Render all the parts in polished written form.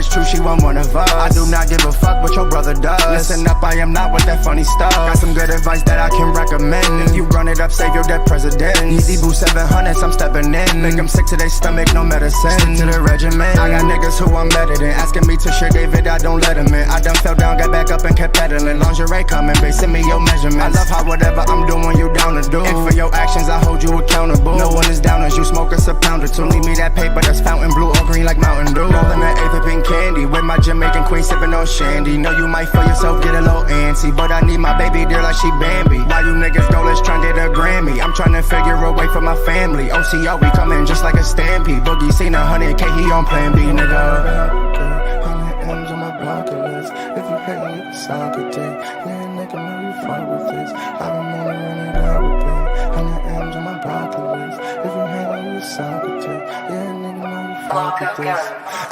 it's true, she want one of us. I do not give a fuck what your brother does. Listen up, I am not with that funny stuff. Got some good advice that I can recommend. If you run it up, save your dead president. Easy boo 700s, I'm stepping in. Make them sick to their stomach, no medicine. Stick to the regimen. I got niggas who I'm better than. Asking me to share David, I don't let him in. I done fell down, got back up and kept pedaling. Lingerie coming, babe, send me your measurements. I love how whatever I'm doing, you down to do. And for your actions, I hold you accountable. No one is down as you smoke us a pound or two. Leave me that paper that's fountain blue or green like Mountain Dew. Rolling that eighth of pink candy with my Jamaican queen sipping on shandy. Know you might feel yourself get a little antsy, but I need my baby dear like she Bambi. Why you niggas go, let's try and get a Grammy. I'm trying to figure a way for my family. OCO, we coming just like a stampede. Boogie seen 100K, he on plan B, nigga. M's on my bucket list. If you hate me, it's all good day. Yeah, nigga, know you fuck with this. I don't wanna run it out with it. 100 M's on my bucket list. If you hate me, it's all good day. Yeah, nigga, know you fuck with this.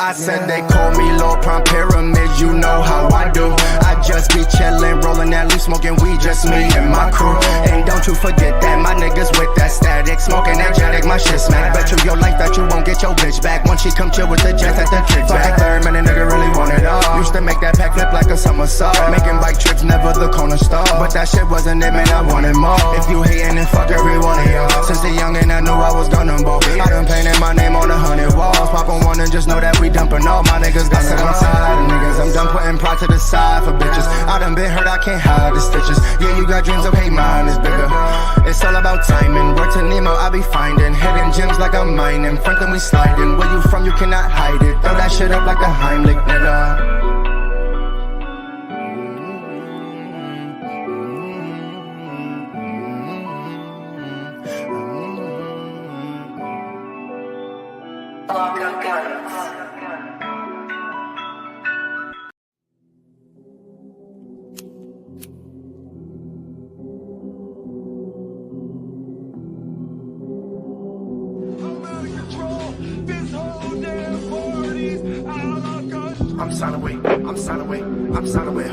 I said they call me Lord Prime Pyramid, you know how I do. I just be chillin', rollin' that leaf, smoking weed, just me and my crew. And don't you forget that my niggas with that static, smoking energetic, my shit smack. Bet you your life that you won't get your bitch back once she come chill with the jets at the kickback. Third man, a nigga really want it all. Used to make that pack flip like a somersault. Making bike trips, never the corner store. But that shit wasn't it, man, I wanted more. If you hatin', then fuck every one of y'all. Since the youngin', I knew I was gonna ball. I done painted my name on 100 walls. Pop on one and just know that we dumpin' all my niggas. I said I'm tired of niggas, I'm done putting pride to the side for bitches. I done been hurt, I can't hide the stitches. Yeah, you got dreams, okay, mine is bigger. It's all about timing. Word to Nemo, I be finding hidden gems like I'm mining. Franklin, we sliding. Where you from, you cannot hide it. Throw that shit up like a Heimlich, nigga. I'm signing away, I'm signing away, I'm signing away,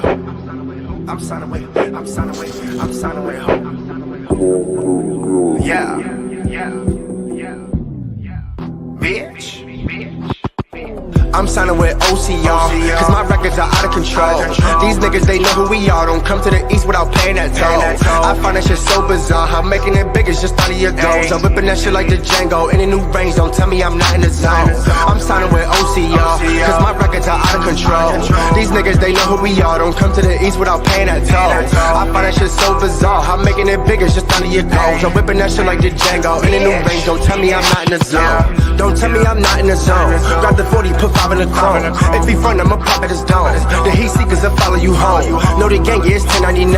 I'm signing away, I'm signing away, I'm signing away, yeah, bitch. I'm signing with OC, y'all, cause my records are out of control. These niggas, they know who we are. Don't come to the east without paying that toll. I find that shit so bizarre, how making it big is just out of your goals. I'm whipping that shit like the Django, in a new range, don't tell me I'm not in the zone. I'm signing with OC, y'all, cause my records are out of control. These niggas, they know who we are. Don't come to the east without paying that toll. I find that shit so bizarre, how making it big is just out of your goals. I'm whipping that shit like the Django, in a new range, don't tell me I'm not in the zone. Don't tell me I'm not in the zone. Grab the 40, put 5 in the chrome. If he front, I'ma pop at his dome. The heat seekers will follow you home. Know the gang, yeah, it's 1099.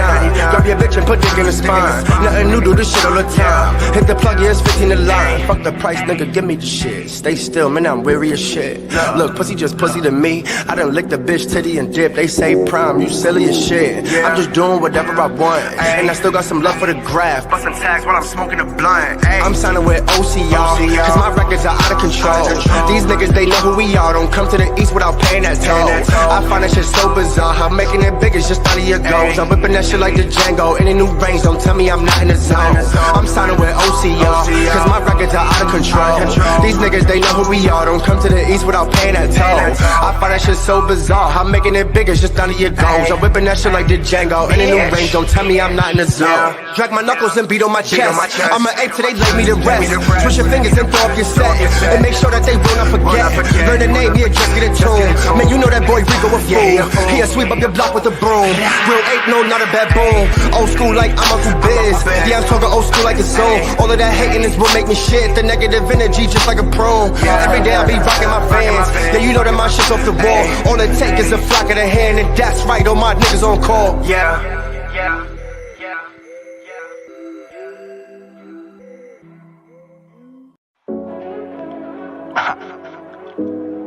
Grab your bitch and put dick in the spine. Nothing new, do this shit all the time. Hit the plug, yeah, it's 15 a line. Fuck the price, nigga, give me the shit. Stay still, man, I'm weary as shit. Look, pussy just pussy to me. I done licked the bitch titty and dip. They say prime, you silly as shit. I'm just doing whatever I want, and I still got some love for the graph. Bustin' tags while I'm smoking a blunt. I'm signing with OC, y'all, cause my records are out of control. These niggas, they know who we are. Don't come to the east without paying that toll. I find that shit so bizarre, how making it big is just out of your goals. I'm whipping that shit like the Django, in a new range, don't tell me I'm not in the zone. I'm signing with OC, y'all, cause my records are out of control. These niggas, they know who we are. Don't come to the east without paying that toll. I find that shit so bizarre, how making it big is just out of your goals. I'm whipping that shit like the Django, in a new range, don't tell me I'm not in the zone. Drag my knuckles and beat on my chest. I'm an ape till they lay me to rest. Switch your fingers and throw up your set, and make sure that they will not forget. Learn the name, yeah, just get a tune. Man, you know that boy Rico a fool. He'll sweep up your block with a broom. Real ape, no, not a baboon. Old school like I'm Uncle Biz. Yeah, I'm talking old school like a Zoom. All of that hating is what make me shit. The negative energy just like a prune. Every day I be rocking my fans. Yeah, you know that my shit's off the wall. All it take is a flock of the hand, and that's right, all my niggas on call.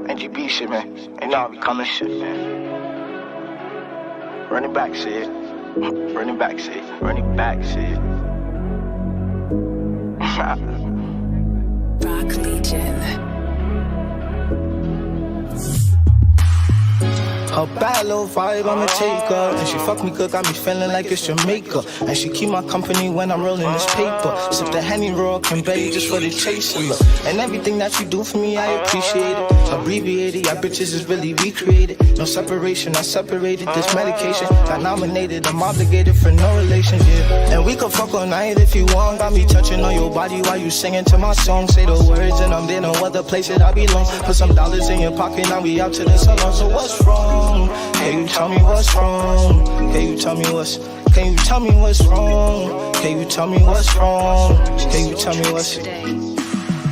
NGB shit, man. And now we coming shit, man. Running back shit. Running back shit. Running back shit. Rock Legion. Her bad little vibe, I'ma take her. And she fuck me good, got me feeling like it's Jamaica. And she keep my company when I'm rolling this paper. Sip the Henny raw, can belly just for the chaser. And everything that you do for me, I appreciate it. Abbreviated, y'all bitches is really recreated. No separation, I separated this medication. Got nominated, I'm obligated for no relation, yeah. And we could fuck all night if you want. Got me touching on your body while you singing to my song. Say the words and I'm there, no other place that I belong. Put some dollars in your pocket, now we out to the salon. So what's wrong? Can you tell me what's wrong? Can you tell me what's wrong? Can you tell me what's wrong? Can you tell me what's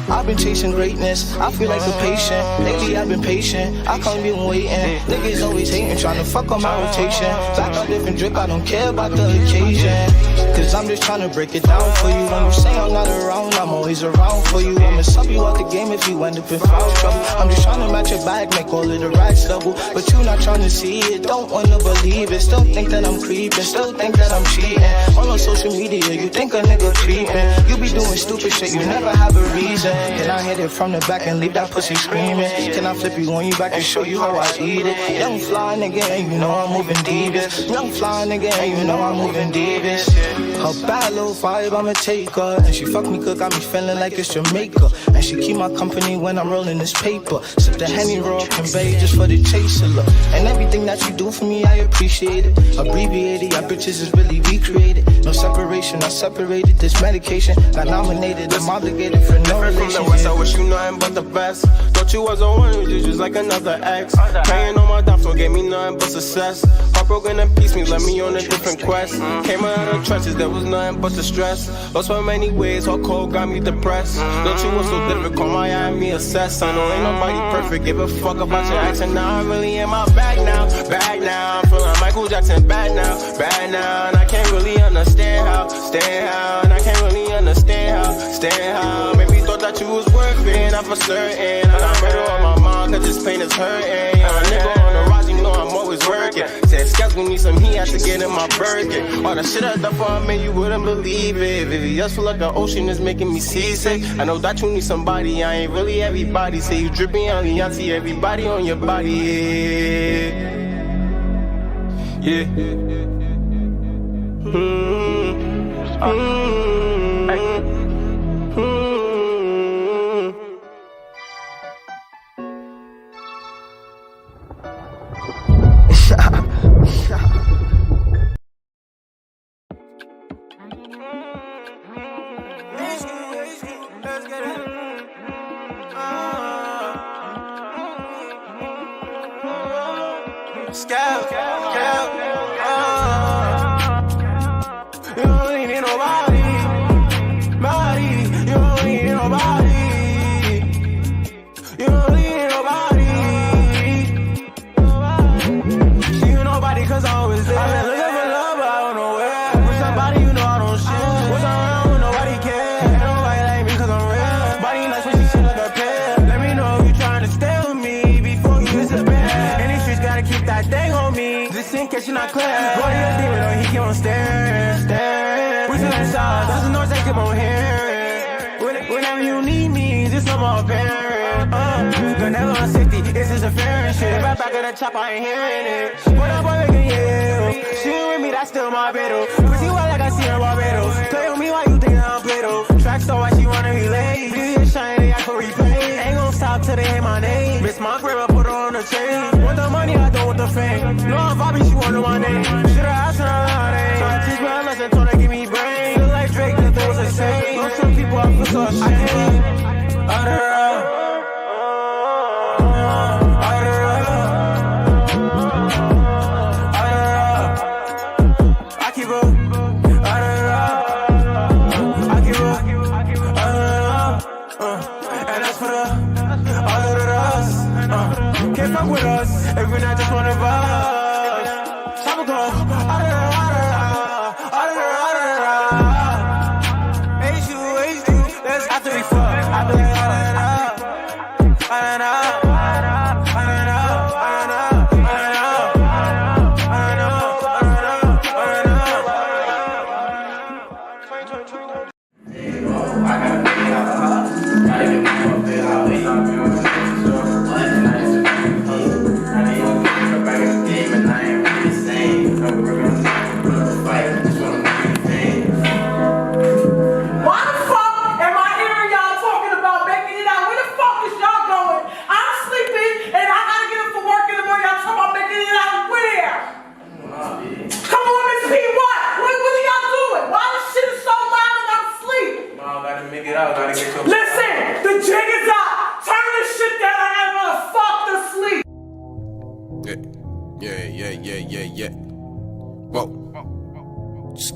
I've been chasing greatness, I feel like a patient. Lately I've been patient, I can't be waiting. Niggas always hating, trying to fuck on my rotation. Back up different drip, I don't care about the occasion. Cause I'm just trying to break it down for you. When you say I'm not around, I'm always around for you. I'ma sub you out the game if you end up in foul trouble. I'm just trying to match your bag, make all of the racks double. But you not trying to see it, don't wanna believe it. Still think that I'm creeping, still think that I'm cheating. All on social media, you think a nigga cheating. You be doing stupid shit, you never have a reason. Can I hit it from the back and leave that pussy screaming? Can I flip you on you back and show you how I eat it? Young fly nigga, and you know I'm moving deepest. Young fly nigga, and you know I'm moving deepest. Her bad little vibe, I'ma take her. And she fuck me good, got me feeling like it's Jamaica. And she keep my company when I'm rolling this paper. Sip the Henny raw, convey just for the chaser. Look. And everything that you do for me, I appreciate it. Abbreviated, y'all bitches is really recreated. No separation, I separated this medication. Got nominated, I'm obligated for no relation. From the west, I wish you nothing but the best. Thought you was a one, you just like another ex. Praying on my doubts, don't gave me nothing but success. Heartbroken and piece me, led me on a different quest. Came out of the trenches, there was nothing but the stress. Lost so many ways, hot cold got me depressed. Thought you was so difficult, my eye me assess. I know ain't nobody perfect, give a fuck about your accent. Now I really am my back now, back now. I'm feeling Michael Jackson, bad now, bad now. And I can't really understand how, stand how. And I can't really understand how, stand how. Maybe thought that you was worth it, not for certain. I got murder on my mind, cause this pain is hurting. A nigga on the rise, you know I'm always working. Said scouts, we need some heat, I should get in my Birkin. All the shit I done for me, you wouldn't believe it. VVS feel like the ocean is making me seasick. I know that you need somebody, I ain't really everybody. Say you dripping on me, I see everybody on your body. Yeah. You don't need nobody, body. You don't need nobody. You don't need nobody. See you nobody 'cause I always there. I've been looking for love, but I don't know where. With somebody you know I don't share. What's around when nobody cares? Ain't nobody like me 'cause I'm real. Body nice when she shit like a pill. Let me know if you trying to stay with me before you disappear. And these streets gotta keep that thing on me. Just in case you're not clear. Go to your demon or he keep on staring, staring. We feel inside, that's the noise they keep on hearing. Whenever you need me, just I'm all parent. Gun never on safety, it's just a fair and shit. Right back of the chop, I ain't hearing it. What up, boy, making yell. She with me, that's still my battle. Pussy wet like I see her Barbados. Play with me while you think I'm Plato. Track so why she wanna be late. Give you a shine, they ask for replay. Ain't gon' stop till they hate my name. Miss my crib, I put her on the chain. Want the money, I don't want the fame. No, I'm Bobby, she wanna my name. Should've asked her how they tryna teach me a lesson, told her give me brain. Feel like Drake, the things the same. Don't some people, I feel so ashamed. Can't fuck with us, every night just wanna vibe. Top of club, H2, let's after we fuck, after we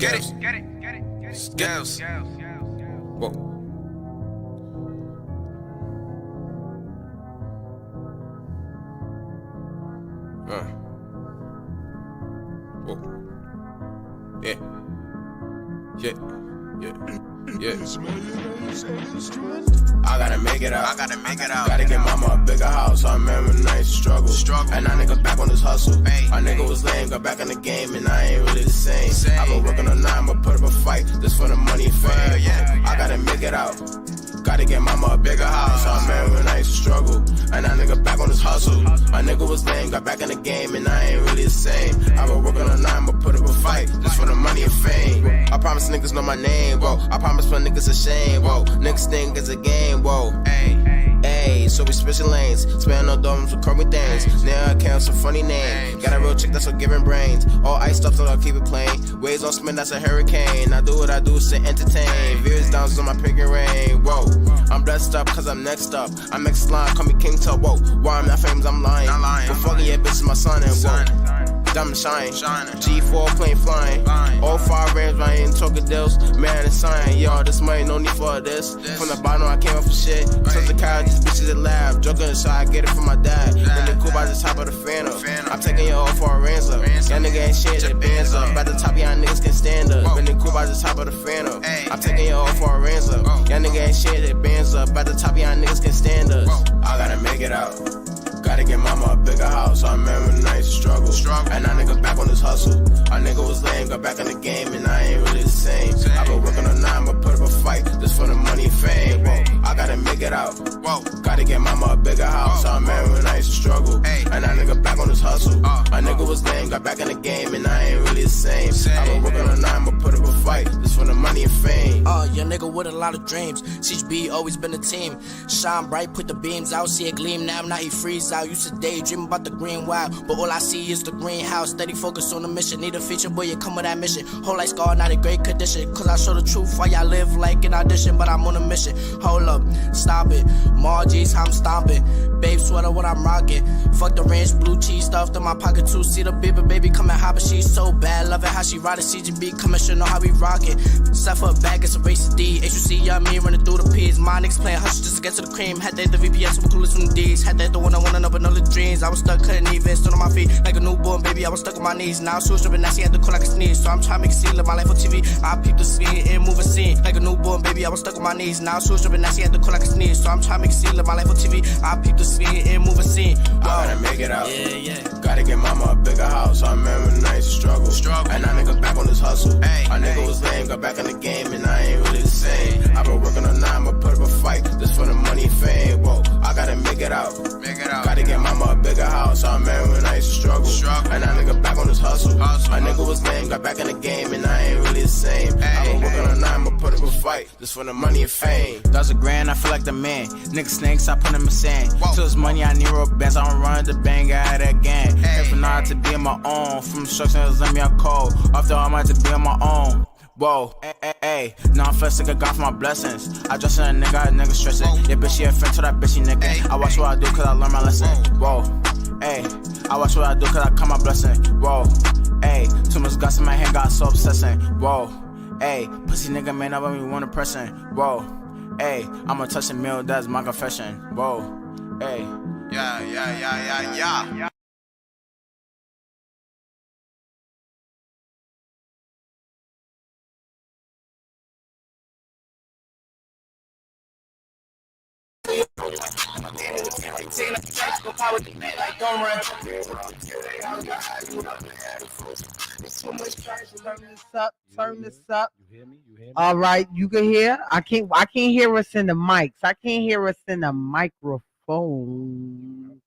Scales. Scales. Whoa. Whoa. Yeah. I gotta make it out. Gotta get mama a bigger house. I remember the night struggle. And that nigga back on his hustle. My nigga was lame, got back in the game, and I ain't really the same. I been working on 9, but put up a fight just for the money and fame. I gotta make it out. Gotta get mama a bigger house. I remember when I used to struggle. And that nigga back on his hustle. My nigga was lame, got back in the game, and I ain't really the same. I been working on 9, but put up a fight just for the money and fame. I promise niggas know my name, whoa. I promise my niggas ashamed, whoa. Niggas think it's a game, whoa. Ayy, so we switching lanes. Spending no domes with crummy things. Now I count some funny names. Got a real chick that's for giving brains. All iced up, so I'll keep it plain. Waves on spin, that's a hurricane. I do what I do to entertain. Veers down on my pick and rain, whoa. I'm blessed up, cause I'm next up. I'm next line, call me King Tub, whoa. Why I'm not famous, I'm lying. But fucking yeah, bitch is my son, and whoa. Diamond shine, G4 plane flying. All 5 rams, I ain't talking deals. Man, it's sign, yo, this money, no need for this. From the bottom, I came up for shit. Took the car, these bitches at lab. Joking, so I get it from my dad. Then the cool by the top of the phantom. I'm taking your all for a ransom. Y'all nigga ain't shit, they bands up. By the top, y'all niggas can stand up. Then the cool by the top of the phantom. I'm taking your all for a ransom. Y'all nigga ain't shit, they bands up. By the top, y'all niggas can stand up. I gotta make it out. Gotta get mama a bigger house. I remember the nights of struggle. And that nigga back on his hustle. Our nigga was lame, got back in the game, and I ain't really the same. I been working on 9, but put up a fight just for the money and fame. Whoa, I gotta make it out. Whoa, gotta get mama a bigger house. I remember the nights of struggle. And that nigga back on his hustle. My nigga was lame, got back in the game, and I ain't really the same. I been working on 9, but put up a fight just for the money and fame. Your nigga with a lot of dreams. CHB always been a team. Shine bright, put the beams out, see it gleam now. Now he freeze out. Used to daydream about the green wild, but all I see is the greenhouse. Steady focus on the mission. Need a feature, boy, you come with that mission. Whole life scar, not in great condition. Cause I show the truth while y'all live like an audition. But I'm on a mission. Hold up, stop it. Margie's how I'm stomping. Babe sweater what I'm rocking. Fuck the ranch, blue cheese stuffed in my pocket too. See the baby coming hot, but she's so bad. Love it how she ride a CGB. Coming, sure know how we rockin'. Set for a bag, it's a race to D. HUC, young me running through the P's. My niggas playing hush just to get to the cream. Had that the VPS, we coolest from the D's. Had that the one I wanna know, but no the dreams. I was stuck, couldn't even stand on my feet. Like a newborn baby, I was stuck on my knees. Now she was dripping, now she had to call like a sneeze. So I'm trying to make a scene, live my life on TV. I peep the scene and move a scene. Like a newborn baby, I was stuck on my knees. Now she was dripping, now she had to call like a sneeze. So I'm trying to make a scene, live my life on TV. I peep the scene and move a scene. I gotta make it out. Gotta get mama a bigger house. I remember the nights of struggle. And that nigga back on his hustle. Our nigga was lame, got back in the game, and I ain't really the same. I been working on 9, but put up a fight just for the money and fame. Whoa, I gotta make it out. Gotta get mama a bigger house. I remember when I used to struggle. And that nigga back on his hustle. My nigga was lame, got back in the game, and I ain't really the same. I been working on 9, but put up a fight just for the money and fame. Does a grand, I feel like the man. Nigga snakes, I put him in sand. To this money, I need real bands. I don't run the bang, I had that gang. If not to be on my own. From instructions, let me a code. After I'm out to be on my own. Whoa, ayy, now I'm Fess, nigga, God for my blessings. I dress in a nigga stressing. Yeah, bitch, she a friend to that bitch, she nigga. I watch what I do, cause I learn my lesson. Whoa, ayy, I watch what I do, cause I count my blessing. Whoa, ayy, too much gas in my hand, got so obsessing. Whoa, ayy, pussy nigga, man, I want me one impression. Whoa, ayy, I'ma touch a meal, that's my confession. Whoa, ayy, yeah. Turn this up. You hear me? All right, you can hear. I can't hear us in the mics. I can't hear us in the microphone.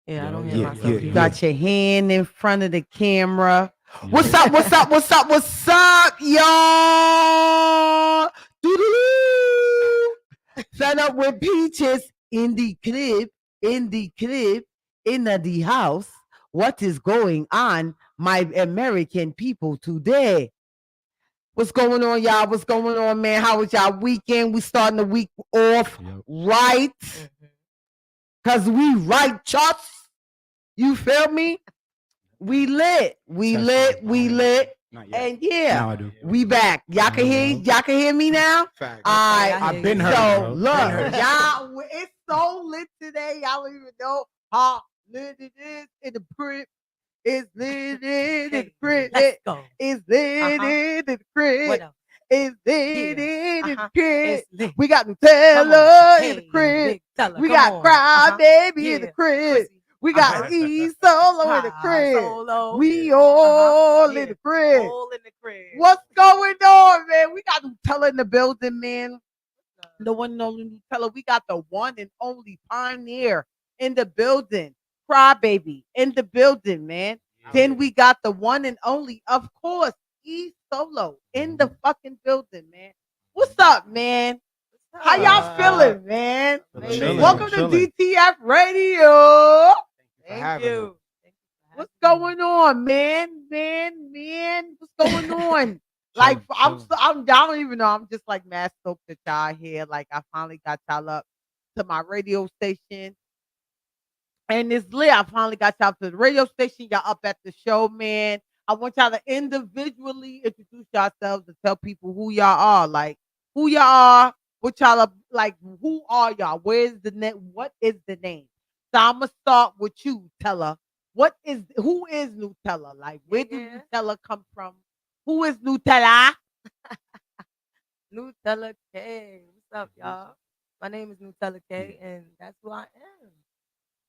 Yeah, I don't hear myself. You got your hand in front of the camera. What's up, y'all? Doo-doo-doo. Set up with Peaches in the crib, in the house. What is going on, my American people today? What's going on, y'all? What's going on, man? How was y'all weekend? We starting the week off right. Cause we righteous. You feel me? We lit. Not yet. And yeah, Now I do. we back. Y'all can hear me now? Fact. All right. I've been heard. So bro. look, Been heard. y'all, it's so lit today. Y'all don't even know how lit it is in the crib. It's lit in the crib. Let's go. It's lit in the crib. What else? It's lit in the crib. It's lit. We got Come Nutella on. in the Hey, crib. big fella, We come got on. Crybaby in the Yeah. crib. Pussy. We got Esolo in the crib. Solo. We all Yeah. in the crib. All in the crib. What's going on, man? We got Nutella in the building, man. The one and only Nutella. We got the one and only Pioneer in the building. Crybaby in the building, man. Then we got the one and only, of course, Solo in the fucking building, man. What's up, man? How y'all feeling, man? Chilling, Welcome chilling. to DTF Radio. Thank you. What's going on, man? What's going on? Like, I don't even know. I'm just like mad stoked that y'all here. Like, I finally got y'all up to my radio station. And it's lit. I finally got y'all to the radio station. Y'all up at the show, man. I want y'all to individually introduce yourselves and tell people who y'all are. Like, who y'all are, what y'all are, like, who are y'all? Where's the net? What is the name? So I'm gonna start with you, Tella. Who is Nutella? Like, where did Nutella come from? Who is Nutella? Nutella K. What's up, y'all? My name is Nutella K, and that's who I am.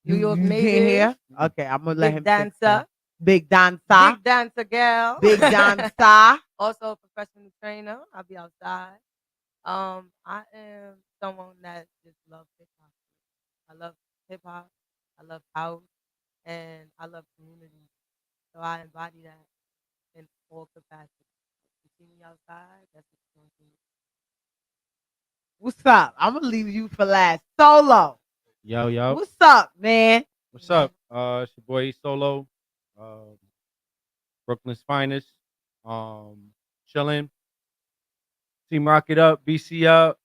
New York you native. can't hear? Okay, I'm gonna let Big him dancer. Big dancer. Big dancer girl. Big dancer. Also a professional trainer. I'll be outside. I am someone that just loves hip hop. I love hip hop. I love house, and I love community. So I embody that in all capacities. You see me outside, that's what you're going to see. What's up? I'm gonna leave you for last. Solo. Yo. What's up, man? What's up? It's your boy Solo, Brooklyn's finest. Chilling. Team Rock It Up, BC Up,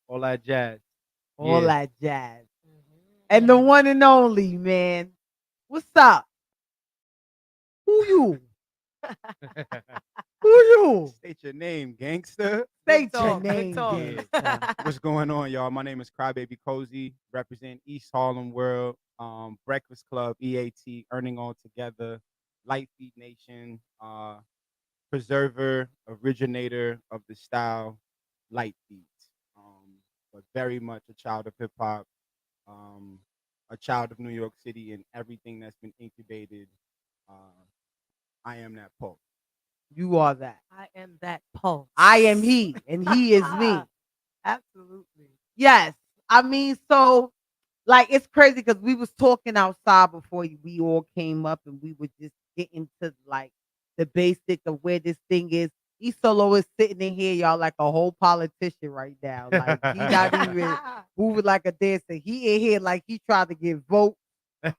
all that jazz. All Yeah. that jazz. And the one and only, man. What's up? Who you? Who you? State your name, gangster. State Big your talk, big name, talk. gangsta. What's going on, y'all? My name is Chrybaby Cozy, represent East Harlem World, Breakfast Club, EAT, Earning All Together, Light Feed Nation, preserver, originator of the style, Light Feet. But very much a child of hip hop, a child of New York City, and everything that's been incubated. I am that pulp. You are that. I am that pulse. I am he, and he is me. Absolutely. Yes. I mean, so like it's crazy because we was talking outside before we all came up and we were just getting to like the basic of where this thing is. Esolo is sitting in here, y'all, like a whole politician right now. Like he not even moving like a dancer. He in here like he tried to get votes for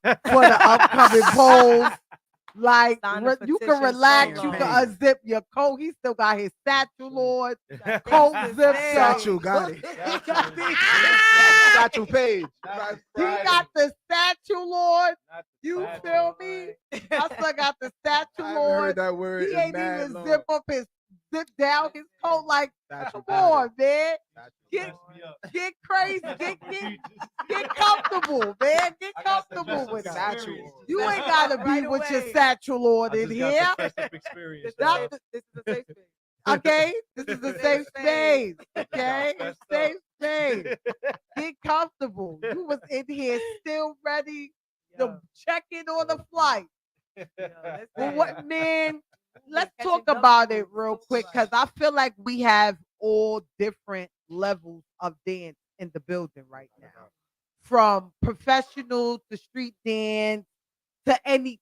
the upcoming polls. Like Sign a you can petition relax, so you long. can unzip your coat. He still got his satchel on, coat zipped up. Satchel, got it. Satchel page. He got the satchel on. You feel me? I still got the I satchel haven't on. heard that word He in ain't mad even long. zip down his coat. Like, Satchel come got on, it. man. Satchel Get crazy. Get comfortable, man. Get comfortable with it. Satchel. You ain't gotta be Right with your away. satchel on in here. This is Not a safe space. Okay, this is a safe space. Okay, safe space. Get comfortable. You was in here still ready to check in on the flight. But what, man? Let's talk about it real quick because I feel like we have all different levels of dance in the building right now, from professional to street dance to any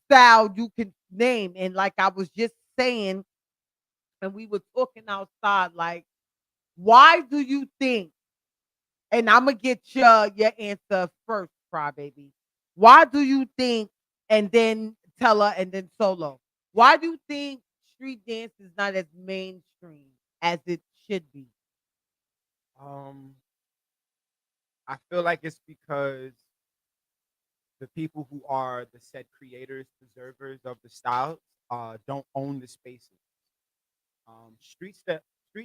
style you can name. And like I was just saying, and we were talking outside, like, why do you think, and I'm gonna get your answer first, Crybaby. Why do you think, and then Tella and then Solo, why do you think street dance is not as mainstream as it should be? I feel like it's because the people who are the said creators, preservers of the styles, don't own the spaces. Street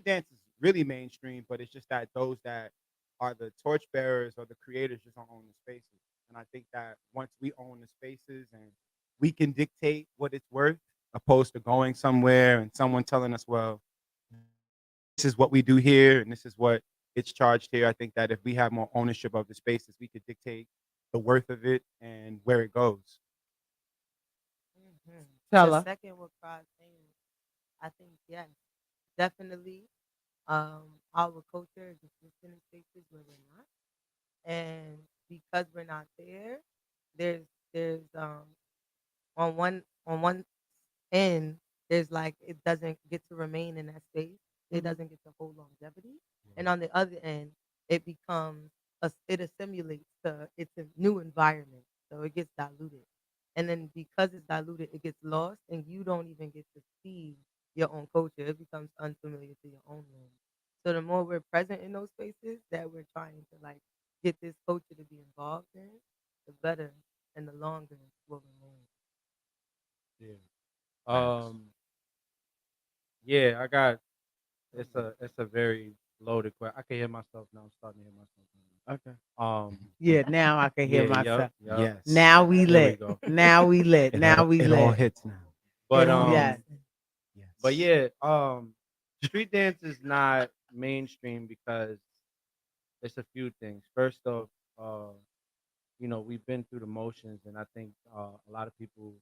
dance is really mainstream, but it's just that those that are the torchbearers or the creators just don't own the spaces. And I think that once we own the spaces and we can dictate what it's worth, opposed to going somewhere and someone telling us, well, this is what we do here and this is what it's charged here. I think that if we have more ownership of the spaces, we could dictate the worth of it and where it goes. Tell To her. second what Rod's saying, I think yes, definitely. Our culture is existing in spaces where we're not, and because we're not there, there's on one end, there's like it doesn't get to remain in that space. It doesn't get to hold longevity. And on the other end, it becomes it assimilates to its a new environment. So it gets diluted. And then because it's diluted, it gets lost and you don't even get to see your own culture. It becomes unfamiliar to your own land. So the more we're present in those spaces that we're trying to like get this culture to be involved in, the better and the longer will remain. Yeah. Yeah, I got it's a very loaded question. I can hear myself now. I'm starting to hear myself now. Okay. Yeah, now I can hear Yeah, myself. yup. Yes. Now we There we lit. go. Now we lit. Now we it all lit. hits now. But It all Yes. but yeah, street dance is not mainstream because it's a few things. First off, uh, we've been through the motions, and I think a lot of people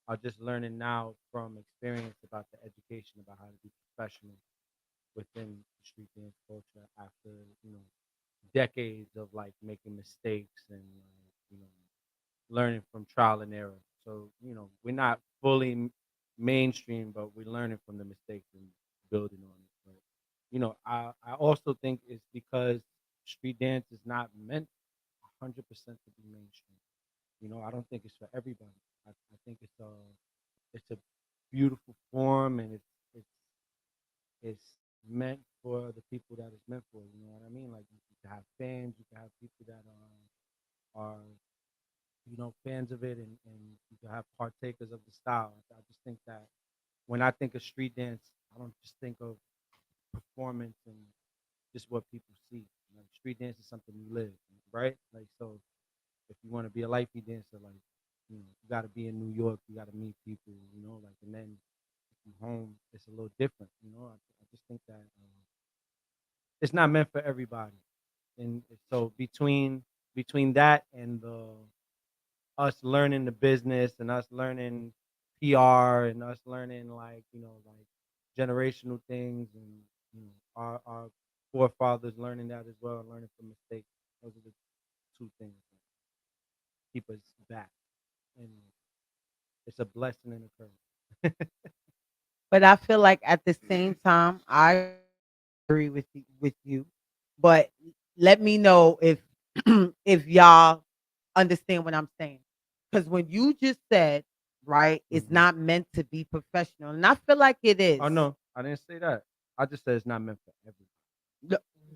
are just learning now from experience about the education about how to be professional within the street dance culture after decades of like making mistakes and learning from trial and error. So we're not fully mainstream, but we're learning from the mistakes and building on it. But I also think it's because street dance is not meant 100% to be mainstream. I don't think it's for everybody. I think it's a beautiful form, and it's meant for the people that it's meant for. You know what I mean? Like you can have fans, you can have people that are fans of it, and you can have partakers of the style. I just think that when I think of street dance, I don't just think of performance and just what people see. Street dance is something you live, right? Like so, if you want to be a lifey dancer, like you got to be in New York, you got to meet people, like, and then if you home, it's a little different. I just think that it's not meant for everybody, and so between that and the us learning the business and us learning PR and us learning like generational things and our forefathers learning that as well, learning from mistakes. Those are the two things that keep us back, and it's a blessing and a curse. But I feel like at the same time, I agree with you. But let me know if if y'all understand what I'm saying. Because when you just said, right, it's Mhm. not meant to be professional. And I feel like it is. Oh no, I didn't say that. I just said it's not meant for everybody.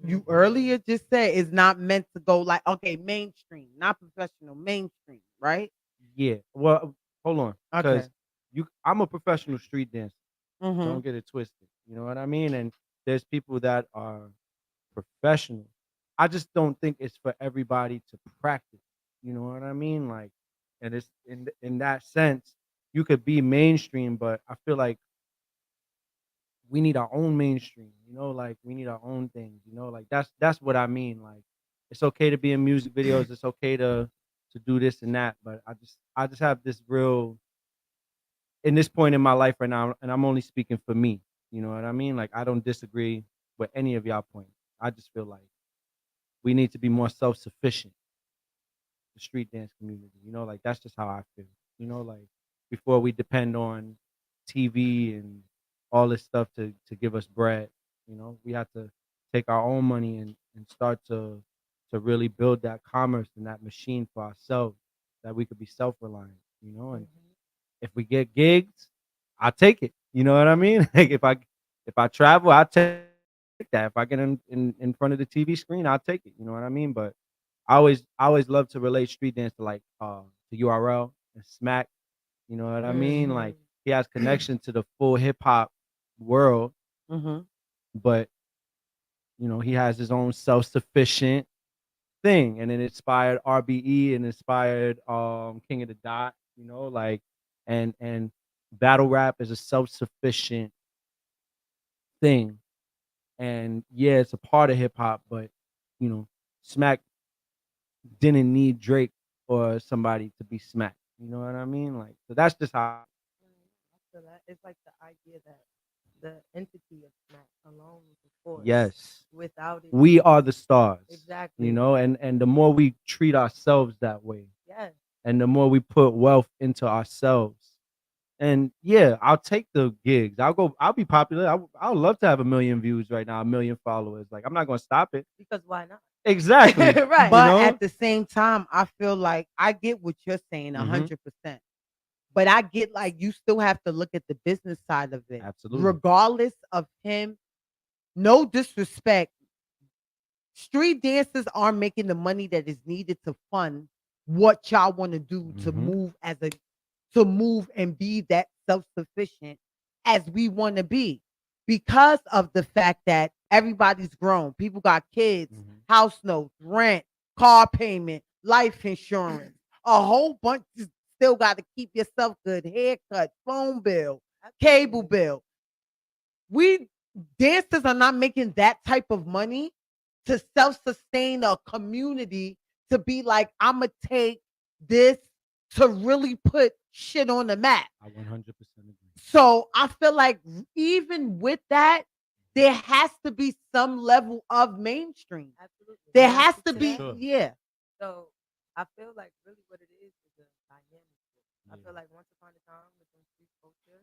You earlier just said it's not meant to go like, okay, mainstream, not professional, mainstream, right? Yeah. Well, hold on, Okay. because I'm a professional street dancer. Mm-hmm. Don't get it twisted. You know what I mean? And there's people that are professional. I just don't think it's for everybody to practice. You know what I mean? Like, and it's in that sense, you could be mainstream, but I feel like we need our own mainstream. Like we need our own things. Like that's what I mean. Like, it's okay to be in music videos. It's okay to do this and that. But I just have this real in this point in my life right now, and I'm only speaking for me. You know what I mean? Like I don't disagree with any of y'all points. I just feel like we need to be more self-sufficient, the street dance community. Like that's just how I feel. Like before we depend on TV and all this stuff to give us bread. We have to take our own money and start to really build that commerce and that machine for ourselves that we could be self-reliant. And if we get gigs, I'll take it. You know what I mean? Like if I travel, I'll take that. If I get in front of the TV screen, I'll take it. You know what I mean? But I always love to relate street dance to like to URL and Smack. You know what I mean? Like Mhm. he has connection to the full hip hop world, Mm-hmm. but you know he has his own self sufficient thing, and it inspired RBE and inspired King of the Dot. You know, like and battle rap is a self sufficient thing, and yeah, it's a part of hip hop, but you know, Smack didn't need Drake or somebody to be Smack. You know what I mean? Like, so that's just how. I feel that it's like the idea that the entity of Smack alone is a force. Yes, Without it, we are the stars. exactly. You know, and the more we treat ourselves that way, Yes. and the more we put wealth into ourselves. And yeah, I'll take the gigs. I'll be popular. I'll love to have 1 million views right now, 1 million followers. Like I'm not gonna stop it. Because why not? Exactly. Right. You But know? at the same time, I feel like I get what you're saying Mhm. 100%. But I get like you still have to look at the business side of it. Absolutely. Regardless of him, no disrespect, street dancers are making the money that is needed to fund what y'all want to do to Mhm. move and be that self-sufficient as we want to be, because of the fact that everybody's grown, people got kids, Mhm. house notes, rent, car payment, life insurance, a whole bunch. Still got to keep yourself good, haircut, phone bill, cable bill. We dancers are not making that type of money to self-sustain a community, to be like, I'm gonna take this to really put shit on the map. I 100% agree. So I feel like even with that, there has to be some level of mainstream. Absolutely. There And I has speak to to be, that. yeah. So I feel like really what it is a dynamic shift. I Yeah. feel like once upon a time within street culture,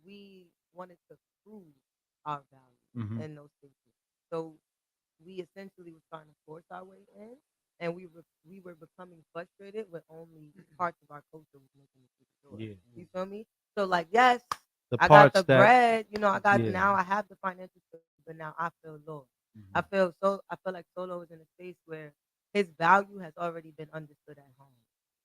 we wanted to prove our value Mhm. in those spaces. So we essentially were trying to force our way in, and we were becoming frustrated with only parts of our culture was making it to the door. Yeah. You feel me? So like, yes, The I got parts the that bread. You know, I got yeah. now I have the financial, but now I feel low. I Mhm. feel so. I feel like Solo is in a space where his value has already been understood at home.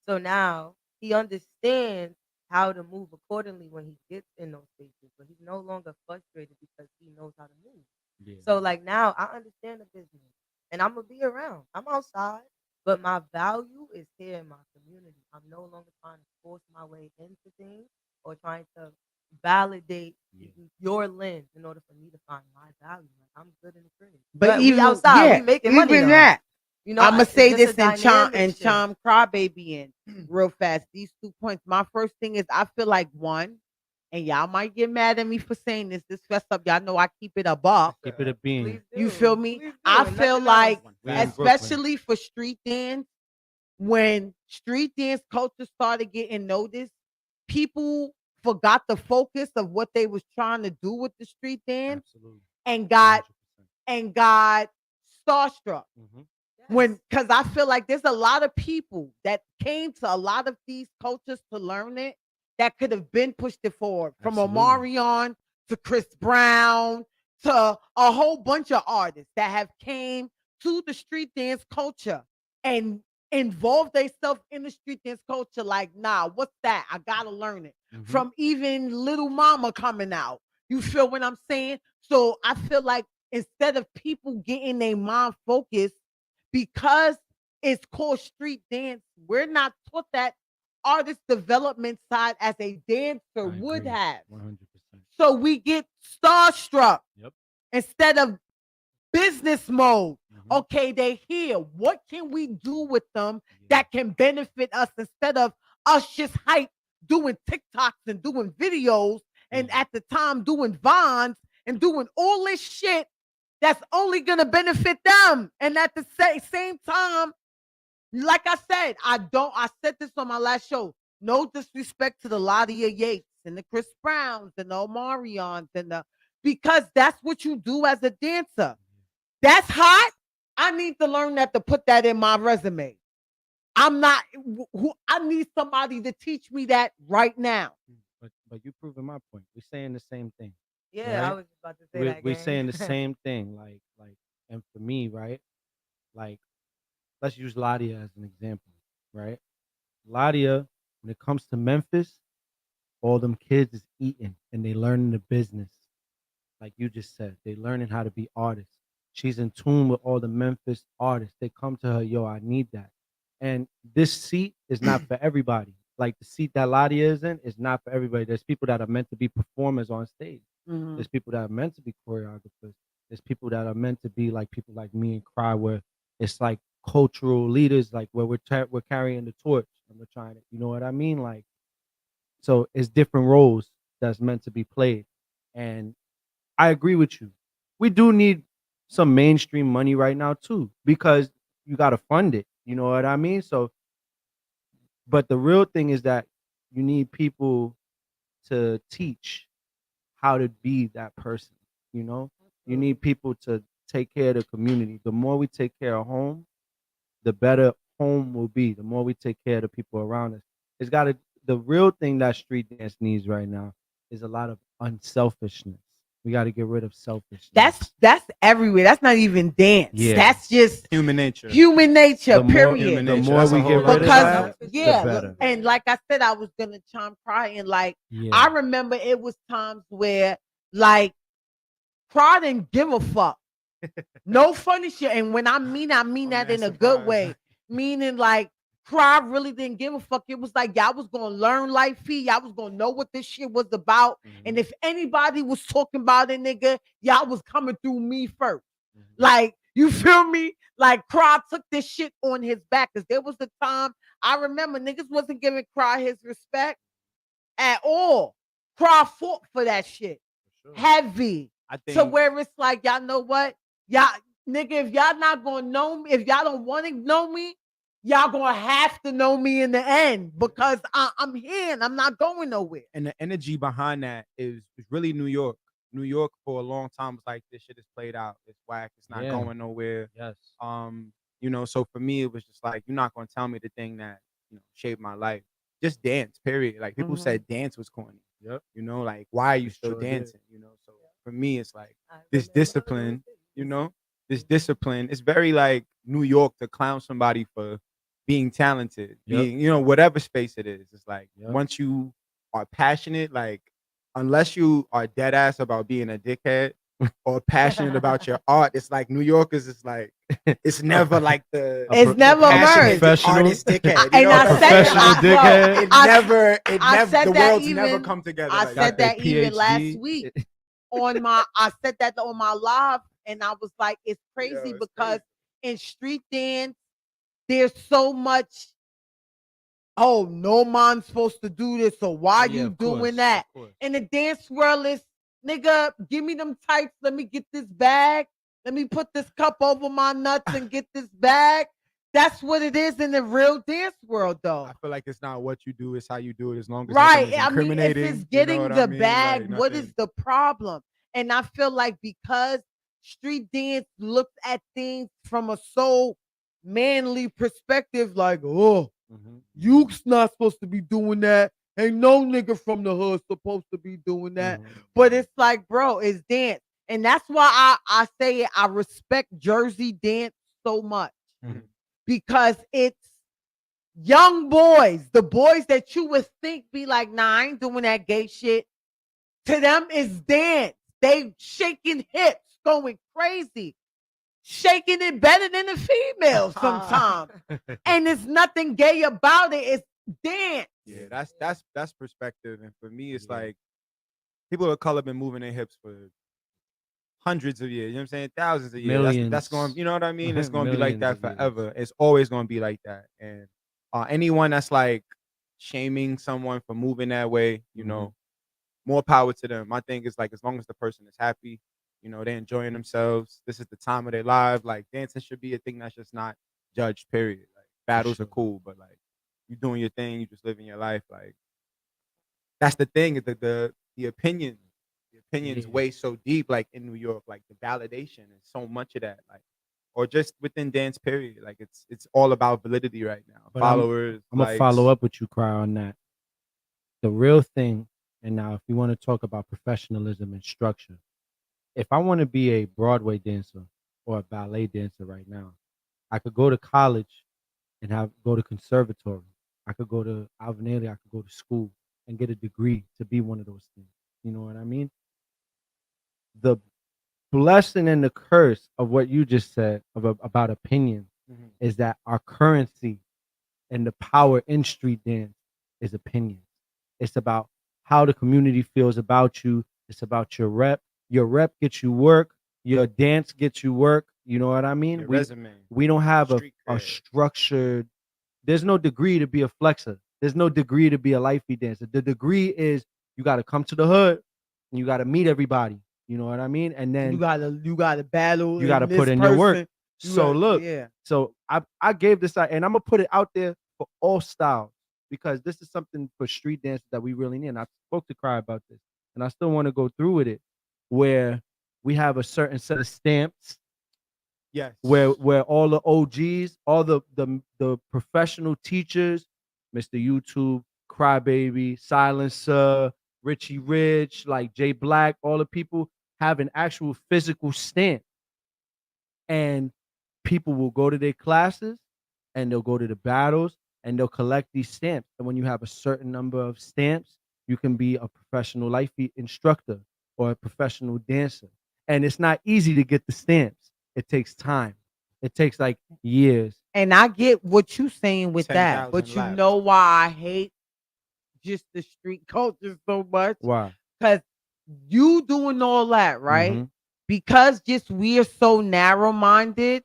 So now he understands how to move accordingly when he gets in those spaces, but he's no longer frustrated because he knows how to move. Yeah. So like now I understand the business and I'm gonna be around. I'm outside, but my value is here in my community. I'm no longer trying to force my way into things or trying to validate Yeah. your lens in order for me to find my value. Like I'm good in the crib. But We even, outside, yeah, we making money even though. that, You know, I'm gonna it's say just a this and charm dynamic shift. Crybaby in real fast. These 2 points. My first thing is I feel like one, and y'all might get mad at me for saying this. This fess up, y'all know I keep it a buck. Keep it a bean. Please do. You feel me? Please do, I and feel nothing like, else. We in Brooklyn. especially for street dance, when street dance culture started getting noticed, people forgot the focus of what they was trying to do with the street dance Absolutely. and got 100%. starstruck. Mhm. When, because I feel like there's a lot of people that came to a lot of these cultures to learn it that could have been pushed it forward, from Absolutely. Omarion to Chris Brown to a whole bunch of artists that have came to the street dance culture and involved themselves in the street dance culture. Like, nah, what's that? I gotta learn it. Mhm. From even Little Mama coming out. You feel what I'm saying? So I feel like instead of people getting their mind focused, because it's called street dance, we're not taught that artist development side as a dancer I would agree. have. 100%. So we get starstruck Yep. instead of business mode. Mhm. Okay, they here. What can we do with them Yeah. that can benefit us, instead of us just hype doing TikToks and doing videos and Yeah. at the time doing Vons and doing all this shit that's only gonna benefit them. And at the same time, like I said, I said this on my last show. No disrespect to the Ladia Yates and the Chris Browns and the Omarions and because that's what you do as a dancer. That's hot. I need to learn that, to put that in my resume. I'm not who, I need somebody to teach me that right now. But you proving my point. We're saying the same thing. Yeah, Right? I was just about to say We're that we're gang. saying the same thing. Like, and for me, right? Like, let's use Ladia as an example, right? Ladia, when it comes to Memphis, all them kids is eating and they learning the business. Like you just said, they learning how to be artists. She's in tune with all the Memphis artists. They come to her, yo, I need that. And this seat is not for everybody. Like the seat that Ladia is in is not for everybody. There's people that are meant to be performers on stage. Mhm. There's people that are meant to be choreographers. There's people that are meant to be like people like me and Cry, where it's like cultural leaders, like where we're carrying the torch and we're trying to, you know what I mean? Like, so it's different roles that's meant to be played. And I agree with you. We do need some mainstream money right now too, because you got to fund it. You know what I mean? So, but the real thing is that you need people to teach how to be that person. You know, you need people to take care of the community. The more we take care of home, the better home will be. The more we take care of the people around us. It's got to, the real thing that street dance needs right now is a lot of unselfishness. We got to get rid of selfishness. That's everywhere. That's not even dance. Yeah. That's just Human nature. human nature. Period. The nature. more That's a we whole get rid other of Because that, yeah, the better. and like I said, I was gonna chime Cry and like Yeah. I remember it was times where like Cry didn't give a fuck. No funny shit. And when I mean that in a good way. Meaning like Cry really didn't give a fuck. It was like y'all was gonna learn life fee. Y'all was gonna know what this shit was about. And if anybody was talking about it, nigga, y'all was coming through me first. Like, you feel me? Like Cry took this shit on his back. Cause there was a time I remember niggas wasn't giving Cry his respect at all. Cry fought for that shit. Heavy. I To think where it's like, y'all know what? Y'all, nigga, if y'all not gonna know me, if y'all don't want to know me, y'all gonna have to know me in the end because I'm here and I'm not going nowhere. and the energy behind that is really New York. New York for a long time was like, this shit is played out. It's whack. It's not Yeah. going nowhere. Yes. You know, so for me, it was just like, you're not gonna tell me the thing that, you know, shaped my life. Just dance, period. Like people said dance was corny. Yep. You know, like why are you still sure did. dancing? You know, so for me, it's like this discipline, you know, this discipline. It's very like New York to clown somebody for being talented, Yep. being, you know, whatever space it is. It's like Yep. once you are passionate, like unless you are dead ass about being a dickhead or passionate about your art, it's like New Yorkers is like it's never like the It's never passionate merged. artist dickhead. You And know I what I'm said saying? professional Like, dickhead. it I- never, I said the that worlds never even- come together. I like said that. that even last PhD. week on my I said that on my live and I was like, it's crazy Yo, it's because crazy. in street dance, there's so much, oh, no man's supposed to do this, so why Yeah, you of doing course, that? of course. In the dance world is, nigga, give me them tights, let me get this bag, let me put this cup over my nuts and get this bag. That's what it is in the real dance world, though. I feel like it's not what you do, it's how you do it. As long as Right. nothing is I mean, if incriminating, it's you getting know what the I mean? bag, Like, what nothing- is the problem? And I feel like because street dance looked at things from a so manly perspective, like, oh, you's not supposed to be doing that. Ain't no nigga from the hood supposed to be doing that. But it's like, bro, it's dance. And that's why I say I respect Jersey dance so much. Because it's young boys, the boys that you would think be like, nah, I ain't doing that gay shit. To them, it's dance. They shaking hips, going crazy, shaking it better than the females sometimes. And there's nothing gay about it. It's dance. Yeah, that's perspective. And for me, it's like people of color been moving their hips for hundreds of years. You know what I'm saying? Thousands of years. That's Millions. going, you know what I mean? It's going to be like Millions that of years. forever. It's always going to be like that. And anyone that's like shaming someone for moving that way, you know, more power to them. My thing is like, as long as the person is happy, you know, they're enjoying themselves. This is the time of their lives. Like dancing should be a thing that's just not judged, period. Like battles are cool, but like you doing your thing, you just living your life. Like that's the thing, the opinion. The opinions weigh so deep, like in New York, like the validation and so much of that, like, or just within dance, period. Like it's all about validity right now. But Followers. I'm gonna follow up with you, Cry, on that. The real thing, and now if you want to talk about professionalism and structure, if I want to be a Broadway dancer or a ballet dancer right now, I could go to college and go to conservatory. I could go to Alvinelli, I could go to school and get a degree to be one of those things. You know what I mean? The blessing and the curse of what you just said about opinion is that our currency and the power in street dance is opinion. It's about how the community feels about you. It's about your rep. Your rep gets you work. Your dance gets you work. You know what I mean? Your resume. We don't have a Street cred. structured. There's no degree to be a flexer. There's no degree to be a lifey dancer. The degree is you got to come to the hood and you got to meet everybody. You know what I mean? And then you gotta battle. you got to and put this in your work. person, you So gotta- look, yeah. so I gave this out, and I'm gonna put it out there for all styles because this is something for street dancers that we really need. And I spoke to Cry about this, and I still want to go through with it, where we have a certain set of stamps, Yes. where all the OGs, all the professional teachers, Mr. YouTube, Crybaby, Silencer, Richie Rich, like Jay Black, all the people have an actual physical stamp, and people will go to their classes and they'll go to the battles and they'll collect these stamps. And when you have a certain number of stamps, you can be a professional life instructor or a professional dancer. And it's not easy to get the stamps. It takes time. It takes like years. And I get what you're saying with that, 10,000 but you laps. know why I hate just the street culture so much? Why? Because you doing all that, right? Mhm. Because just we are so narrow-minded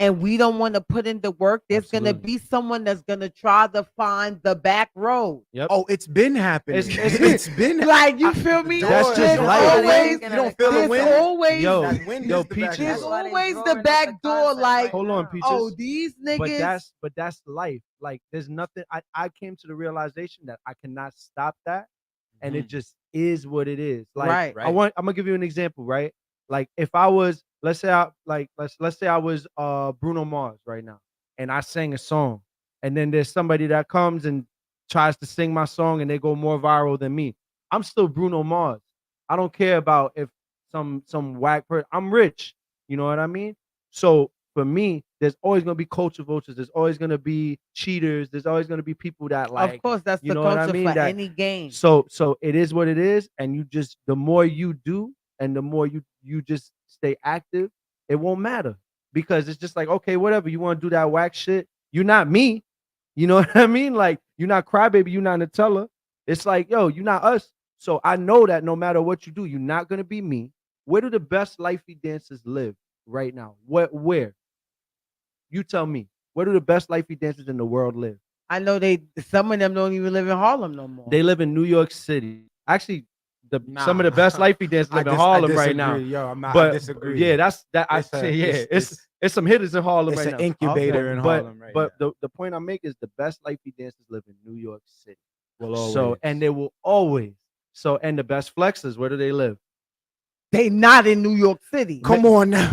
and we don't want to put in the work, there's gonna Absolutely. be someone that's gonna try to find the back road. Yep. Oh, it's been happening. It's- it's been Like, you feel me? That's just There's life. always, You don't feel the there's wind? always, Yo, That wind yo, is the back Peaches. there's door. always the back door. Like, Hold on, Peaches. oh, these niggas. But that's life. Like there's nothing. I came to the realization that I cannot stop that, and it just is what it is. Like Right. I'm gonna give you an example, right? Like if I was, let's say I was Bruno Mars right now, and I sang a song, and then there's somebody that comes and tries to sing my song, and they go more viral than me. I'm still Bruno Mars. I don't care about if some whack person. I'm rich. You know what I mean? So for me, there's always gonna be culture vultures. There's always gonna be cheaters. There's always gonna be people that like. Of course, that's you the know what culture I mean? for That- any game. So it is what it is, and you just the more you do, and the more you just stay active, it won't matter because it's just like okay, whatever you want to do that whack shit. You're not me. You know what I mean? Like you're not Crybaby. You're not Nutella. It's like yo, you're not us. So I know that no matter what you do, you're not gonna be me. Where do the best lifey dancers live right now? Where? You tell me. Where do the best lifey dancers in the world live? I know some of them don't even live in Harlem no more. They live in New York City. Actually, some of the best lifey dancers live in I Harlem right now. disagree. Yo, I But disagree. yeah, that's that. I It's a- say yeah, it's- it's some hitters in Harlem it's right an now. incubator in but, Harlem right but now. the point I make is the best lifey dancers live in New York City. Will So always. and they will always. So and the best flexers, where do they live? They not in New York City. Come on now.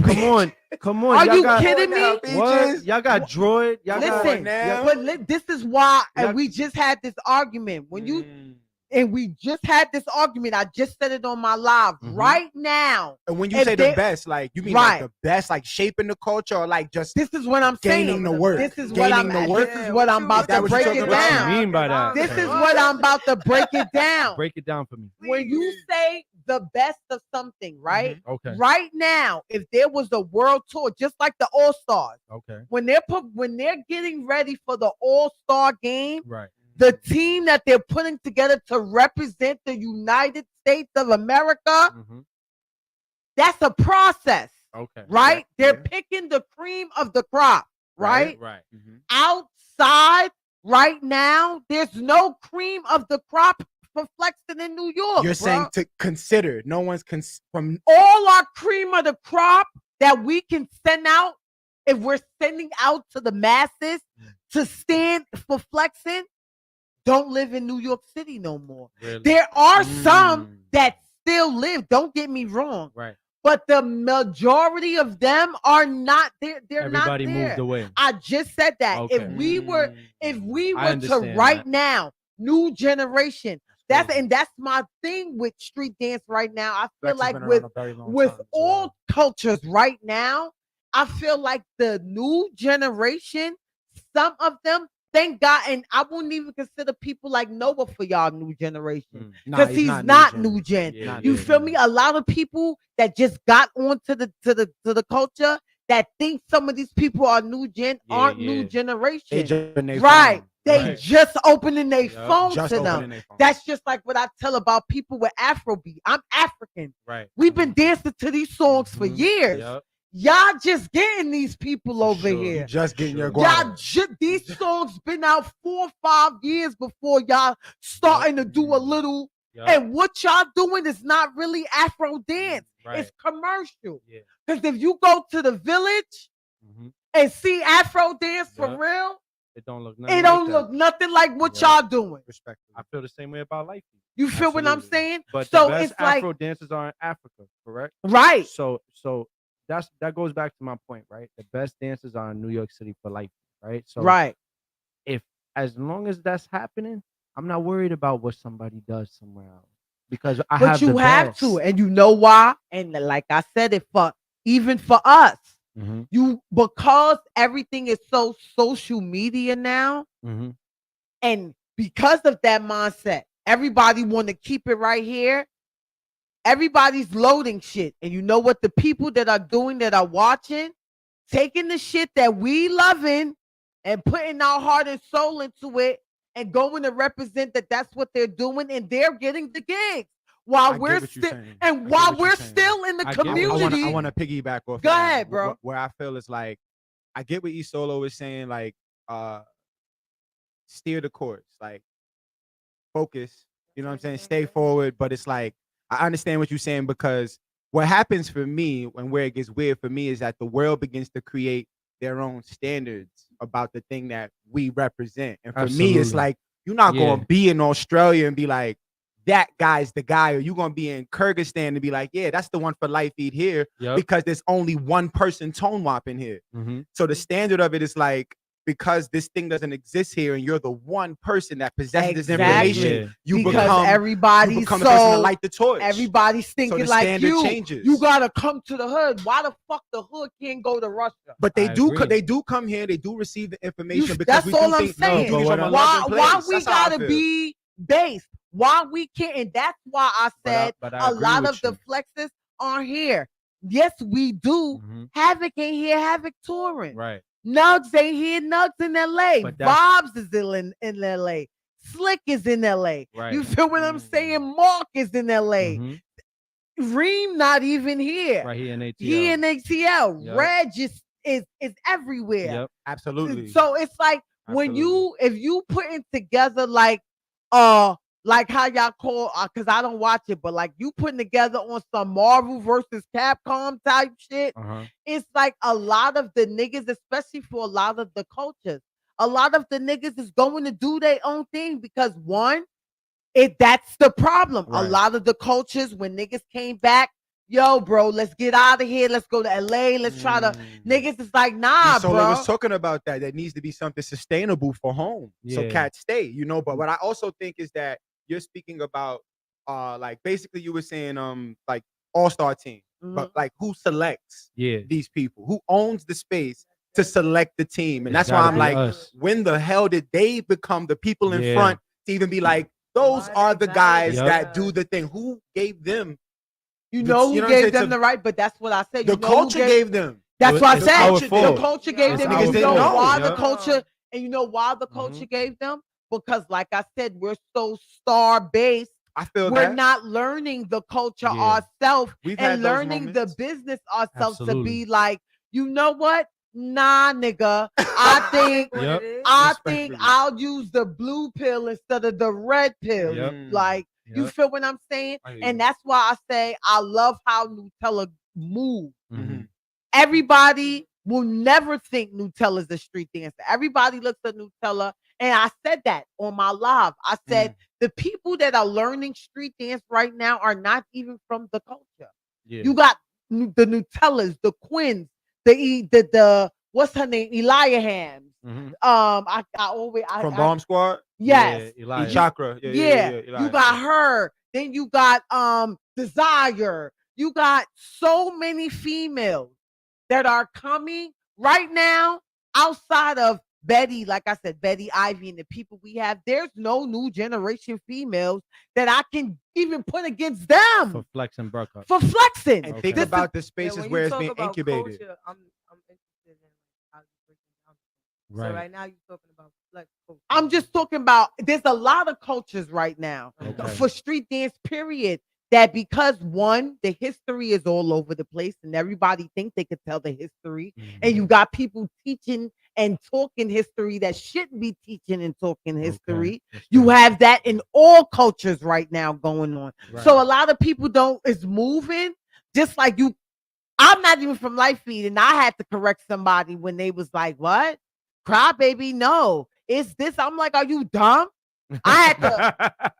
Come on. Are y'all you got, kidding me? What? Y'all got Droid. Y'all Listen, got, but this is why, Yeah. and we just had this argument. When you Mm. and we just had this argument, I just said it on my live Mhm. right now. And when you If say they- the best, like you mean Right. like the best, like shaping the culture, or like just This is what I'm gaining saying. the work. This is what Gaining I'm. the work. This is what I'm about Is that to what you're break talking it about? What down. you mean by that? This is what I'm about to break it down. break it down for me. When you say the best of something, right? Okay. Right now, if there was a world tour, just like the All Stars, Okay. when they're getting ready for the All Star game, Right. the team that they're putting together to represent the United States of America, Mm-hmm. that's a process, Okay. right? Yeah, They're picking the cream of the crop, right? Right. Outside right now, there's no cream of the crop for flexing in New York. you're bruh. saying to consider. No one's from All our cream of the crop that we can send out, if we're sending out to the masses to stand for flexing, don't live in New York City no more. Really? There are some Mm. that still live, don't get me wrong, Right. but the majority of them are not there. They're Everybody not there. moved away. I just said that. Okay. If we were I to understand right that. now, new generation, crazy. that's my thing with street dance right now. I feel Flex has like been around with a very long with time, so- all cultures right now, I feel like the new generation, some of them thank God, and I wouldn't even consider people like Noah for y'all new generation Nah, because he's not new gen. Yeah, You yeah, feel me? A lot of people that just got onto the culture that think some of these people are new gen aren't new yeah. generation. They just open their Right. phone. They Right. just opening their Yup. phone Just to opening them. their phone. That's just like what I tell about people with Afrobeat. I'm African. Right. We've been dancing to these songs for Mhm. years. Yup. Y'all just getting these people over sure. You here. just getting your Sure. guap. These songs been out 4 or 5 years before y'all starting to do a little. Yup. And what y'all doing is not really Afro dance. Right. It's commercial. Yeah. Because if you go to the village Mhm. and see Afro dance for Yup. real, It don't look nothing it don't like look that. nothing like what Yup. y'all doing. Respectfully. I feel the same way about life. You feel what I'm Absolutely. saying? But So the best it's like Afro dancers are in Africa, correct? right. So that goes back to my point, right? The best dancers are in New York City for life, right? So Right. if as long as that's happening, I'm not worried about what somebody does somewhere else because I But have you the have best. to, and you know why? And like I said, it for even for us, Mhm. you because everything is so social media now, Mhm. and because of that mindset, everybody want to keep it right here. Everybody's loading shit, and you know what? The people that are doing that are watching, taking the shit that we loving and putting our heart and soul into it, and going to represent that. That's what they're doing, and they're getting the gigs. While I we're get what you're still, saying. and I get while what you're we're saying. still in the I get what you're community, I want to piggyback off. Go of that. ahead, bro. Where I feel is like I get what Esolo is saying. Like, steer the course. Like, focus. You know what I'm saying? Stay forward. But it's like I understand what you're saying because what happens for me and where it gets weird for me is that the world begins to create their own standards about the thing that we represent. And for me, it's Absolutely. like you're not Yeah. going to be in Australia and be like, that guy's the guy, or you're going to be in Kyrgyzstan and be like, yeah, that's the one for life feed here Yup. because there's only one person tone whopping here. Mhm. So the standard of it is like, because this thing doesn't exist here and you're the one person that possesses this Exactly. information, Yeah. you because become everybody's the person to so light the torch. everybody's So thinking the like standard you. changes. You gotta come to the hood. Why the fuck the hood can't go to Russia? But they I do agree. they do come here, they do receive the information because That's we all do I'm think saying. we do but this what from a I'm- loving Why place. we That's how I gotta feel. be based? Why we can't? And that's why I said but I a agree lot with of the you. flexes aren't here. Yes, we do. Mhm. Havoc ain't here. Havoc touring. Right. Nugs ain't here. Nugs in LA. But that's- Vibes is in LA. Slick is in LA. Right. You feel what I'm saying? Mark is in LA. Mhm. Reem not even here. Right here in ATL. He in ATL. Yup. Reg is everywhere. Yep. Absolutely. So it's like when Absolutely. if you putting together like how y'all call because I don't watch it, but like you putting together on some Marvel versus Capcom type shit, Uh-huh. it's like a lot of the niggas, especially for a lot of the cultures, a lot of the niggas is going to do their own thing because one, that's the problem. A Right. lot of the cultures when niggas came back, yo, bro, let's get out of here. Let's go to LA. Let's try to niggas is like, nah, Solo bro. was talking about that. There needs to be something sustainable for home. So Yeah. cats stay, you know. But what I also think is that you're speaking about like basically you were saying like all-star team, but like who selects Yeah. these people? Who owns the space to select the team? And It's that's why gotta I'm be like, us. when the hell did they become the people in Yeah. front to even be like, those Why are they the guys Yup. that do the thing? Who gave them? You The- know who you know what I'm gave saying? them To- the right, but that's what I said. The You know who culture gave them. That's what I It's said. our The fault. culture gave It's them, our and you know fault. why the Yup. culture, and you know why the culture Mhm. gave them? Because, like I said, we're so star based. I feel We're that. not learning the culture Yeah. ourselves We've had and those learning the moments. business ourselves to Absolutely. be like, you know what? Nah, nigga. I think What Yep. it is. I think Respectfully. I'll use the blue pill instead of the red pill. Yep. Like, you Yep. feel what I'm saying? I hear And you. that's why I say I love how Nutella moves. Mhm. Everybody will never think Nutella's a street dancer. Everybody looks at Nutella, and I said that on my live. I said the people that are learning street dance right now are not even from the culture. Yeah. You got the Nutellas, the Quins, the what's her name, Eliahams. Mhm. I always From Bomb Squad. yes, Yeah, Elijah. Chakra. yeah, Eli. you got her. Then you got Desire. You got so many females that are coming right now outside of Betty, like I said, Betty Ivy and the people we have, there's no new generation females that I can even put against them For Flex and Burke up. for flexing. And think Okay. about the Yeah, spaces when where you it's talk being about incubated. culture, I'm interested in how you break it down. Right. So right now you're talking about flex culture. I'm just talking about there's a lot of cultures right now Okay. for street dance, period. That because one, the history is all over the place and everybody think they could tell the history. And you got people teaching and talking history that shouldn't be teaching and talking history. That's You true. have that in all cultures right now going on. Right. So a lot of people don't is moving just like you. I'm not even from Life Feed, and I had to correct somebody when they was like, "What? Crybaby? No, it's this." I'm like, "Are you dumb?" I had to,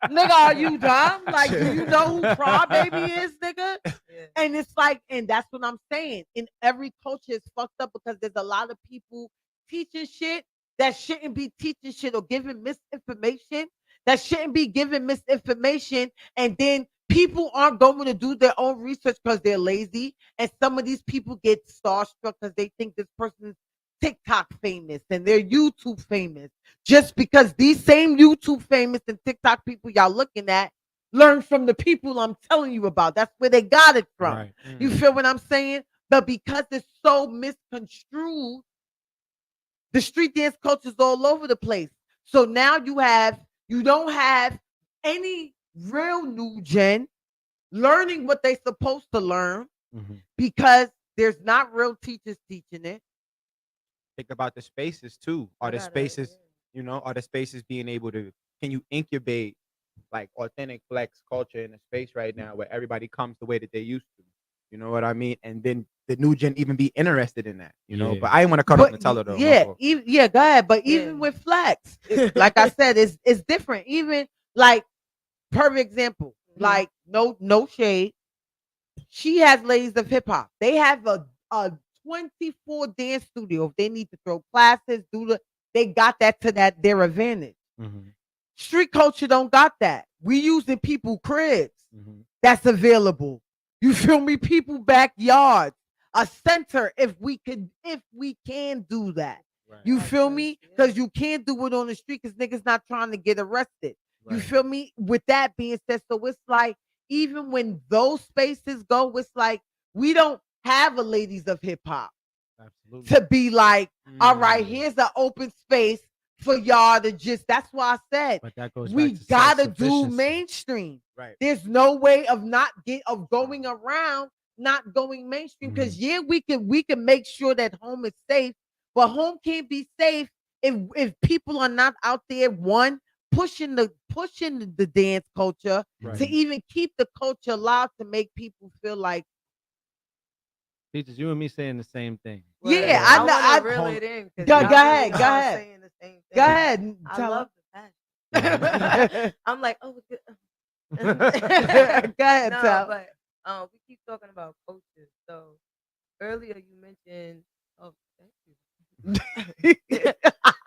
nigga, are you dumb? Like, do you know who Crybaby is, nigga? Yeah. And it's like, and that's what I'm saying. In every culture, it's fucked up because there's a lot of people teaching shit that shouldn't be teaching shit or giving misinformation that shouldn't be giving misinformation. And then people aren't going to do their own research because they're lazy. And some of these people get starstruck because they think this person is TikTok famous and they're YouTube famous. Just because these same YouTube famous and TikTok people y'all looking at learn from the people I'm telling you about. That's where they got it from. Right. You feel what I'm saying? But because it's so misconstrued, the street dance culture is all over the place. So now you don't have any real new gen learning what they're supposed to learn because there's not real teachers teaching it. Think about the spaces too. Are the spaces, are the spaces being able to, can you incubate like authentic flex culture in a space right now where everybody comes the way that they used to? You know what I mean? And then the new gen even be interested in that, Yeah. But I didn't want to cut off Nutella though. Yeah, yeah, go ahead. But Yeah. even with flex, like I said, it's different. Even like perfect example, like no shade. She has Ladies of Hip Hop. They have a 24 dance studio. If they need to throw classes, they got that to their advantage. Street culture don't got that. We using people cribs that's available. You feel me? People backyards, a center if we can do that. Right. You feel me? Because you can't do it on the street because niggas not trying to get arrested. You Right. feel me? With that being said, so it's like even when those spaces go, it's like we don't have a Ladies of Hip Hop Absolutely. to be like, all right, here's an open space for y'all to just. That's why I said But that goes we back to gotta do self-sufficiency. mainstream. Right. There's no way of going around not going mainstream because yeah, we can make sure that home is safe, but home can't be safe if people are not out there pushing the dance culture Right. to even keep the culture alive to make people feel like Teachers, you and me saying the same thing. yeah, I I know. want to reel it in. 'Cause Go y'all ahead, really go are ahead. saying the same Go thing. ahead. I Tell love her. the passion. I'm like, oh, good. Go ahead, No, tell. but we keep talking about coaches. So earlier you mentioned, oh, thank you.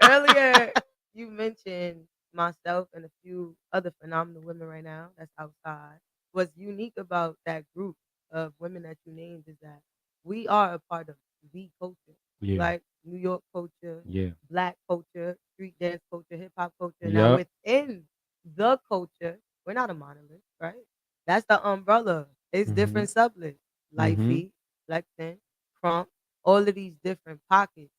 Earlier you mentioned myself and a few other phenomenal women right now that's outside. What's unique about that group of women that you named is that we are a part of the culture, Yeah. like New York culture, Yeah. Black culture, street dance culture, hip hop culture. Now Yup. within the culture, we're not a monolith, right? That's the umbrella. It's different sublets, Light Mhm. Feet, Lexington, Crump, all of these different pockets.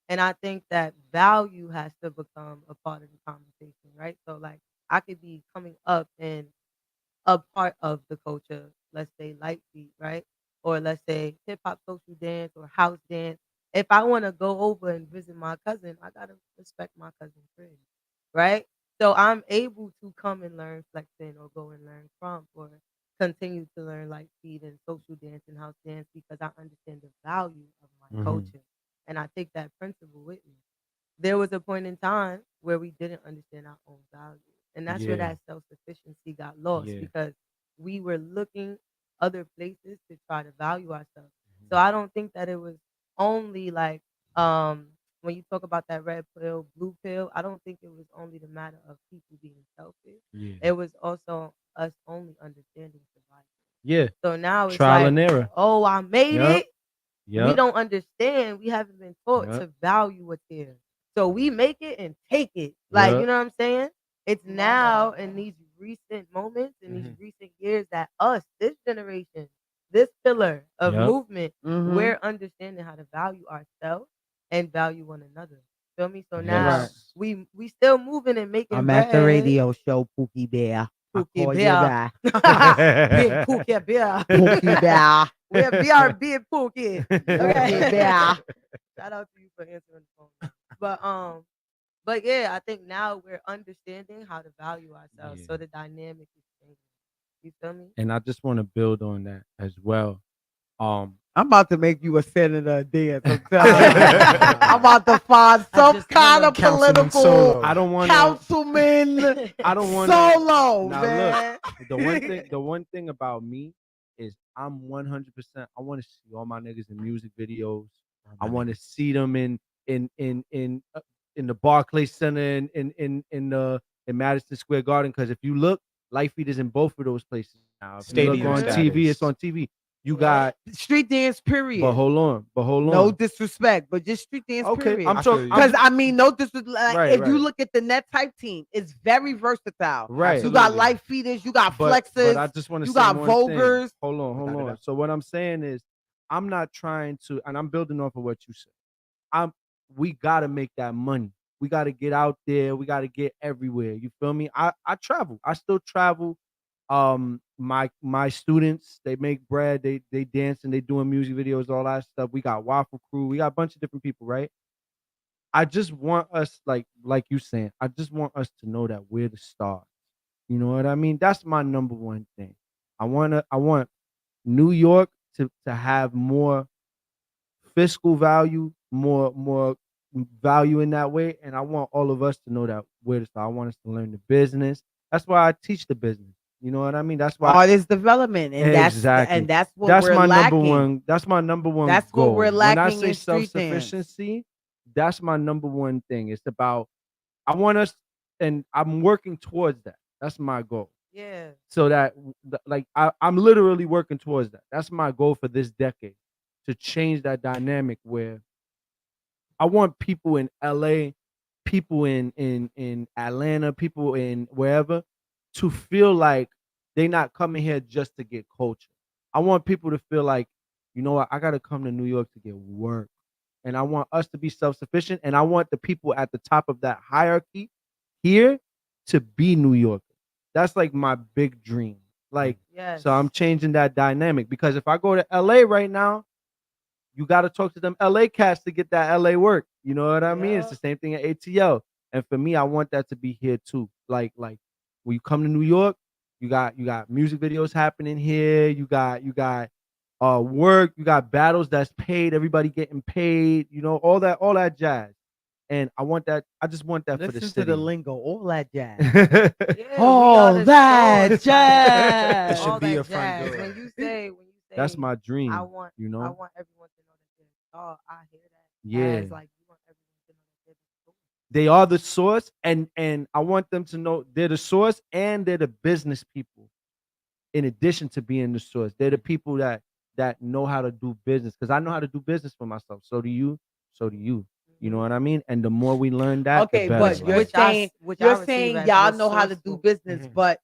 And I think that value has to become a part of the conversation, right? So like I could be coming up and a part of the culture, let's say light beat, right? Or let's say hip hop social dance or house dance. If I want to go over and visit my cousin, I gotta respect my cousin's crib, right? So I'm able to come and learn flexing or go and learn crump or continue to learn light beat and social dance and house dance because I understand the value of my culture. And I take that principle with me. There was a point in time where we didn't understand our own value. And that's where Yeah. that self-sufficiency got lost Yeah. because we were looking other places to try to value ourselves. So I don't think that it was only like when you talk about that red pill, blue pill, I don't think it was only the matter of people being selfish. Yeah. It was also us only understanding survival. Yeah. So now it's Trial like, and error. oh, I made Yup. it. We Yep. don't understand. We haven't been taught Yep. to value what's here. So we make it and take it. Like, Yeah. you know what I'm saying? It's now in these recent moments, in these recent years, that us, this generation, this pillar of Yep. movement, Mhm. we're understanding how to value ourselves and value one another. Feel me? So Yes. now Right. we still moving and making I'm bread. at the radio show, Pookie Bear. I Pookie call you Bear. back. Big Pookie Bear. Pookie Bear. We're BRB and Pookie. Pookie Okay. Bear. Shout out to you for answering the phone. But yeah, I think now we're understanding how to value ourselves. So the dynamic is changing. You feel me? And I just want to build on that as well. I'm about to make you a senator dance. I'm telling you. I'm about to find some kind of Councilman political Solo. I don't want councilman I don't want solo, Now man. look, the one thing about me is I'm 100%. I want to see all my niggas in music videos. I want to see them in the Barclays Center in Madison Square Garden. Because if you look, Light Feet is in both of those places now. If you look Stadium on status. TV, it's on TV. You got, Street dance, period. but hold on. No disrespect, but just street dance, Okay, period. I'm talking Because I mean, no disrespect. Like, Right, if you right. look at the net type team, it's very versatile. Right. You got light feeders, you got But flexes, I just want to you say got one thing. vulgars. Hold on. So what I'm saying is, I'm not trying to, and I'm building off of what you said. We gotta make that money. We gotta get out there. We gotta get everywhere. You feel me? I travel. I still travel. My students, they make bread. They dance and they doing music videos, all that stuff. We got Waffle Crew. We got a bunch of different people, right? I just want us, like you saying, I just want us to know that we're the stars. You know what I mean? That's my number one thing. I want New York to have more fiscal value, more value in that way. And I want all of us to know that we're the star. I want us to learn the business. That's why I teach the business. You know what I mean? That's why Artist development, and exactly. that's what that's we're my lacking. number one. That's my number one. That's goal. what we're When I lacking say in street self-sufficiency, that's my number one thing. It's about, I want us, and I'm working towards that. That's my goal. Yeah. So that, like, I'm literally working towards that. That's my goal for this decade, to change that dynamic where I want people in LA, people in Atlanta, people in wherever, to feel like they're not coming here just to get culture. I want people to feel like, you know what, I gotta come to New York to get work. And I want us to be self-sufficient. And I want the people at the top of that hierarchy here to be New Yorkers. That's like my big dream. Like, Yes. so I'm changing that dynamic, because if I go to LA right now, you got to talk to them LA cats to get that LA work. You know what I mean? It's the same thing at ATL. And for me, I want that to be here too. Like when you come to New York, you got music videos happening here. You got work. You got battles that's paid. Everybody getting paid. You know, all that jazz. And I want that. I just want that for the Listen city. to the lingo, all that jazz. Yeah, all we are the that stars. jazz. It should All be that a front jazz. door. When you say That's my dream. I want everyone to know that they're the star. I hear that. Yeah. As like you want everyone to know that they're the source. They are the source, and I want them to know they're the source, and they're the business people. In addition to being the source, they're the people that know how to do business. Because I know how to do business for myself. So do you. So do you. You know what I mean? And the more we learn that, Okay, the better. but you're right? saying which I you're receive saying as y'all know how to do resourceful. business, but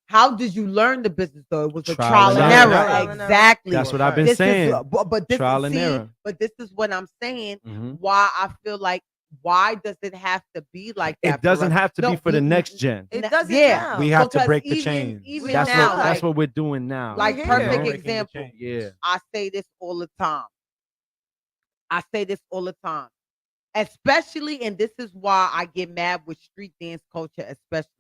how did you learn the business though? It was a Trial trial and and error. error. Trial and error. Exactly. That's what I've been This saying. is, but this Trial is and see, error. but this is what I'm saying. Mhm. Why I feel like, why does it have to be like that? It doesn't for us? have to be for the next gen. It doesn't Yeah, now. We have to because break the even, chain. Even That's now, what like, that's what we're doing now. like We're perfect here. Breaking the example. chain. Yeah. I say this all the time. Especially, and this is why I get mad with street dance culture, especially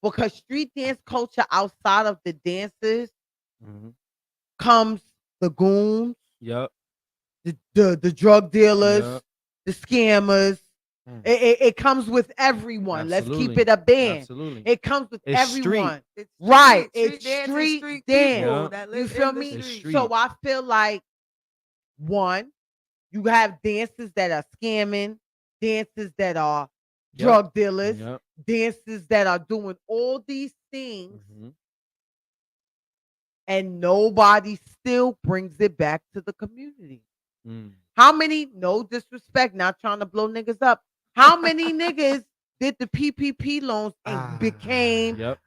because street dance culture outside of the dancers Mhm. comes the goons, Yep. the drug dealers, Yep. the scammers. Mm. It comes with everyone. Let's keep Absolutely. it a band. Absolutely. It comes with It's street. everyone. It's Right. Street It's dance and street street dance. people Yeah. that You live feel in the me? It's street. street. So I feel like, one, you have dancers that are scamming, dancers that are Yep. drug dealers, Yep. dancers that are doing all these things, Mhm. and nobody still brings it back to the community. Mm. How many, no disrespect, not trying to blow niggas up. How many niggas did the PPP loans and became Yep.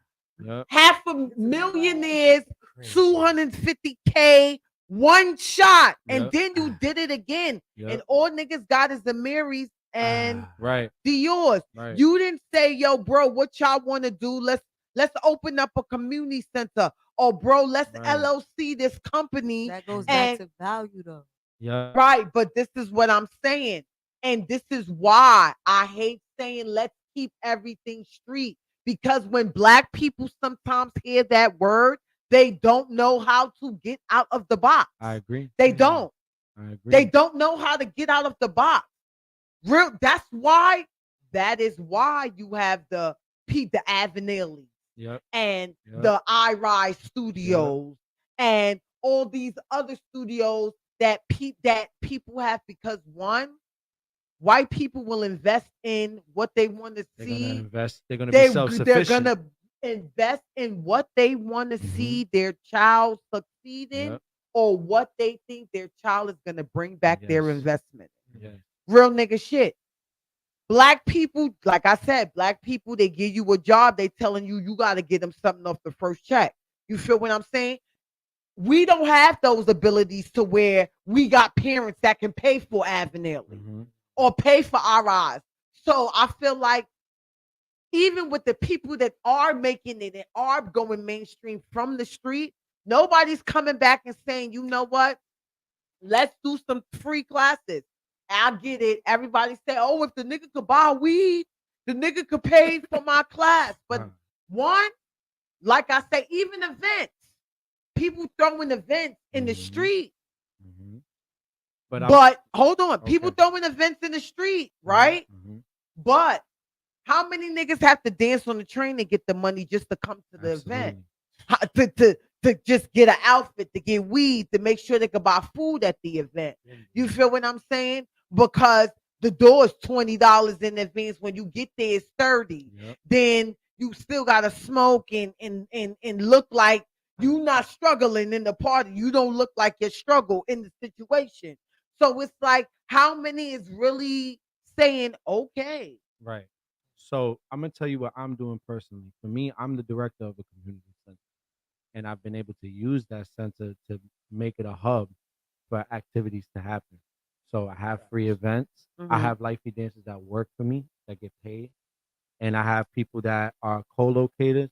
Yep. half a millionaires, 250K, one shot, and Yep. then you did it again. And Yep. all niggas got is the Marys and Right. Dior's. Right. You didn't say, yo, bro, what y'all want to do? Let's open up a community center. Or bro, let's Right. LLC this company. That goes and back to value though. Yeah. Right, but this is what I'm saying. And this is why I hate saying let's keep everything street. Because when black people sometimes hear that word, they don't know how to get out of the box. I agree. They don't. I agree. They don't know how to get out of the box. That is why you have the Avenelli Yep. and Yep. the iRise Studios and all these other studios that people have, because one, white people will invest in what they want to They're gonna see. invest. They're gonna They're be self-sufficient. gonna invest in what they want to see their child succeed in, Yep. or what they think their child is gonna bring back their Yes. investment. Yeah. Real nigga shit. Black people, like I said, black people, they give you a job, they telling you got to get them something off the first check. You feel what I'm saying? We don't have those abilities to where we got parents that can pay for Avenelli or pay for our eyes. So I feel like even with the people that are making it and are going mainstream from the street, nobody's coming back and saying, you know what? Let's do some free classes. I get it. Everybody say, oh, if the nigga could buy weed, the nigga could pay for my class. But one, like I say, even events, people throwing events in the street. But hold on, people throwing events in the street, right? But how many niggas have to dance on the train to get the money just to come to the event? To just get an outfit, to get weed, to make sure they can buy food at the event. You feel what I'm saying? Because the door is $20 in advance. When you get there, it's 30. Then you still gotta smoke and look like you not struggling in the party. You don't look like you struggle in the situation. So it's like, how many is really saying okay? Right. So I'm gonna tell you what I'm doing personally. For me, I'm the director of a community center, and I've been able to use that center to make it a hub for activities to happen. So I have free events. I have lifey dancers that work for me that get paid, and I have people that are co-located.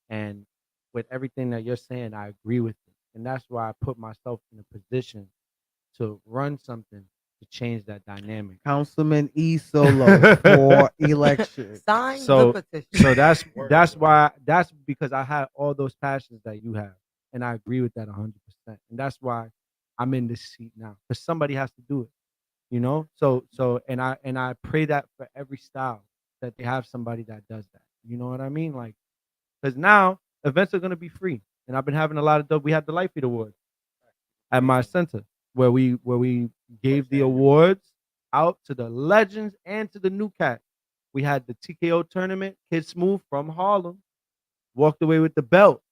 And with everything that you're saying, I agree with it, and that's why I put myself in a position to run something to change that dynamic. Councilman Esolo for election. Sign the petition. So that's why, that's because I had all those passions that you have, and I agree with that 100%. And that's why I'm in this seat now, because somebody has to do it, you know. So and I pray that for every style that they have somebody that does that. You know what I mean? Like, because now events are gonna be free, and I've been having a lot of. We had the Life Feed Awards at my center, where we gave the awards out to the legends and to the new cats. We had the TKO tournament. Kid Smooth from Harlem walked away with the belt.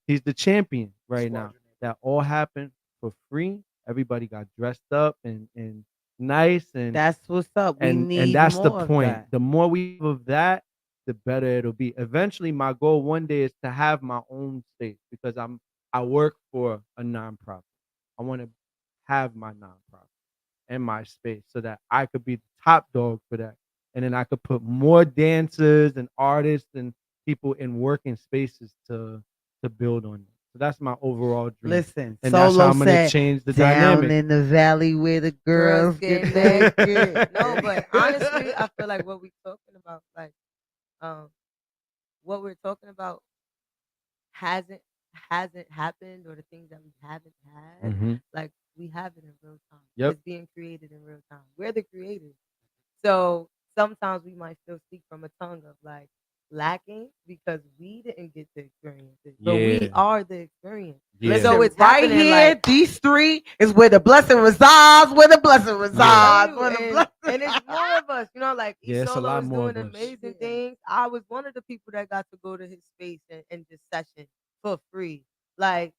He's the champion right now. That all happened for free. Everybody got dressed up and nice, and that's what's up. And that's the point. The more we have of that, the better it'll be. Eventually, my goal one day is to have my own stage, because I work for a nonprofit. I want to have my nonprofit and my space so that I could be the top dog for that. And then I could put more dancers and artists and people in working spaces to build on it. So that's my overall dream. Listen, and Solo that's how I'm gonna said, change the down dynamic. in the valley where the girls get naked. No, but honestly, I feel like what we're talking about, like, what we're talking about hasn't happened, or the things that we haven't had, like, we have it in real time. Yep. It's being created in real time. We're the creators. So sometimes we might still speak from a tongue of like lacking because we didn't get to experience it. But we are the experience. Yeah. So it's right happening, here, like, these three is where the blessing resides, where the blessing resides. Where the and, blessing and it's more of us, you know, like Yeah, it's a Esolo lot is more doing of us. amazing things. I was one of the people that got to go to his space and just session for free. Like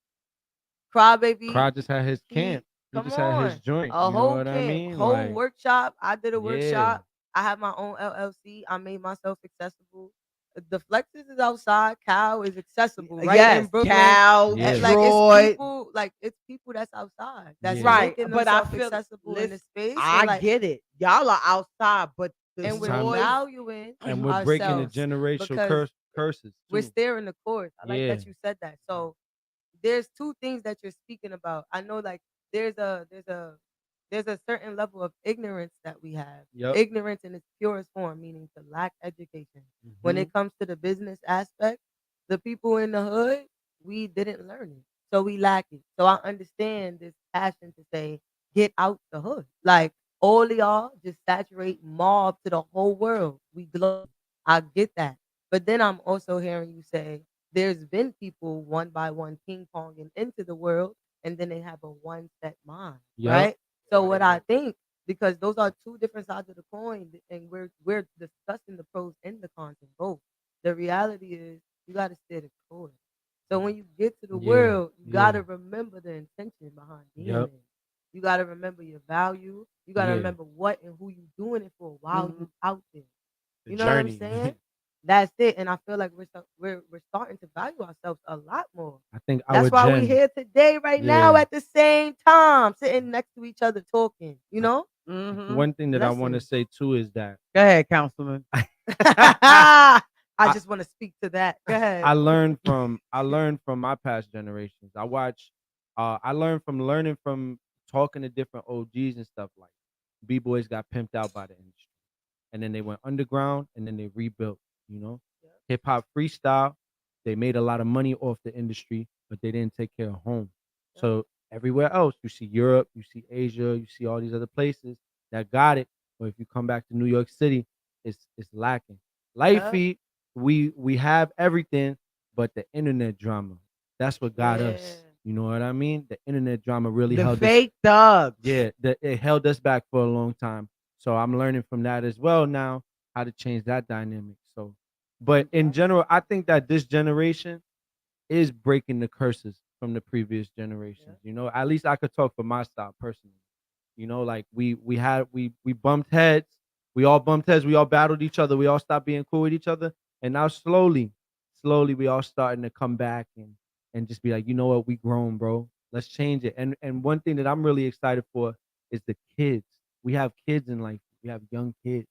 Chrybaby, Cry just had his camp. He Come just had his on. joint. A You know whole what I camp, mean? whole Like, workshop. I did a yeah, workshop. I have my own LLC. I made myself accessible. The Flexes is outside. Cal is accessible, right in Yes, Brooklyn. Cal, yeah, Like Detroit. it's people that's outside that's yeah. Right. making But I themselves feel, accessible in the listen, space, I get it. Y'all are outside, but the It's and we're time, noise. valuing and we're breaking the ourselves generational because curses we're too. steering the course. I like Yeah, that you said that. So there's two things that you're speaking about. I know like there's a there's a there's a certain level of ignorance that we have. yep. Ignorance in its purest form, meaning to lack education. When Hmm. it comes to the business aspect, the people in the hood, we didn't learn it. So we lack it. So I understand this passion to say, get out the hood. Like all of y'all just saturate mob to the whole world. We glow. I get that. But then I'm also hearing you say there's been people one by one ping ponging into the world and then they have a one set mind, Yep. right? So what I think, because those are two different sides of the coin, and we're discussing the pros and the cons of both. The reality is you got to stay the course. So when you get to the Yeah. world, you Yeah. got to remember the intention behind being Yep. there. You got to remember your value. You got to Yeah. remember what and who you doing it for while Mhm. you out there. The You know what I'm journey. saying? That's it. And I feel like we're starting to value ourselves a lot more. I think our That's why we gen. here today, right now, Yeah. at the same time, sitting next to each other, talking. You know, Mhm. One thing that I want to lessons. say too is that Go ahead, Councilman. I I, just want to speak to that. Go ahead. I learned from my past generations. I learned from learning from talking to different OGs and stuff. Like B-boys got pimped out by the industry, and then they went underground, and then they rebuilt. You know, hip hop freestyle. They made a lot of money off the industry, but they didn't take care of home. So everywhere else, you see Europe, you see Asia, you see all these other places that got it. But if you come back to New York City, it's lacking. Yeah. Lifey, we have everything, but the internet drama, that's what got Yeah. us. You know what I mean? The internet drama really The held us. fake thugs. Yeah, it held us back for a long time. So I'm learning from that as well now, how to change that dynamic. So, but in general, I think that this generation is breaking the curses from the previous generations. You know, at least I could talk for my style personally. You know, like we bumped heads, we all bumped heads, we all battled each other, we all stopped being cool with each other, and now slowly we all starting to come back and just be like, you know what, we grown, bro. Let's change it. And one thing that I'm really excited for is the kids. We have kids in life. We have young kids.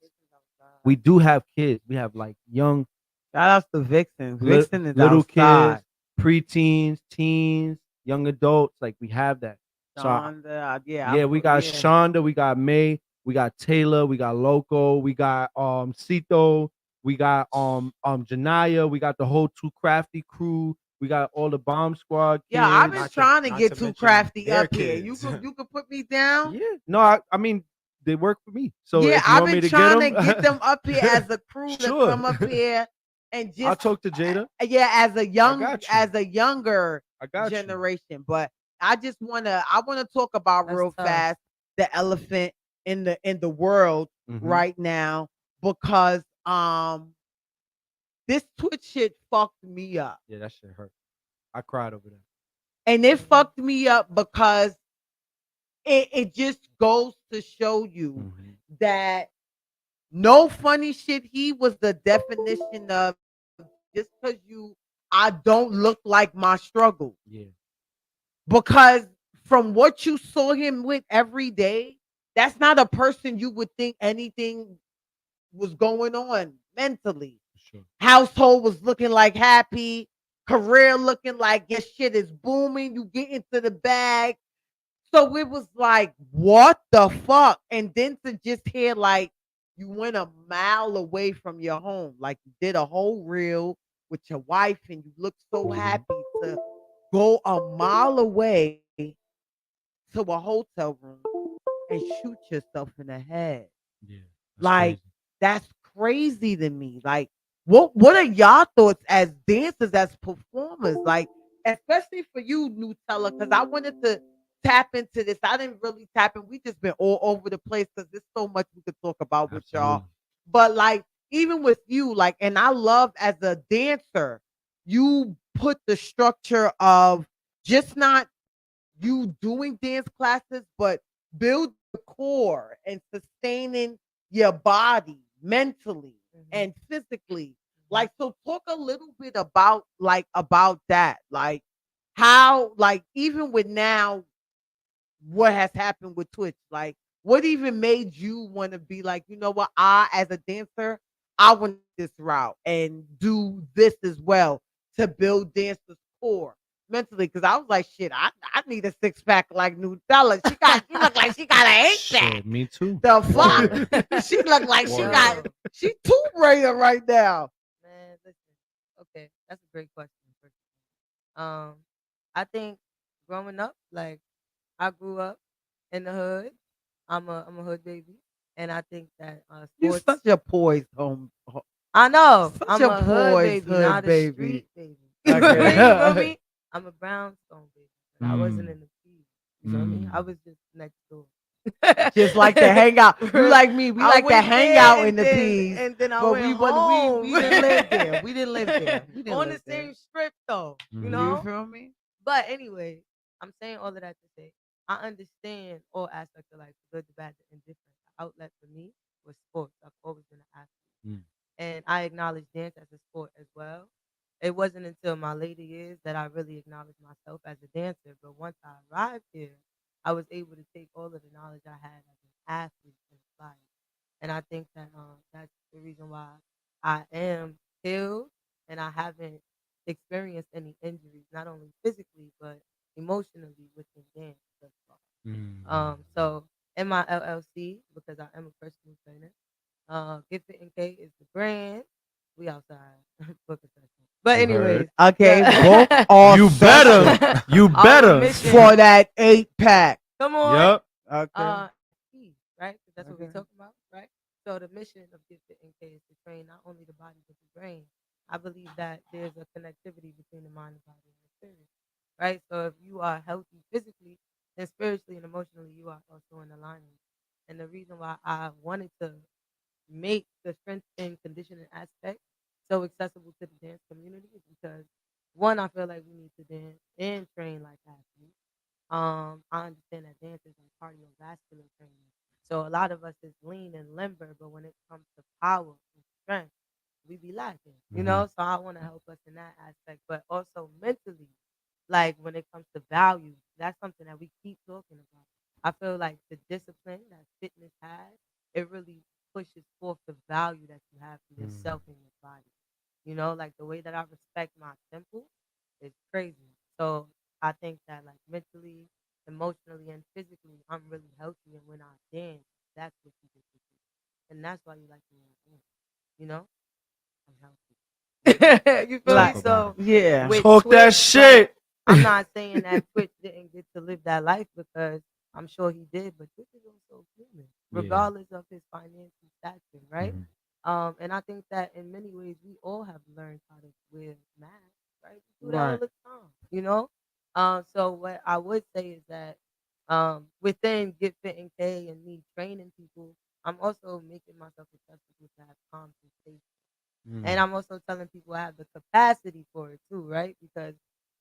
We do have kids. We have like young Shout outs to Vixen. li- Vixen is little outside. kids, preteens, teens, young adults. Like we have that. So Shonda, yeah, we got Shonda, we got May, we got Taylor, we got Loco, we got Cito, we got Janaya, we got the whole Too Crafty crew, we got all the Bomb Squad kids. Yeah, I've been trying to not get to too mention crafty their up here. You kids. could put me down. Yeah, no, I mean they work for me. So Yeah, if you I've want me been to trying get to get them up here as a crew to Sure. come up here and I'll just talk to Jada. yeah, as a got you. as a younger I got you. generation. But I wanna talk about That's real tough. fast the elephant in the world Mhm. right now because this Twitch shit fucked me up. Yeah, that shit hurt. I cried over that. And it fucked me up because it just goes to show you Mhm. that no funny shit. He was the definition of just because I don't look like my struggle. Yeah. Because from what you saw him with every day, that's not a person you would think anything was going on mentally. Sure. Household was looking like happy, career looking like your shit is booming, you get into the bag. So it was like, what the fuck? And then to just hear like you went a mile away from your home, like you did a whole reel with your wife and you look so happy to go a mile away to a hotel room and shoot yourself in the head. Yeah. Like crazy. that's crazy to me. Like what are y'all thoughts as dancers, as performers? Like especially for you, Nutella, because I wanted to tap into this. I didn't really tap in. We just been all over the place because there's so much we could talk about with y'all. Absolutely. But like even with you, like, and I love as a dancer, you put the structure of just not you doing dance classes, but build the core and sustaining your body mentally and physically. Like, so talk a little bit about that. Like how, like, even with now what has happened with Twitch, like what even made you want to be like, you know what, I as a dancer, I want this route and do this as well to build dancers core mentally. Cause I was like, shit, I need a six pack like Nutella. She look like she got an 8-pack. Shit, me too. The fuck? She look like she Tomb Raider right now. Man, listen. Okay, that's a great question. First. I think growing up, like I grew up in the hood. I'm a hood baby, and I think that You sports. such a poised I know such I'm a a hood poised baby, hood not a baby. street baby. Okay. You feel me? I'm a brownstone baby. But I wasn't Mm. in the P. You feel me? I was just next door. Just like to hang out. You like me. We I like to went hang there out and in the then P's. and then I But went we home. we didn't live there. We didn't live there. We didn't On the live there. same strip though. You Mhm. know? You feel me? But anyway, I'm saying all of that to say I understand all aspects of life, the good, the bad, the indifferent. The outlet for me was sports. I've always been an athlete. Mm. And I acknowledge dance as a sport as well. It wasn't until my later years that I really acknowledged myself as a dancer. But once I arrived here, I was able to take all of the knowledge I had as an athlete and apply it. And I think that that's the reason why I am healed and I haven't experienced any injuries, not only physically but emotionally within dance thus far. So in my LLC, because I am a personal trainer, Get Fit and K is the brand. We outside. Book a session. But You heard. anyways, Okay, the- book all You better. You Our better. mission- for that 8-pack. Come on. Yup. Okay. Key, right? 'Cause that's what we're Okay. talking about, right? So the mission of Get Fit and K is to train not only the body but the brain. I believe that there's a connectivity between the mind, the body, and the spirit, right? So if you are healthy physically, then spiritually and emotionally, you are also in alignment. And the reason why I wanted to make the strength and conditioning aspect so accessible to the dance community is because one, I feel like we need to dance and train like athletes. I understand that dance is like cardiovascular training. So a lot of us is lean and limber, but when it comes to power and strength, we be lacking, you know? So I want to help us in that aspect, but also mentally, like when it comes to value, that's something that we keep talking about. I feel like the discipline that fitness has, it really pushes forth the value that you have for yourself and your body. You know, like the way that I respect my temple is crazy. So I think that like mentally, emotionally, and physically, I'm really healthy. And when I dance, that's what you get to do. And that's why you like me when I dance. You know, I'm healthy. You feel Like, me? So yeah. with Talk that Twitch, shit. I'm not saying that Twitch didn't get to live that life because I'm sure he did, but Twitch is also human, Yeah. regardless of his financial stature, right? Mhm. And I think that in many ways we all have learned how to wear masks, right? We do that all Right. the time, you know. So what I would say is that within Get Fit and K and me training people, I'm also making myself accessible to have conversation. And I'm also telling people I have the capacity for it too, right? Because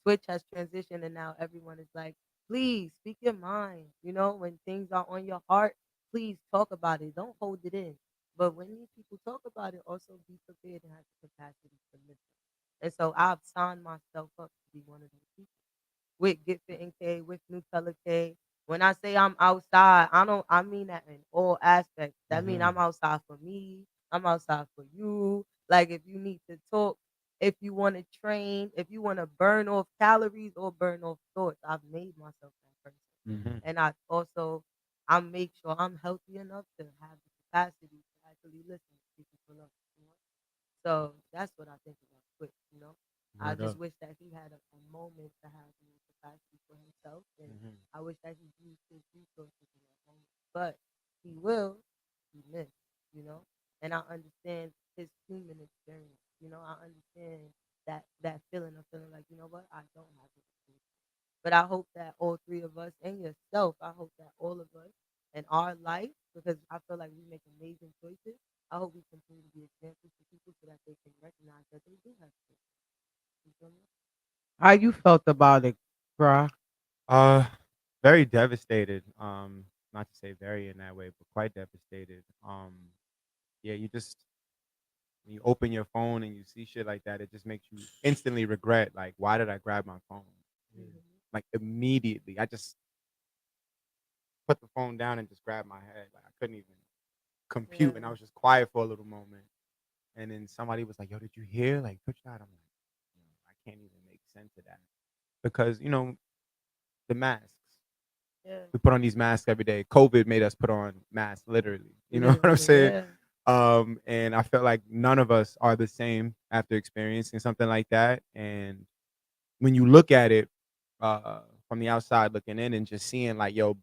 Twitch has transitioned and now everyone is like, please speak your mind. You know, when things are on your heart, please talk about it. Don't hold it in. But when these people talk about it, also be prepared and have the capacity to listen. And so I've signed myself up to be one of those people with Get Fit and K, with Nutella K. When I say I'm outside, I mean that in all aspects. That mean I'm outside for me, I'm outside for you. Like if you need to talk, if you want to train, if you want to burn off calories or burn off thoughts, I've made myself that person. And I make sure I'm healthy enough to have the capacity to actually listen to people up. You know? So that's what I think about Twitch, you know. I Word just up. wish that he had a moment to have more capacity for himself, and I wish that he used his resources in that moment. But he will, he missed, you know. And I understand his human experience, you know. I understand that feeling of feeling like, you know what, I don't have it. But I hope that all three of us and yourself, I hope that all of us in our life, because I feel like we make amazing choices. I hope we continue to be examples to people so that they can recognize that they do have choices. You feel me? How you felt about it, bruh? Uh, very devastated. Not to say very in that way, but quite devastated. Yeah, you just when you open your phone and you see shit like that, it just makes you instantly regret. Like, why did I grab my phone? Like immediately, I just put the phone down and just grabbed my head. Like I couldn't even compute, and I was just quiet for a little moment. And then somebody was like, "Yo, did you hear? Like, touch that?" I'm like, I can't even make sense of that because the masks. Yeah. We put on these masks every day. COVID made us put on masks, literally. You know what I'm saying? Yeah. And I felt like none of us are the same after experiencing something like that. And when you look at it from the outside looking in and just seeing like, yo,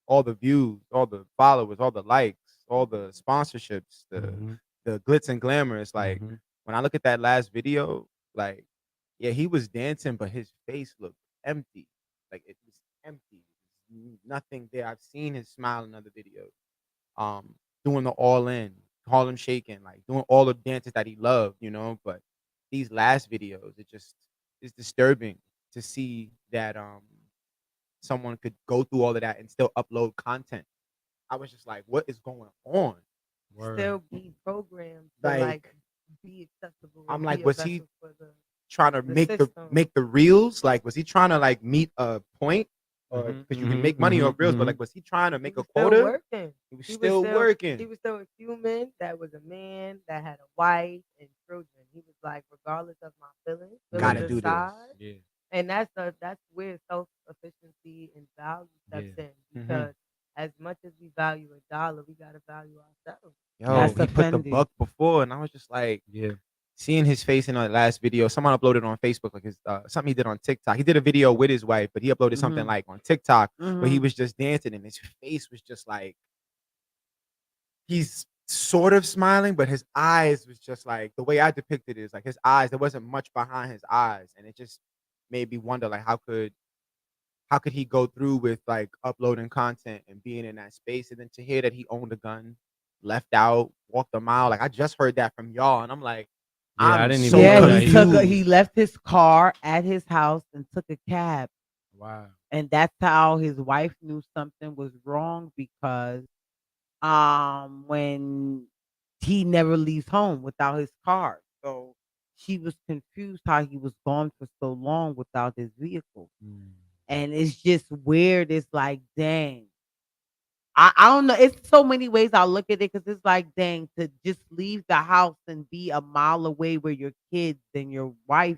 all the views, all the followers, all the likes, all the sponsorships, the glitz and glamour. It's like when I look at that last video, like, yeah, he was dancing, but his face looked empty. Like it was empty. Nothing there. I've seen his smile in other videos. Doing the all in, Harlem shaking, like doing all the dances that he loved, But these last videos, it just is disturbing to see that someone could go through all of that and still upload content. I was just like, what is going on? Still be programmed to Like, be accessible. I'm and like, be a was he vessel for trying to the make system. the reels? Like, was he trying to like meet a point? Or because you can make money off reels, but like, was he trying to make a Still quota? working. He was still working. He was still a human that was a man that had a wife and children. He was like, regardless of my feelings, Gotta feelings do this. aside. Yeah. And that's where self sufficiency and value steps in because as much as we value a dollar, we gotta value ourselves. Yo, That's he put the offending. buck before, and I was just like, seeing his face in that last video. Someone uploaded on Facebook, like his something he did on TikTok. He did a video with his wife, but he uploaded something like on TikTok where he was just dancing, and his face was just like he's sort of smiling, but his eyes was just like the way I depicted it is like his eyes. There wasn't much behind his eyes, and it just made me wonder, like, how could he go through with like uploading content and being in that space, and then to hear that he owned a gun, left out, walked a mile. Like I just heard that from y'all, and I'm like, I I'm didn't so even know Yeah, that. he left his car at his house and took a cab. Wow. And that's how his wife knew something was wrong because when he never leaves home without his car. So she was confused how he was gone for so long without his vehicle. And it's just weird. It's like, dang. I don't know. It's so many ways I look at it because it's like, dang, to just leave the house and be a mile away where your kids and your wife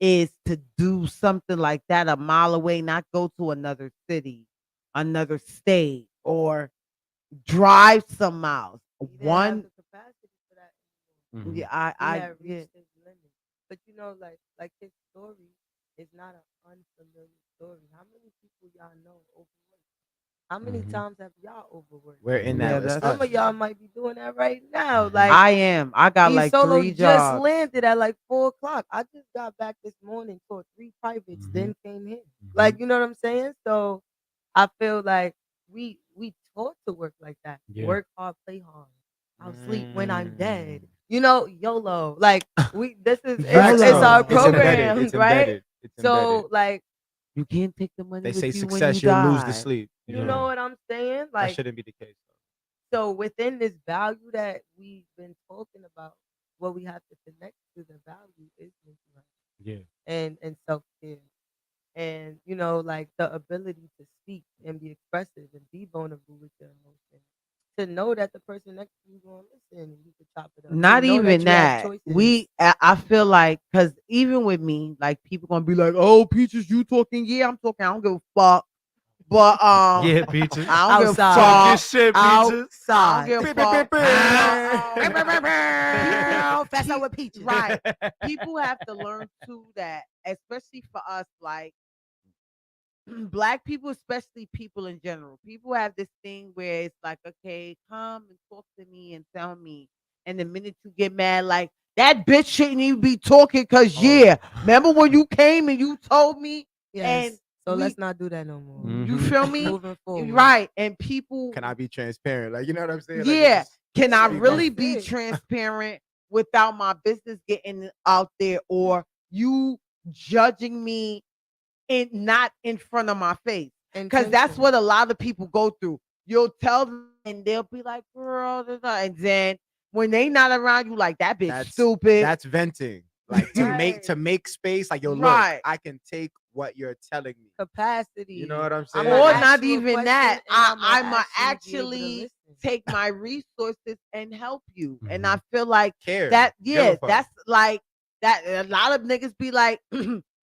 is to do something like that a mile away, not go to another city, another state, or drive some miles. He didn't have One, the capacity for that. yeah, He I had yeah. reached his limit. But like his story is not an unfamiliar story. How many people y'all know overworked? How many times have y'all overworked? we're in Yeah, that. It's that's Some us. of y'all might be doing that right now. Like I am. I got like Esolo 3 just jobs. landed at like 4 o'clock. I just got back this morning, taught 3 privates, then came here. Like, you know what I'm saying? So I feel like we taught to work like that. Work hard, play hard. I'll sleep when I'm dead. YOLO. Like this is it's our YOLO. program, It's right? embedded. It's So embedded. like You can't take the money They with say you when you success, you'll lose the die. sleep. you know what I'm saying? That Like shouldn't be the case. so within this value that we've been talking about, what we have to connect to the value is mental health and self-care. And like the ability to speak and be expressive and be vulnerable with your emotions. To know that the person next to you gonna listen and you can chop it up. Not to know even you have that. choices. I feel like, because even with me, like people gonna be like, "Oh, Peaches, you talking?" Yeah, I'm talking. I don't give a fuck. But Yeah, Peaches. I don't give a Outside. fuck. Talk your shit, Peaches. I don't Outside. give a fuck. Fess with Peaches. Right. People have to learn too that, especially for us, like black people, especially people in general, people have this thing where it's like, okay, come and talk to me and tell me. And the minute you get mad, like that bitch shouldn't even be talking because remember when you came and you told me? Yes. And So let's not do that no more. you feel me? Moving forward. Right. And people, Can I be transparent? Like, you know what I'm saying? Like, yeah, can I speak really up. be That's it. transparent without my business getting out there, or you judging me not in front of my face? Because that's what a lot of people go through. You'll tell them and they'll be like, girl, and then when they not around you, like that bitch stupid. That's venting. Like to make space, like yo, look, I can take what you're telling me. Capacity. You know what I'm saying? Or not even that. I'ma actually take my resources and help you. And I feel like Care. that, that's like that. A lot of niggas be like,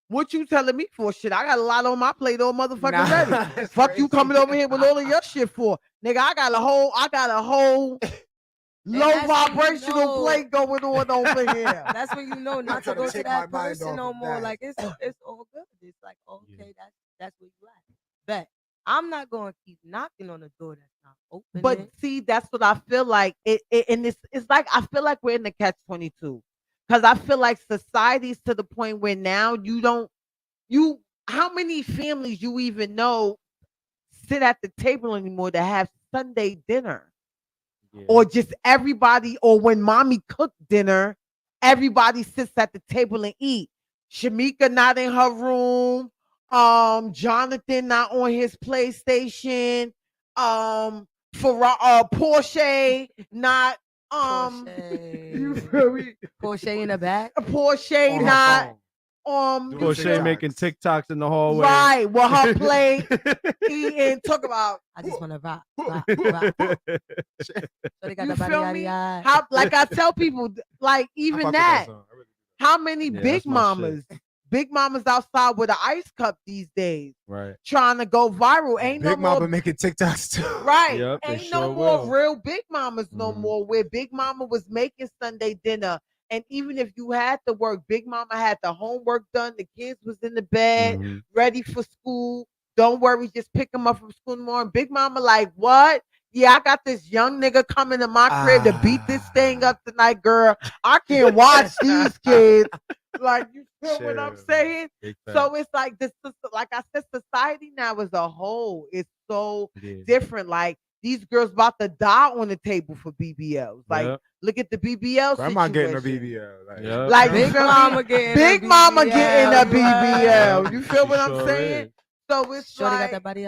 what you telling me for? Shit, I got a lot on my plate, all motherfucking ready. Fuck you coming over here with all of your shit for, nigga. I got a whole low vibrational plate going on over here. That's when you know not to go to that person no more. Like it's all good. It's like okay, that's where you at. But I'm not going to keep knocking on the door that's not open. But see, that's what I feel like. And it's like I feel like we're in the catch-22. Because I feel like society's to the point where now how many families you even know sit at the table anymore to have Sunday dinner? Or just everybody, or when mommy cooked dinner, everybody sits at the table and eat. Shamika not in her room. Jonathan not on his PlayStation. Porsche not you feel me? Porsche in the back. Porsche not Porsche making TikToks in the hallway. Right, with her plate eating, talk about I just want to rock. So they got the body. How, like I tell people, like even that, how many big mamas outside with an ice cup these days, right? Trying to go viral. Ain't big no mama more making TikToks too, right? Yep, ain't no more real big mamas no more. Where Big Mama was making Sunday dinner, and even if you had to work, Big Mama had the homework done. The kids was in the bed, ready for school. Don't worry, just pick them up from school in the morning. Big Mama like, what? Yeah, I got this young nigga coming to my crib to beat this thing up tonight, girl. I can't watch these kids. Like, you feel what I'm saying? So it's like this, like I said, society now as a whole is so different. Like these girls about to die on the table for BBLs. Like, look at the BBL Grandma situation. getting a BBL. Like Big Mama getting a BBL. You feel what I'm saying? So it's Shorty like, got that body.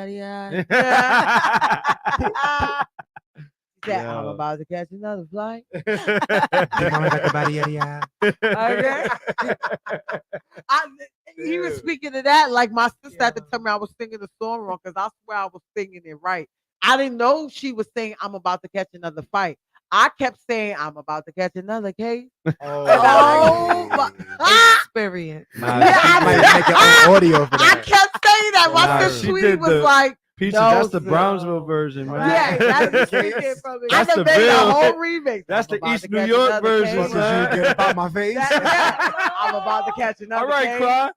yeah. I'm about to catch another flight. Big mama got the body. Okay. He was speaking of that, like my sister had to tell me I was singing the song wrong because I swear I was singing it right. I didn't know she was saying I'm about to catch another fight. I kept saying I'm about to catch another case. Experience. I might make an audio for that. I kept saying that. My sister Sweetie was like, Peachez, that's the Brownsville version, man. Yeah, that's the That's the made a whole remix. That's the East New York version. Get about my face. I'm about to catch another. All right, case. Cry.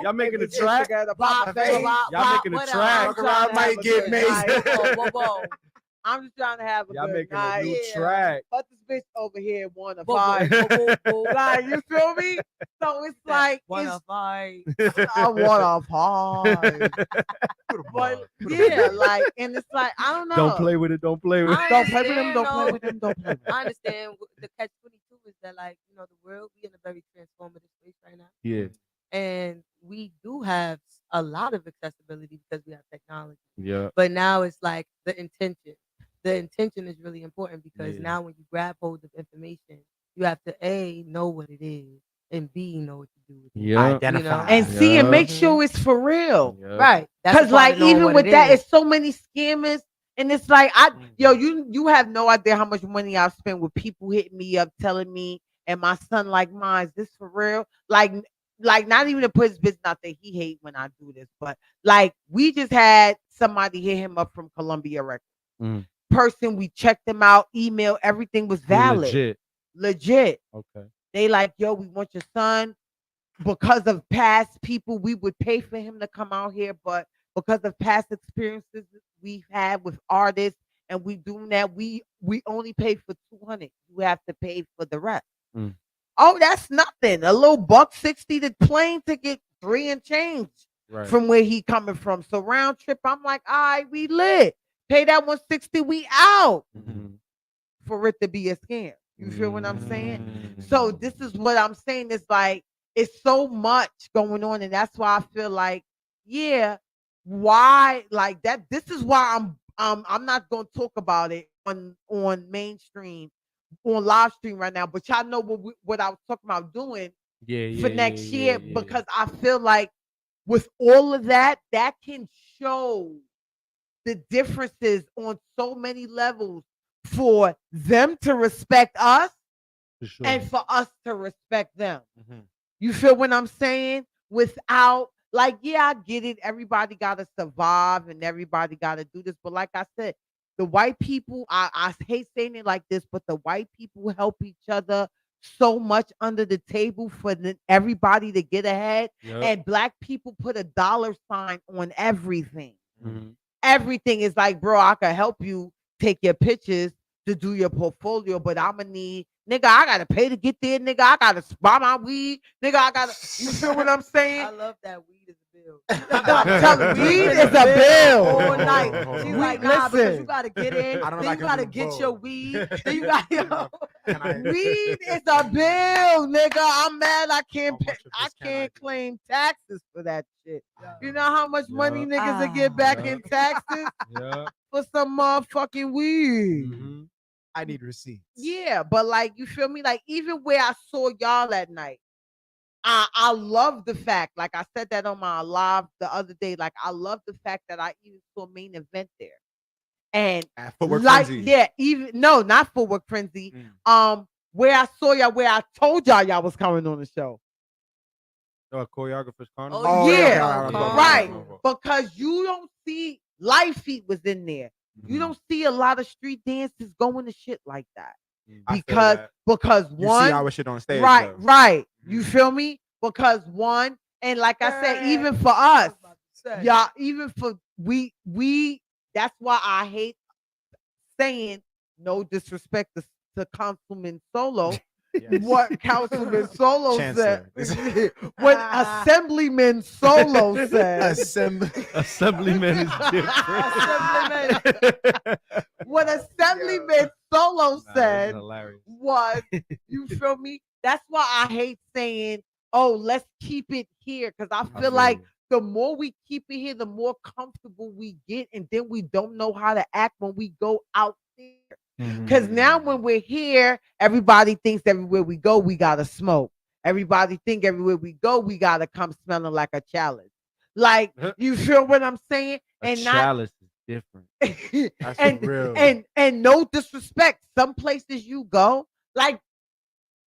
Y'all making a track? Y'all making a track? I might get made. I'm just trying to have a Y'all good making night. a new track. But this bitch over here want to fight. Like, you feel me? So it's like, Wanna fight. I want to fight. But yeah, like, and it's like, I don't know. Don't play with it. Don't play with it. Don't play with them. Don't play with them. Don't play with them. I understand the catch-22 is that, like, you know, the world, we in a very transformative space right now. Yeah. And we do have a lot of accessibility because we have technology. Yeah. But now it's like the intention. The intention is really important because now when you grab hold of information, you have to A, know what it is, and B, know what to do with it. Yeah. Identify. And see and make sure it's for real. Yeah. Right. Because like even with that, it's so many scammers. And it's like you have no idea how much money I've spent with people hitting me up telling me, and my son like, "Ma, is this for real?" Like not even to put his business out there. He hate when I do this, but like we just had somebody hit him up from Columbia Records. Person, we checked them out, email, everything was valid. Legit. Okay. They like, yo, we want your son. Because of past people, we would pay for him to come out here, but because of past experiences we've had with artists and we doing that, we only pay for 200. You have to pay for the rest. Oh, that's nothing. A little $160 the plane ticket, 3 and change from where he coming from. So round trip, I'm like, all right, we lit. Pay that 160, we out. For it to be a scam. You feel what I'm saying? So this is what I'm saying. It's like, it's so much going on. And that's why I feel like, yeah, why like that. This is why I'm not gonna talk about it on mainstream on live stream right now. But y'all know what I was talking about doing for next year because I feel like with all of that, that can show the differences on so many levels for them to respect us For sure. and for us to respect them. Mhm. You feel what I'm saying? Without, like, yeah, I get it. Everybody got to survive and everybody got to do this. But like I said, the white people, I hate saying it like this, but the white people help each other so much under the table for everybody to get ahead. Yep. And black people put a dollar sign on everything. Mhm. Everything is like, bro, I can help you take your pictures to do your portfolio, but I'm gonna need, nigga, I gotta pay to get there, nigga. I gotta buy my weed, nigga. I gotta, you feel what I'm saying? I love that weed is a bill. I'm telling you, weed is a bill. All night. She's like, nah, because listen. you gotta get in, I don't know then if you I can gotta do get both. your weed, then you gotta, Weed is a bill, nigga. I'm mad I can't How pay, much of I this can I can't do? claim taxes for that shit. You know how much money Yeah. niggas will get back Yeah. in taxes Yeah. for some motherfucking weed? Mhm. I need receipts. Yeah, but like you feel me? Like even where I saw y'all that night, I love the fact, like I said that on my live the other day. Like I love the fact that I even saw main event there. And At Footwork like, Frenzy. yeah, even no, not Footwork Frenzy. Where I saw y'all, where I told y'all was coming on the show. Oh, choreographer's carnival. Oh, yeah, okay. right. Because you don't see Life Feet was in there. You don't see a lot of street dances going to shit like that. I feel Because that. because You one, see our shit on stage, right, though. right. You feel me? Because one, and like I said, even for us, y'all, even for we, that's why I hate saying no disrespect to Councilman Solo. Yes. What Councilman Solo Chancellor. said, what Assemblyman Solo said, Assemblyman is different. what Assemblyman Solo Nah, that's said hilarious. was, you feel me? That's why I hate saying, oh, let's keep it here. Because I feel like the more we keep it here, the more comfortable we get. And then we don't know how to act when we go out there. Because now when we're here, everybody thinks everywhere we go, we got to smoke. Everybody think everywhere we go, we got to come smelling like a chalice. Like, you feel what I'm saying? A chalice is different. That's real. And no disrespect, some places you go, like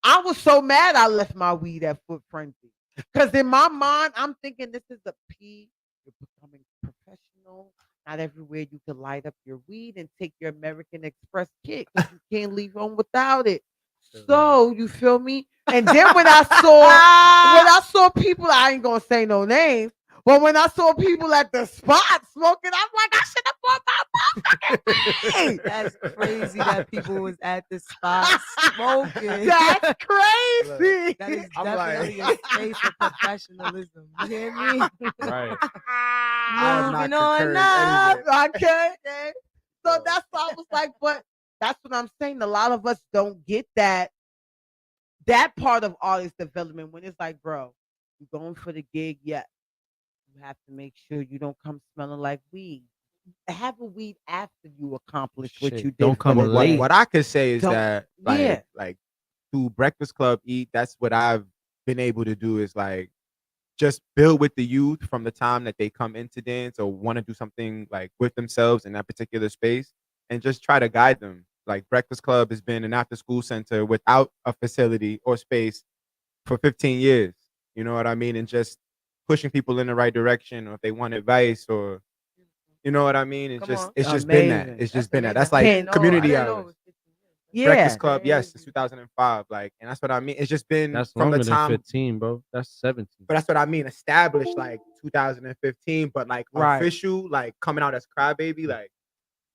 I was so mad I left my weed at Foot Frenzy. Because in my mind, I'm thinking this is a P. You're becoming professional. Not everywhere you can light up your weed and take your American Express kick. You can't leave home without it. So you feel me? And then when I saw people, I ain't gonna say no names, but when I saw people at the spot smoking, I'm like, I should have bought my motherfucking weed. That's crazy that people was at the spot smoking. That's crazy. That is I'm definitely like- a space of professionalism. You hear me? Right. I'm not Moving on concurring up. anything. Okay. So that's why I was like, but that's what I'm saying. A lot of us don't get that part of artist development when it's like, bro, you're going for the gig, yes. You have to make sure you don't come smelling like weed. Have a weed after you accomplish what Shit, you did. don't for come the late. day. What I could say is Don't- that yeah. like through Breakfast Club Eat, that's what I've been able to do is like just build with the youth from the time that they come into dance or want to do something like with themselves in that particular space and just try to guide them. Like Breakfast Club has been an after school center without a facility or space for 15 years. You know what I mean? And just pushing people in the right direction, or if they want advice, or you know what I mean? It's Come just on. it's just been that. Amazing. It's just That's been that. amazing. That's like I didn't know- community I didn't know it hours. was 15 years. Yeah. Breakfast Club, yes, Crazy. since 2005. Like, and that's what I mean. It's just been That's from longer the than time, 15, bro. That's 17. but that's what I mean. Established like 2015, but like Right. official, like coming out as Crybaby, like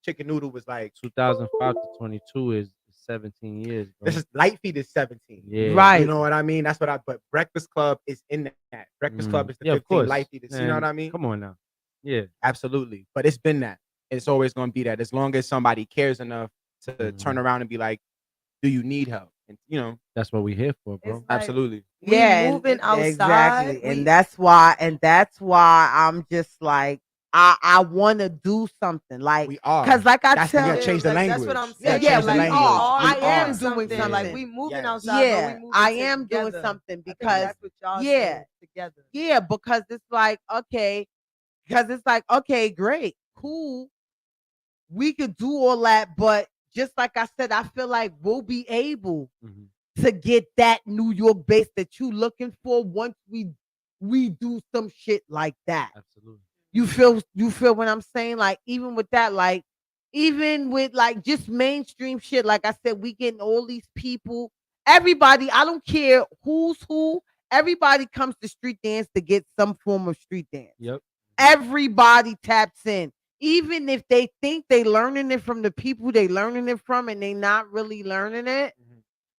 Chicken Noodle was like 2005 to 22 is 17 years, bro. this is Light Feet is 17. Yeah. Right. You know what I mean? That's what but Breakfast Club is in that. Breakfast Club is the Yeah, 15. of course. Light Feet is, you know what I mean? Come on now. Yeah. Absolutely. But it's been that. It's always going to be that as long as somebody cares enough to turn around and be like, do you need help? And you know, That's what we here for, bro. It's like, absolutely. we Yeah, moving outside. exactly. we- And that's why I'm just like, I want to do something like We are. because like I That's tell gotta change the like, language. that's what I'm You saying. gotta Yeah, change the we language. are. We I am doing something. Like something. we moving Yes. outside, but Yeah, we moving I am doing together. something I think because that's what y'all yeah, saying, together. yeah, because it's like okay, because it's like okay, great, cool, we could do all that, but just like I said, I feel like we'll be able to get that New York base that you looking for once we do some shit like that. Absolutely. You feel what I'm saying? Like even with that, like even with like just mainstream shit, like I said, we getting all these people, everybody, I don't care who's who, everybody comes to street dance to get some form of street dance. Yep. Everybody taps in. Even if they think they learning it from the people they learning it from and they not really learning it,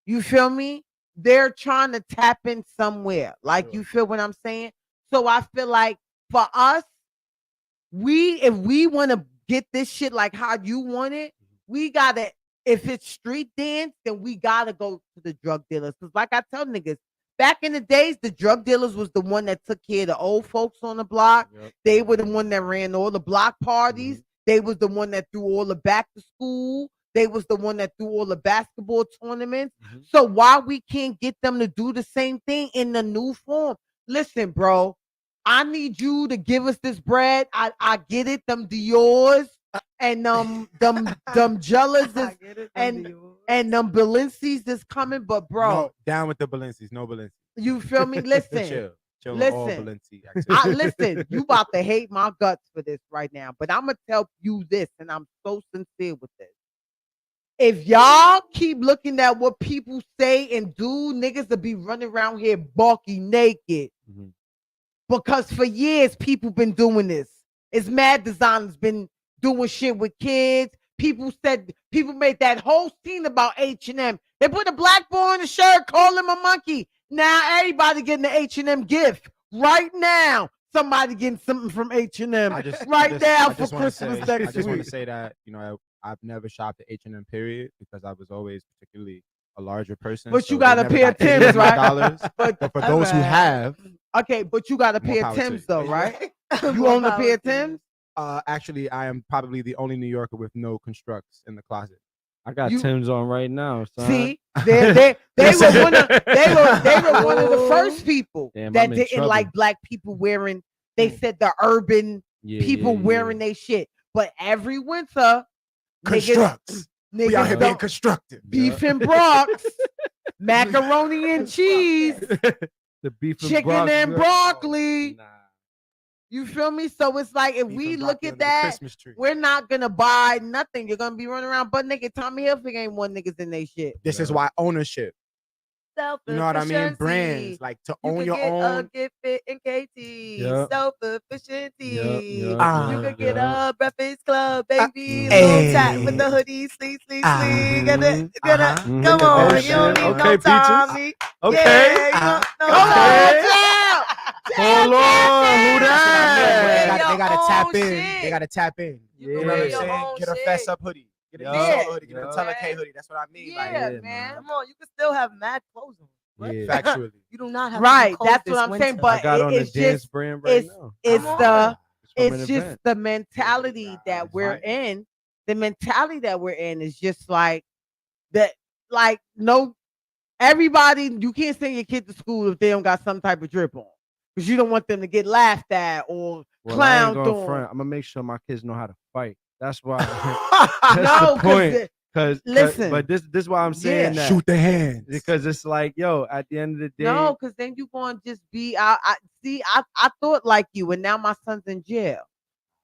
you feel me? They're trying to tap in somewhere. Like you feel what I'm saying? So I feel like for us, if we want to get this shit like how you want it, we gotta, if it's street dance, then we gotta go to the drug dealers. Cause like I tell niggas, back in the days, the drug dealers was the one that took care of the old folks on the block. Yep. They were the one that ran all the block parties. They was the one that threw all the back to school. They was the one that threw all the basketball tournaments. So why we can't get them to do the same thing in the new form? Listen, bro, I need you to give us this bread. I get it, them Dior's and them Jellas and them Balenci's that's coming, but bro, No, down with the Balenci's, no Balenci's. you feel me? Listen, chill on all listen. Balenci's. Listen, you about to hate my guts for this right now, but I'm gonna tell you this, and I'm so sincere with this. If y'all keep looking at what people say and do, niggas will be running around here bulky naked. Because for years, people been doing this. It's mad designers been doing shit with kids. People made that whole scene about H&M. They put a black boy in the shirt, call him a monkey. Now everybody getting the H&M gift. Right now, somebody getting something from H&M. I just for wanna Christmas say, next I just want week. to say that I've never shopped at H&M period because I was always particularly a larger person. But so you got they a never pair of got any Timbs, my right? dollars. But for those who have, Okay, but you got a more pair of power to Timbs you. though, right? You own a pair of Timbs? Actually, I am probably the only New Yorker with no constructs in the closet. I got Tim's on right now, son. See, they were one of the first people Damn, that I'm in didn't trouble. like black people wearing. They said the urban people wearing their shit, but every winter, Constructs. We out here being don't- constructive. beef and Bronx, macaroni and cheese, The beef and chicken broccoli. and broccoli. Nah. You feel me? So it's like if Beef we and look broccoli at under the that, Christmas tree. we're not gonna buy nothing. You're gonna be running around butt naked. Tommy Hilfiger ain't one niggas in they shit. This is why ownership. You know what I mean? Brands, like to own your own. Get fit in KT. Yep. Self-efficiency. Yep. You could get a Breakfast Club, baby. Hey. Low tap with the hoodie, sleeve. Mhm. Come on, Oh, you don't shit. need Okay, no Peaches. Tommy. Okay. Yeah, you don't Hold on, who that? They gotta your tap own in. shit. They gotta tap in. You You can know what wear I'm your saying? own Get a shit. Fess up hoodie. Get a Yeah. Esolo hoodie. Get a Yeah. Nutella K hoodie. That's what I mean. Yeah, Like, Yeah, man. man. Come on, you can still have mad clothes on. What? Yeah. factually. You do not have Right, to be cold that's this what I'm saying, winter. but I got on the it's dance just- brand right now. It's Come the on. From an it's just event. the mentality that It's we're right. in. The mentality that we're in is just like that. Like no, everybody. You can't send your kid to school if they don't got some type of drip on, because you don't want them to get laughed at or Well, I ain't clowned going on. front. I'm gonna make sure my kids know how to fight. That's why. That's No, the point. because Cause listen. but this is why I'm saying Yeah. that. Shoot the hands. Because it's like, yo, at the end of the day, no, because then you gonna just be. I thought like you, and now my son's in jail.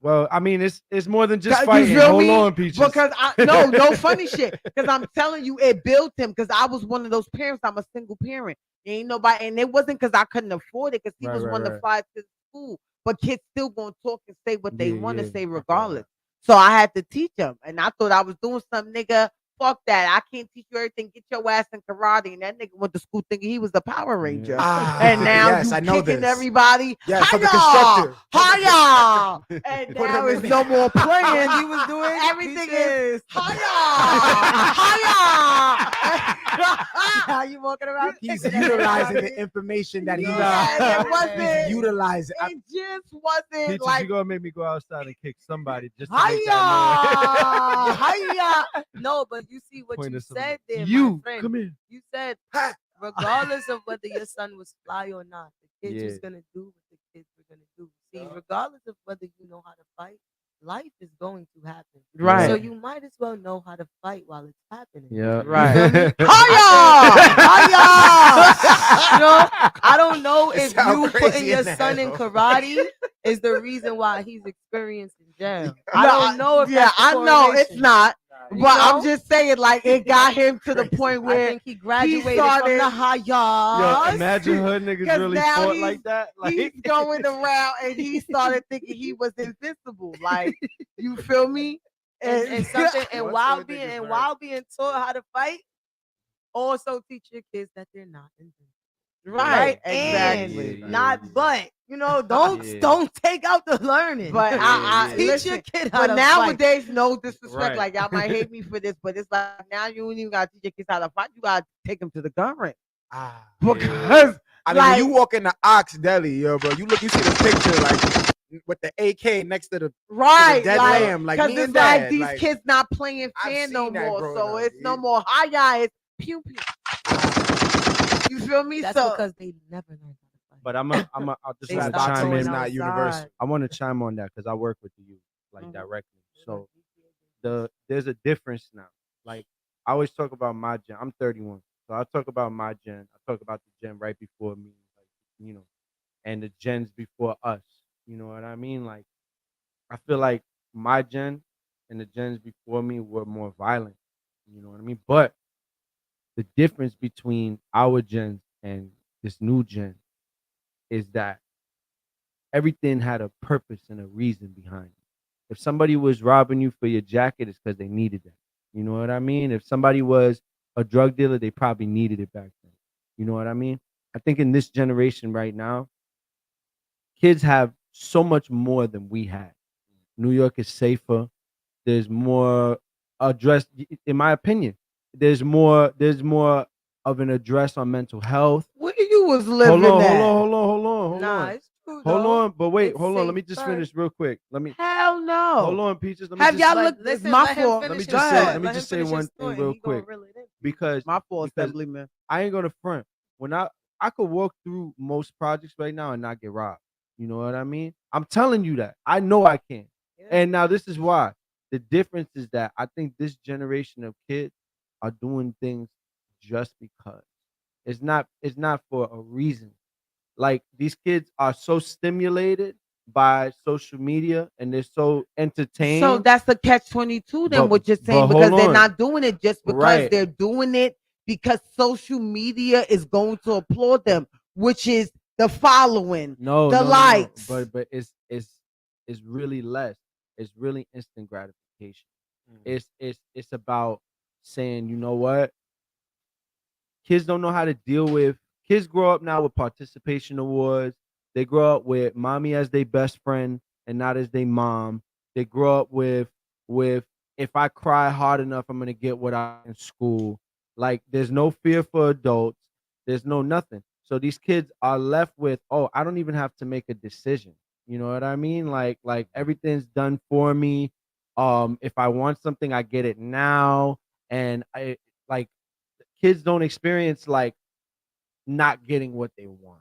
well, I mean, it's more than just You fighting. feel Hold me? on, Peaches. Because no funny shit. Because I'm telling you, it built him. Because I was one of those parents. I'm a single parent. Ain't nobody, and it wasn't because I couldn't afford it. Because he Right, was right, one to right. fly to school. But kids still gonna talk and say what they Yeah, want to yeah. say Okay, regardless. So I had to teach him, and I thought I was doing something, nigga. Fuck that! I can't teach you everything. Get your ass in karate. And that nigga went to school thinking he was the Power Ranger. And now yes, you I know kicking this. everybody. Yes, from the Hi-ya! constructor. Hiya! And Put now him it's in no more playing. He was doing Everything Peaches. is hiya! Hiya! how you walking around? He's kicking that utilizing ass the information that he Yeah, has. it wasn't. He's utilizing. It just wasn't Peaches, like you gonna make me go outside and kick somebody just to make that hiya, hiya. No, but you see what Point you of something. said there, my You friend. come here. You said regardless of whether your son was fly or not, the kid was Yeah. gonna do what the kids were gonna do. See, regardless of whether you know how to fight, life is going to happen. Right. So you might as well know how to fight while it's happening. Yeah. Right. You feel me? Hiya, hiya. You know, I don't know if sound you crazy putting your in that, son in though. karate is the reason why he's experiencing jail. I No, don't know if yeah, that's the I know it's correlation. not. But You I'm know? just saying, like, it got him to the point I where think he he graduated started from the high Yo, yard. imagine hood niggas 'Cause really now fought he's- like that. Like, he's going around and he started thinking he was invincible. Like, you feel me? and something and Once while those being niggas and learn- while being taught how to fight, also teach your kids that they're not invincible. right, And exactly. Yeah, not but. You know, don't Yeah. don't take out the learning. But I teach listen, your kid how but to fight. nowadays, no disrespect. Right. Like, y'all might hate me for this, but it's like now you don't even got to teach your kids how to fight. You got to take them to the gun range. Ah, Because I mean, like- when you walk in the Ox Deli, yo, bro, you see the picture like with the AK next to the right, dead like, lamb, like because me it's and like Dad, these like, kids not playing I've fair no seen that more. growing So up, it's no yeah. more hi it's pew pew. You feel me? That's so because they never learned how to fight. but I'll just They want to stopped chime going in. not outside. universal. I want to chime on that because I work with the youth like Mhm. directly. So there's a difference now. Like I always talk about my gen. I'm 31, so I talk about my gen. I talk about the gen right before me, like you know, and the gens before us. You know what I mean? Like I feel like my gen and the gens before me were more violent. You know what I mean? But the difference between our gen and this new gen is that everything had a purpose and a reason behind it. If somebody was robbing you for your jacket, it's because they needed that. You know what I mean? If somebody was a drug dealer, they probably needed it back then. You know what I mean? I think in this generation right now, kids have so much more than we had. New York is safer. There's more address, in my opinion. There's more of an address on mental health. where you was living Hold at? on. Nah, it's true. Hold though. on, but wait, It's hold on. Let safe me just first. finish real quick. Let me Hell no. hold on, Peaches. Let me Have just, y'all But looked? listen, It's my let him fault. finish Let me his just thought. say- Go let me Let him just say finish one his thing thought, real and he gonna quick. reel it in. because My fault, because Assemblyman. I ain't gonna front. When I could walk through most projects right now and not get robbed. You know what I mean? I'm telling you that. I know I can. Yeah. And now this is why. The difference is that I think this generation of kids are doing things just because. It's not for a reason. Like these kids are so stimulated by social media and they're so entertained. So that's the catch-22 then But- what you're but saying, because hold they're on. not doing it just because Right. they're doing it because social media is going to applaud them, which is the following. No, The no. likes. But it's really less. It's really instant gratification. It's about saying, you know what? Kids don't know how to deal with. Kids grow up now with participation awards. They grow up with mommy as their best friend and not as their mom. They grow up with if I cry hard enough, I'm gonna get what I in school. Like there's no fear for adults. There's no nothing. So these kids are left with, oh, I don't even have to make a decision. You know what I mean? Like everything's done for me. If I want something, I get it now. And I like kids don't experience like not getting what they want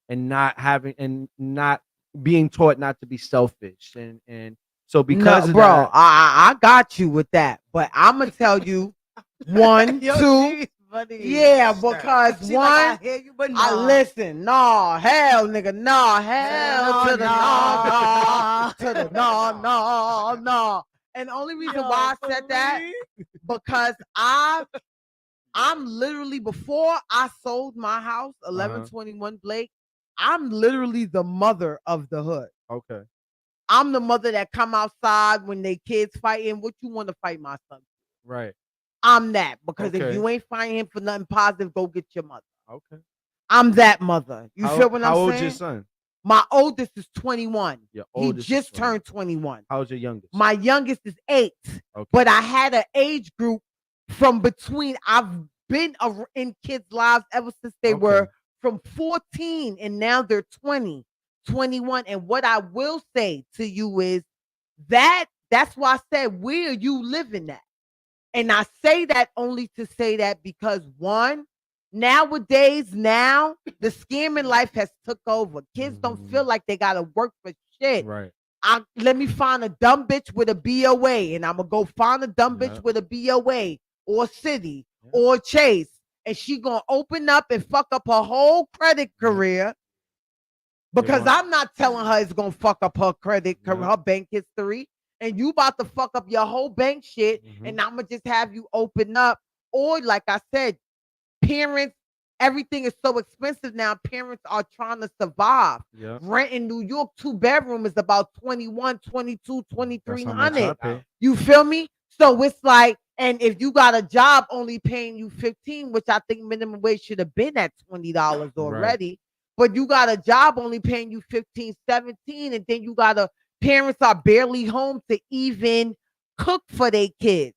and not having and not being taught not to be selfish and so because No, of bro, that, I got you with that, but I'm gonna tell you one, two, yeah, because She like, I one, hear you, but I nah. listen, nah, hell, nigga, nah, hell to the nah, to the nah. And the only reason why I said that because I'm literally before I sold my house, 1121 Blake. I'm literally the mother of the hood. okay, I'm the mother that come outside when they kids fighting. What you want to fight my son? right, I'm that because if Okay. you ain't fighting him for nothing positive, go get your mother. okay. I'm that mother. You feel what I'm how saying? old's your son? My oldest is 21. Your He oldest is just 21. turned 21. How's your youngest? My youngest is 8. Okay. But I had an age group from between. I've been in kids' lives ever since they were from 14 and now they're 20, 21. And what I will say to you is that's why I said, where are you living at? And I say that only to say that because one, nowadays, the scamming life has took over. Kids don't feel like they gotta work for shit. Right. Let me find a dumb bitch with a BOA, and I'm gonna go find a dumb bitch with a BOA or City or Chase, and she gonna open up and fuck up her whole credit career. Because I'm not telling her it's gonna fuck up her credit, her bank history, and you about to fuck up your whole bank shit, and I'm gonna just have you open up. Or like I said, parents, everything is so expensive now. Parents are trying to survive. Rent in New York, 2-bedroom is about 21, 22, 2300. You feel me? So it's like, and if you got a job only paying you 15, which I think minimum wage should have been at $20 already. But you got a job only paying you 15, 17, and then you got parents are barely home to even cook for their kids.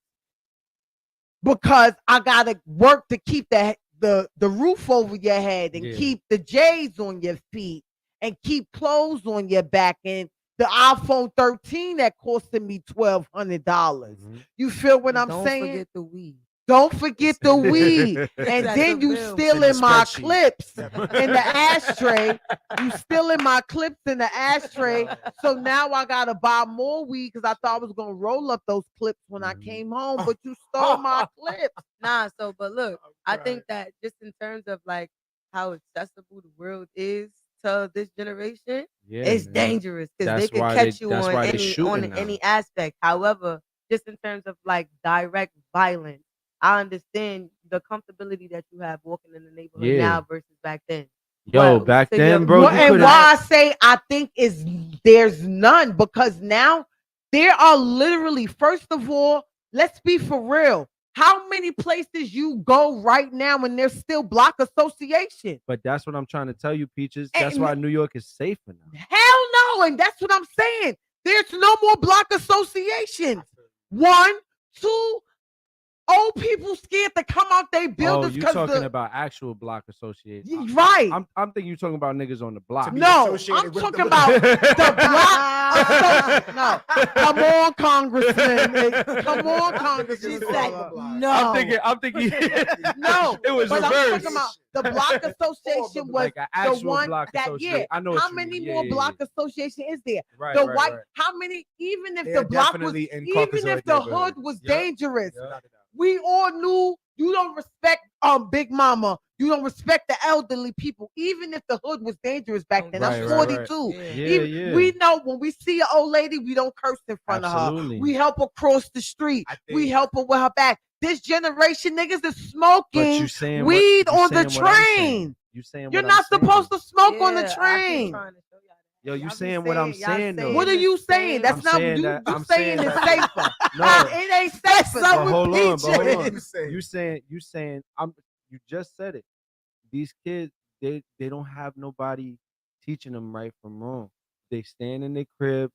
Because I gotta work to keep the roof over your head and keep the J's on your feet and keep clothes on your back and the iPhone 13 that costed me $1,200. You feel what I'm saying? Don't forget the weed. Don't forget the weed. And then you still in my clips in the ashtray. You still in my clips in the ashtray. So now I got to buy more weed because I thought I was going to roll up those clips when I came home. But you stole my clips. Nah, but look, I think that just in terms of like how accessible the world is to this generation, it's dangerous because they can catch you on any aspect. However, just in terms of like direct violence, I understand the comfortability that you have walking in the neighborhood now versus back then. Yo, back then, bro. And why I say I think there's none, because now there are literally, first of all, let's be for real. How many places you go right now and there's still block association? But that's what I'm trying to tell you, Peaches. That's why New York is safer now. Hell no, and that's what I'm saying. There's no more block associations. 1, 2. Old people scared to come out they buildings. Oh, you talking about actual block associations? Right. I'm thinking you're talking about niggas on the block. No, I'm talking about the block. No, come on, Congressman. Come on, Congressman. No, I'm thinking. No, it was but reversed. I'm talking about the block association was like an actual the one block that association. I know how many more block association is there? Right, the right, white. right. How many? Even if They the are block was, definitely in even Caucasoid if the neighborhood. hood was dangerous. We all knew you don't respect Big Mama. You don't respect the elderly people, even if the hood was dangerous back then. I'm 42. Yeah. We know when we see an old lady, we don't curse in front of her. We help her cross the street. We help her with her back. This generation niggas is smoking weed on the train. You're not supposed to smoke on the train. Yo, you saying what I'm saying though? What are you saying? That's not you. You saying it's safer. No, it ain't safer. But hold on. You saying you just said it. These kids, they don't have nobody teaching them right from wrong. They stand in their crib.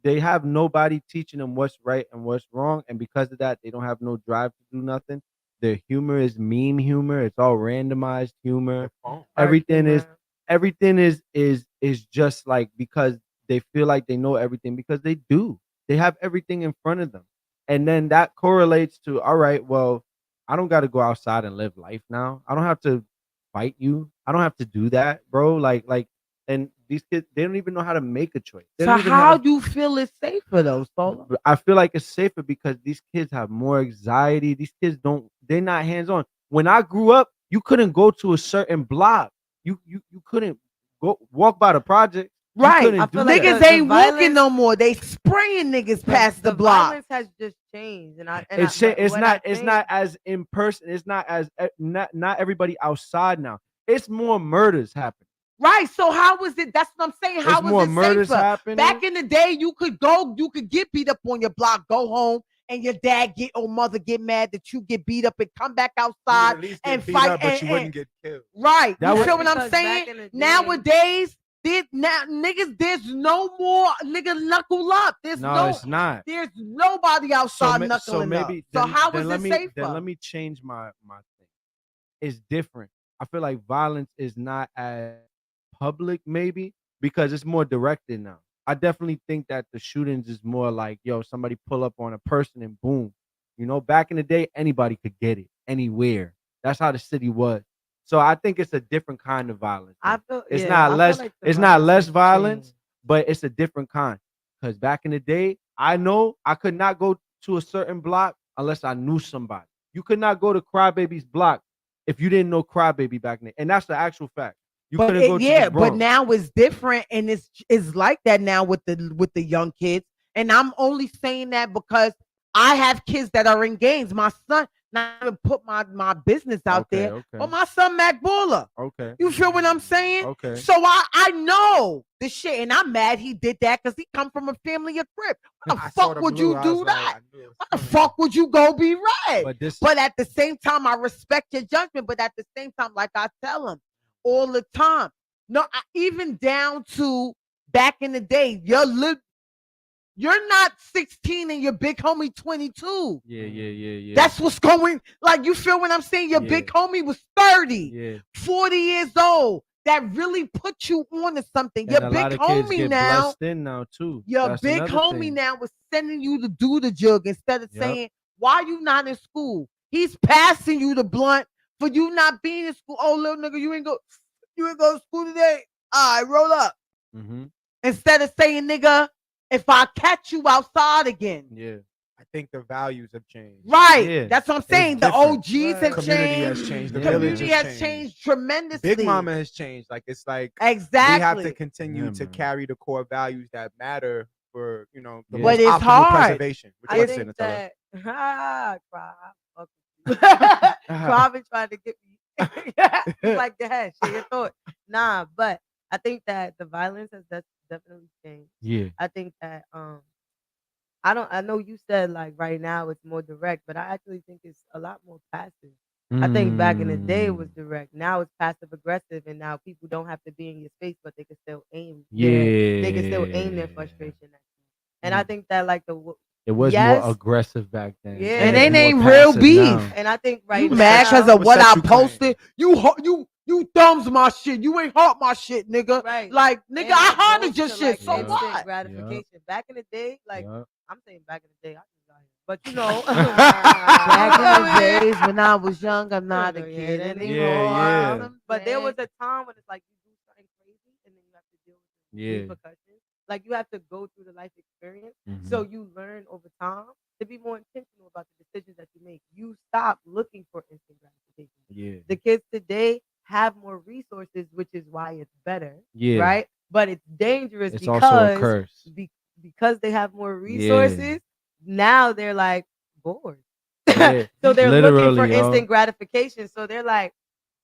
They have nobody teaching them what's right and what's wrong. And because of that, they don't have no drive to do nothing. Their humor is meme humor. It's all randomized humor. Everything is just like, because they feel like they know everything, because they do. They have everything in front of them. And then that correlates to, all right, well, I don't got to go outside and live life now. I don't have to fight you. I don't have to do that, bro. Like, and these kids, they don't even know how to make a choice. So how do you feel it's safer though, Solo? I feel like it's safer because these kids have more anxiety. These kids they're not hands-on. When I grew up, you couldn't go to a certain block. You couldn't go walk by the project. Right. Niggas ain't walking no more. They spraying niggas past the block. Violence has just changed, It's not as in person. It's not as not everybody outside now. It's more murders happening. Right. So how was it? That's what I'm saying. How was more it murders safer? happening. Back in the day, you could get beat up on your block, go home, and your dad or mother get mad that you get beat up and come back outside and fight. But you wouldn't get killed. Right. You feel what I'm saying? Nowadays, there's no more nigga knuckle up. It's not. There's nobody outside knuckling up. So how is it safer? Then let me change my thing. is different. I feel like violence is not as public, maybe because it's more directed now. I definitely think that the shootings is more like, yo, somebody pull up on a person and boom. You know, back in the day, anybody could get it anywhere. That's how the city was. So I think it's a different kind of violence. I now. feel It's yeah, not I feel less. like the It's not violence less has violence, changed. but it's a different kind. Because back in the day, I know I could not go to a certain block unless I knew somebody. You could not go to Chrybaby's block if you didn't know Chrybaby back then, and that's the actual fact. You But couldn't go to the but Bronx. now it's different, and it's like that now with the young kids. And I'm only saying that because I have kids that are in gangs. My son, not even put my business out Okay, there, okay. but my son Mac Buller. Okay. You feel what I'm saying? Okay. So I know the shit, and I'm mad he did that because he come from a family of Crip. Why the I saw fuck the would blue, you I do was like, that? I knew it was Why the coming. fuck would you go be red? But this, But at the same time, I respect your judgment. But at the same time, like I tell him all the time, no, even down to back in the day, you're not 16 and your big homie 22. yeah. That's what's going. Like, you feel what I'm saying? Your big homie was 30, Yeah. 40 years old. That really put you on to something. And Your a big lot of kids homie get now. blessed in now too. Your That's big another homie thing. now was sending you to do the jug instead of Yep. saying, why you not in school? He's passing you the blunt for you not being in school. Oh, little nigga, you ain't go to school today. All right, roll up. Mm-hmm. Instead of saying, nigga, if I catch you outside again. Yeah. I think the values have changed. Right. Yeah. That's what I'm saying. The different. OGs have Community changed. has changed. The Yeah, village Community has has changed tremendously. Big Mama has changed. Like, it's like Exactly. we have to continue Yeah, to man. carry the core values that matter for, the Yeah. most But it's optimal hard. preservation. What you I about to say, think Nutella? that Robin tried to get me. He's like, go ahead, share your thought. Nah, but I think that the violence has definitely changed. Yeah. I think that I know you said like right now it's more direct, but I actually think it's a lot more passive. I think back in the day it was direct. Now it's passive aggressive, and now people don't have to be in your space, but they can still aim. They can still aim their frustration at you. And I think that like It was Yes. more aggressive back then. Yeah. And it's it more ain't real passive beef. now. and I think right You now mad because of What what set I you claim? posted? You thumbs my shit. You ain't heart my shit, nigga. Right. Like, nigga, And I it hearted goes your to, shit. like, So instant what? gratification. Back in the day, like Yup. I'm saying back in the day, I just got here. But you know, Back in the days when I was young, I'm not a Yeah, kid that ain't anymore. Yeah. but there was a time when it's like you do something crazy and then you have to deal with the Yeah. repercussions. Like you have to go through the life experience, Mhm. so you learn over time to be more intentional about the decisions that you make. You stop looking for instant gratification. Yeah. The kids today have more resources, which is why it's better, Yeah. right? But it's dangerous It's also a because curse. because they have more resources. Now they're like bored, Yeah. so they're looking Literally, for yo. instant gratification. So they're like,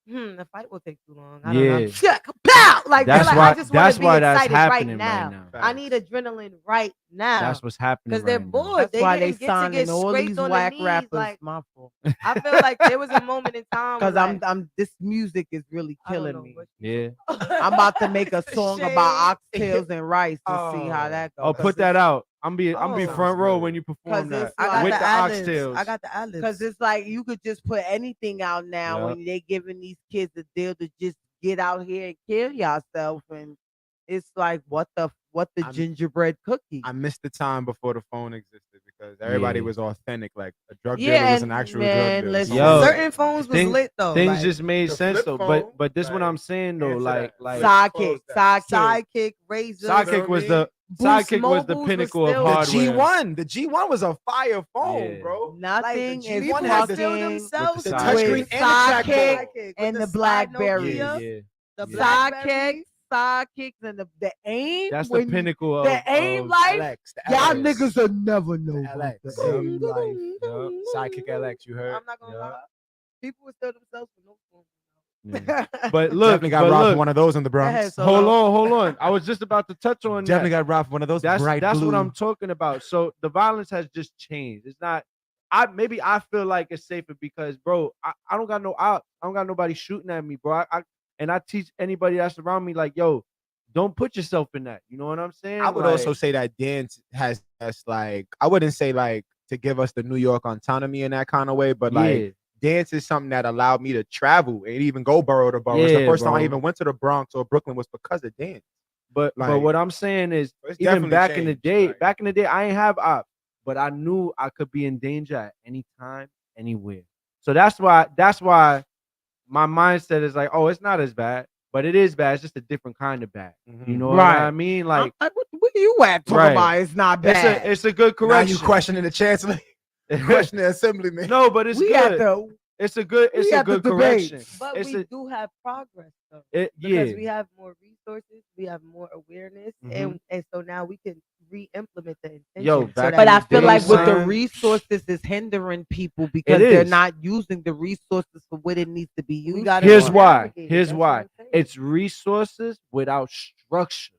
the fight will take too long. I don't know. Yeah. Pow! Like they're That's like, why. I just want That's to be why that's excited right happening now. right now. I need adrenaline right now. That's what's happening because they're right now. bored. That's why they get to signing get all scraped these on whack the knees. rappers. Like My fault. I feel like there was a moment in time Because where, like, I'm this music is really I don't killing know me. what Yeah. I'm about to make a It's song shame. about oxtails and rice and see how Oh. that goes. Oh, put that out. I'm be Oh. front row when you 'Cause perform that it's I got like- with the the ad-libs. oxtails. I got the ad Because it's like you could just put anything out now Yup. when they giving these kids a deal to just get out here and kill yourself, and it's like what the I'm- gingerbread cookie. I missed the time before the phone existed because everybody Yeah. was authentic. Like a drug Yeah, dealer was and an actual man, drug dealer. listen, Yo. certain phones was Thing- lit though. Things like, just made the sense flip though. phone, But this what like, I'm saying though. answer Like that. like sidekick, Close sidekick. sidekick, razor. Sidekick was the Boost Sidekick was the Mobiles was pinnacle of still- The hardware. G1, the G1 was a fire phone, Yeah. bro. Nothing Like, is G1 People had would the- steal fucking themselves the with touchscreen with and the trackball. sidekick with and the slide Blackberry. Yeah, Nokia, yeah. the Yeah. Blackberry. Sidekicks and the aim. That's the when you- pinnacle of the aim of- life. LX, the Y'all LX. niggas will never know about LX. the aim life. Yup. Sidekick LX, you heard? I'm not gonna Yeah. lie. People would steal themselves with no phone. Yeah. But look, Definitely got but robbed look, for one of those in the Bronx. ahead, so- hold on. I was just about to touch on Definitely that. got robbed for one of those That's bright blue. what I'm talking about. So the violence has just changed. It's not. I feel like it's safer because, bro, I don't got I don't got nobody shooting at me, bro. And I teach anybody that's around me like, yo, don't put yourself in that. You know what I'm saying? I would Like, also say that dance has like, I wouldn't say like to give us the New York autonomy in that kind of way, but like dance is something that allowed me to travel and even go borough to borough. It's the Yeah, first time I bro. even went to the Bronx or Brooklyn was because of dance. But Like, what I'm saying is, it's even definitely back in the changed, day, I ain't have ops, but I knew I could be in danger at any time, anywhere. So that's why my mindset is like, oh, it's not as bad, but it is bad. It's just a different kind of bad. You know what I mean? Like, where you at? Talking about it's not bad. It's a good Now correction. you questioning the chancellor, questioning the assemblyman. No, but it's we good. at the It's a good correction. But It's we a- do have progress though. It, Because yeah. we have more resources, we have more awareness, Mhm. and so now we can re-implement the intention. Yo, so back that But I in feel the like day, with the son, resources is hindering people because It they're is. not using the resources for what it needs to be used. gotta for. Here's why. navigate it. Here's That's why. what I'm saying. It's resources without structure.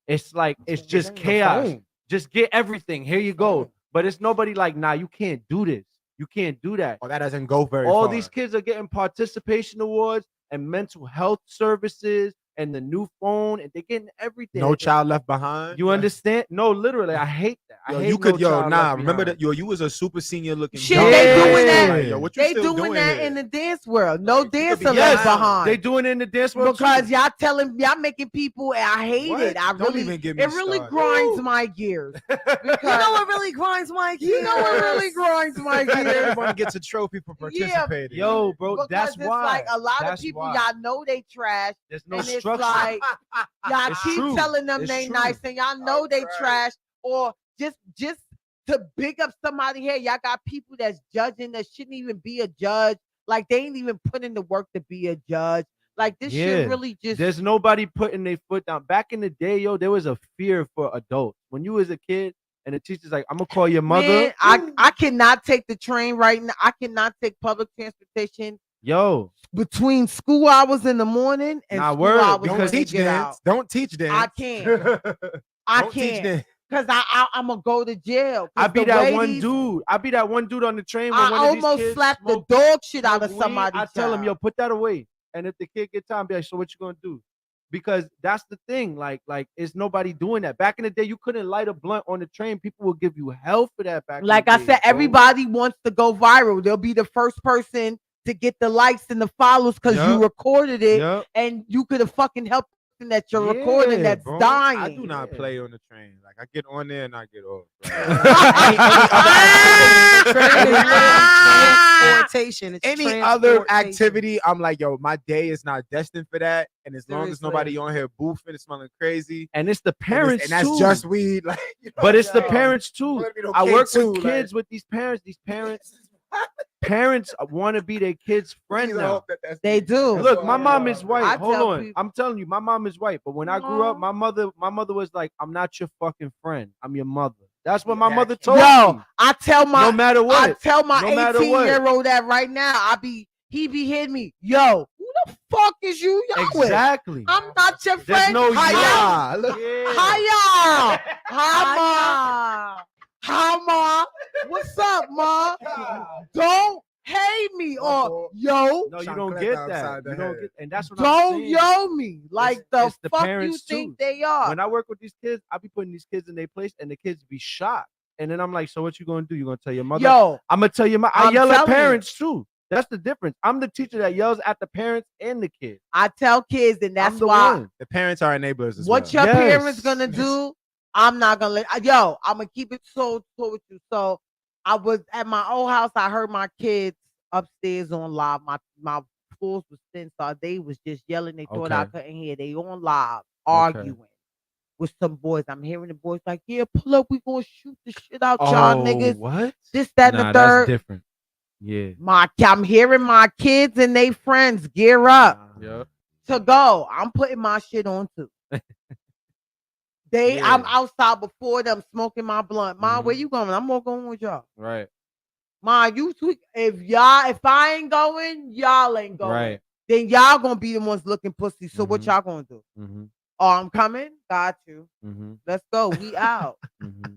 It's like it's what I'm just saying. chaos. Phone. Just get everything. Here you go. But it's nobody like, nah, you can't do this. You can't do that. Oh, that doesn't go very All far. these kids are getting participation awards and mental health services and the new phone, and they're getting everything. No child left behind. You understand? No, literally, I hate that. I Yo, hate you could, no yo, child nah. left Remember behind. that, yo, you was a super senior looking. Shit, young they man. doing that. Like, yo, what you They still doing doing that here? in the dance world. No dancer be left young. behind. They doing it in the dance world because too. y'all making people, and I hate What? it. I Don't really, even get me it really started. grinds my gears. Because, You know what really grinds my gears? you know what really grinds my gears. Everyone gets a trophy for participating. Yo, bro, Because that's it's why. like a lot of That's people, why. y'all know they trash, There's no and it's structure. like y'all It's keep true. telling them It's they true. nice, and y'all know they trash, or just to big up somebody here. Y'all got people that's judging that shouldn't even be a judge. Like they ain't even put in the work to be a judge. Like this shit really just. There's nobody putting their foot down. Back in the day, yo, there was a fear for adults. When you was a kid and the teacher's like, I'm gonna call your mother. Man, I cannot take the train right now. I cannot take public transportation Yo, between school hours in the morning and Nah, school word, hours because when they teach get dance. out. Don't teach dance. I can't. I Don't teach can't. dance. Because I'm going to go to jail. I be that one these, dude. I be that one dude on the train when I one of these almost kids slapped the smoke- dog shit out smoke of weed. somebody. I tell him, yo, put that away. And if the kid gets time, be like, so what you gonna do? Because that's the thing. Like, it's nobody doing that. Back in the day, you couldn't light a blunt on the train. People will give you hell for that. Back Like in the I day, said, bro. everybody wants to go viral. They'll be the first person to get the likes and the follows because you Yup. recorded it Yup. and you could have fucking helped that you're recording Yeah, that's bro. dying. I do not play on the train. Like I get on there and I get off. Transportation. It's Any other transportation. activity, I'm like, yo, my day is not destined for that. And as long as Seriously. nobody on here boofing and smelling crazy, And it's the and parents and that's too. just weed. Like, you know But it's the what I'm parents saying? too. Let me know I kid work too, with like- kids with these parents. These parents want to be their kids' friend Please, I now. hope that that's They me. do. That's Look, all my I mom know. is white. I Hold tell on. people- I'm telling you, my mom is white. But when I grew up, my mother was like, I'm not your fucking friend. I'm your mother. That's what my mother told Yo, me. I tell my No matter what. I tell my No matter what. 18-year-old that right now. He be hitting me. Yo, who the fuck is you? Y'all with? Exactly. I'm not your There's friend. no Hiya. Look, Hiya. Hi, ma. Hi, ma. What's up, ma? Don't hate me or yo. No, you Sean don't Cliff get outside that. the You don't head. get, and that's what I'm Don't saying. yo me. Like It's the the fuck you parents, think too. they are. When I work with these kids, I be putting these kids in their place, and the kids be shocked. And then I'm like, so what you gonna do? You gonna tell your mother? Yo, I'm gonna tell your mom. I I'm yell at telling you. parents too. That's the difference. I'm the teacher that yells at the parents and the kids. I tell kids, and that's I'm the why one. The parents are enablers as what well. your Yes. parents gonna do, I'm not gonna let. Yo, I'm gonna keep it so with you. So I was at my old house. I heard my kids upstairs on live. My floors was thin, so they was just yelling. They thought I Okay. couldn't hear. They on live arguing with some boys. I'm hearing the boys like, "Yeah, pull up. We gonna shoot the shit out y'all niggas. What? This, that, and the third." different. Yeah. I'm hearing my kids and they friends gear up Yep. to go. I'm putting my shit on too. I'm outside before them smoking my blunt. Ma, where you going? I'm more going with y'all. Right. Ma, you tweak. If I ain't going, y'all ain't going. Right. Then y'all gonna be the ones looking pussy. So what Mhm. y'all gonna do? Mm-hmm. Oh, I'm coming. Got you. Mm-hmm. Let's go. We out. Mm-hmm.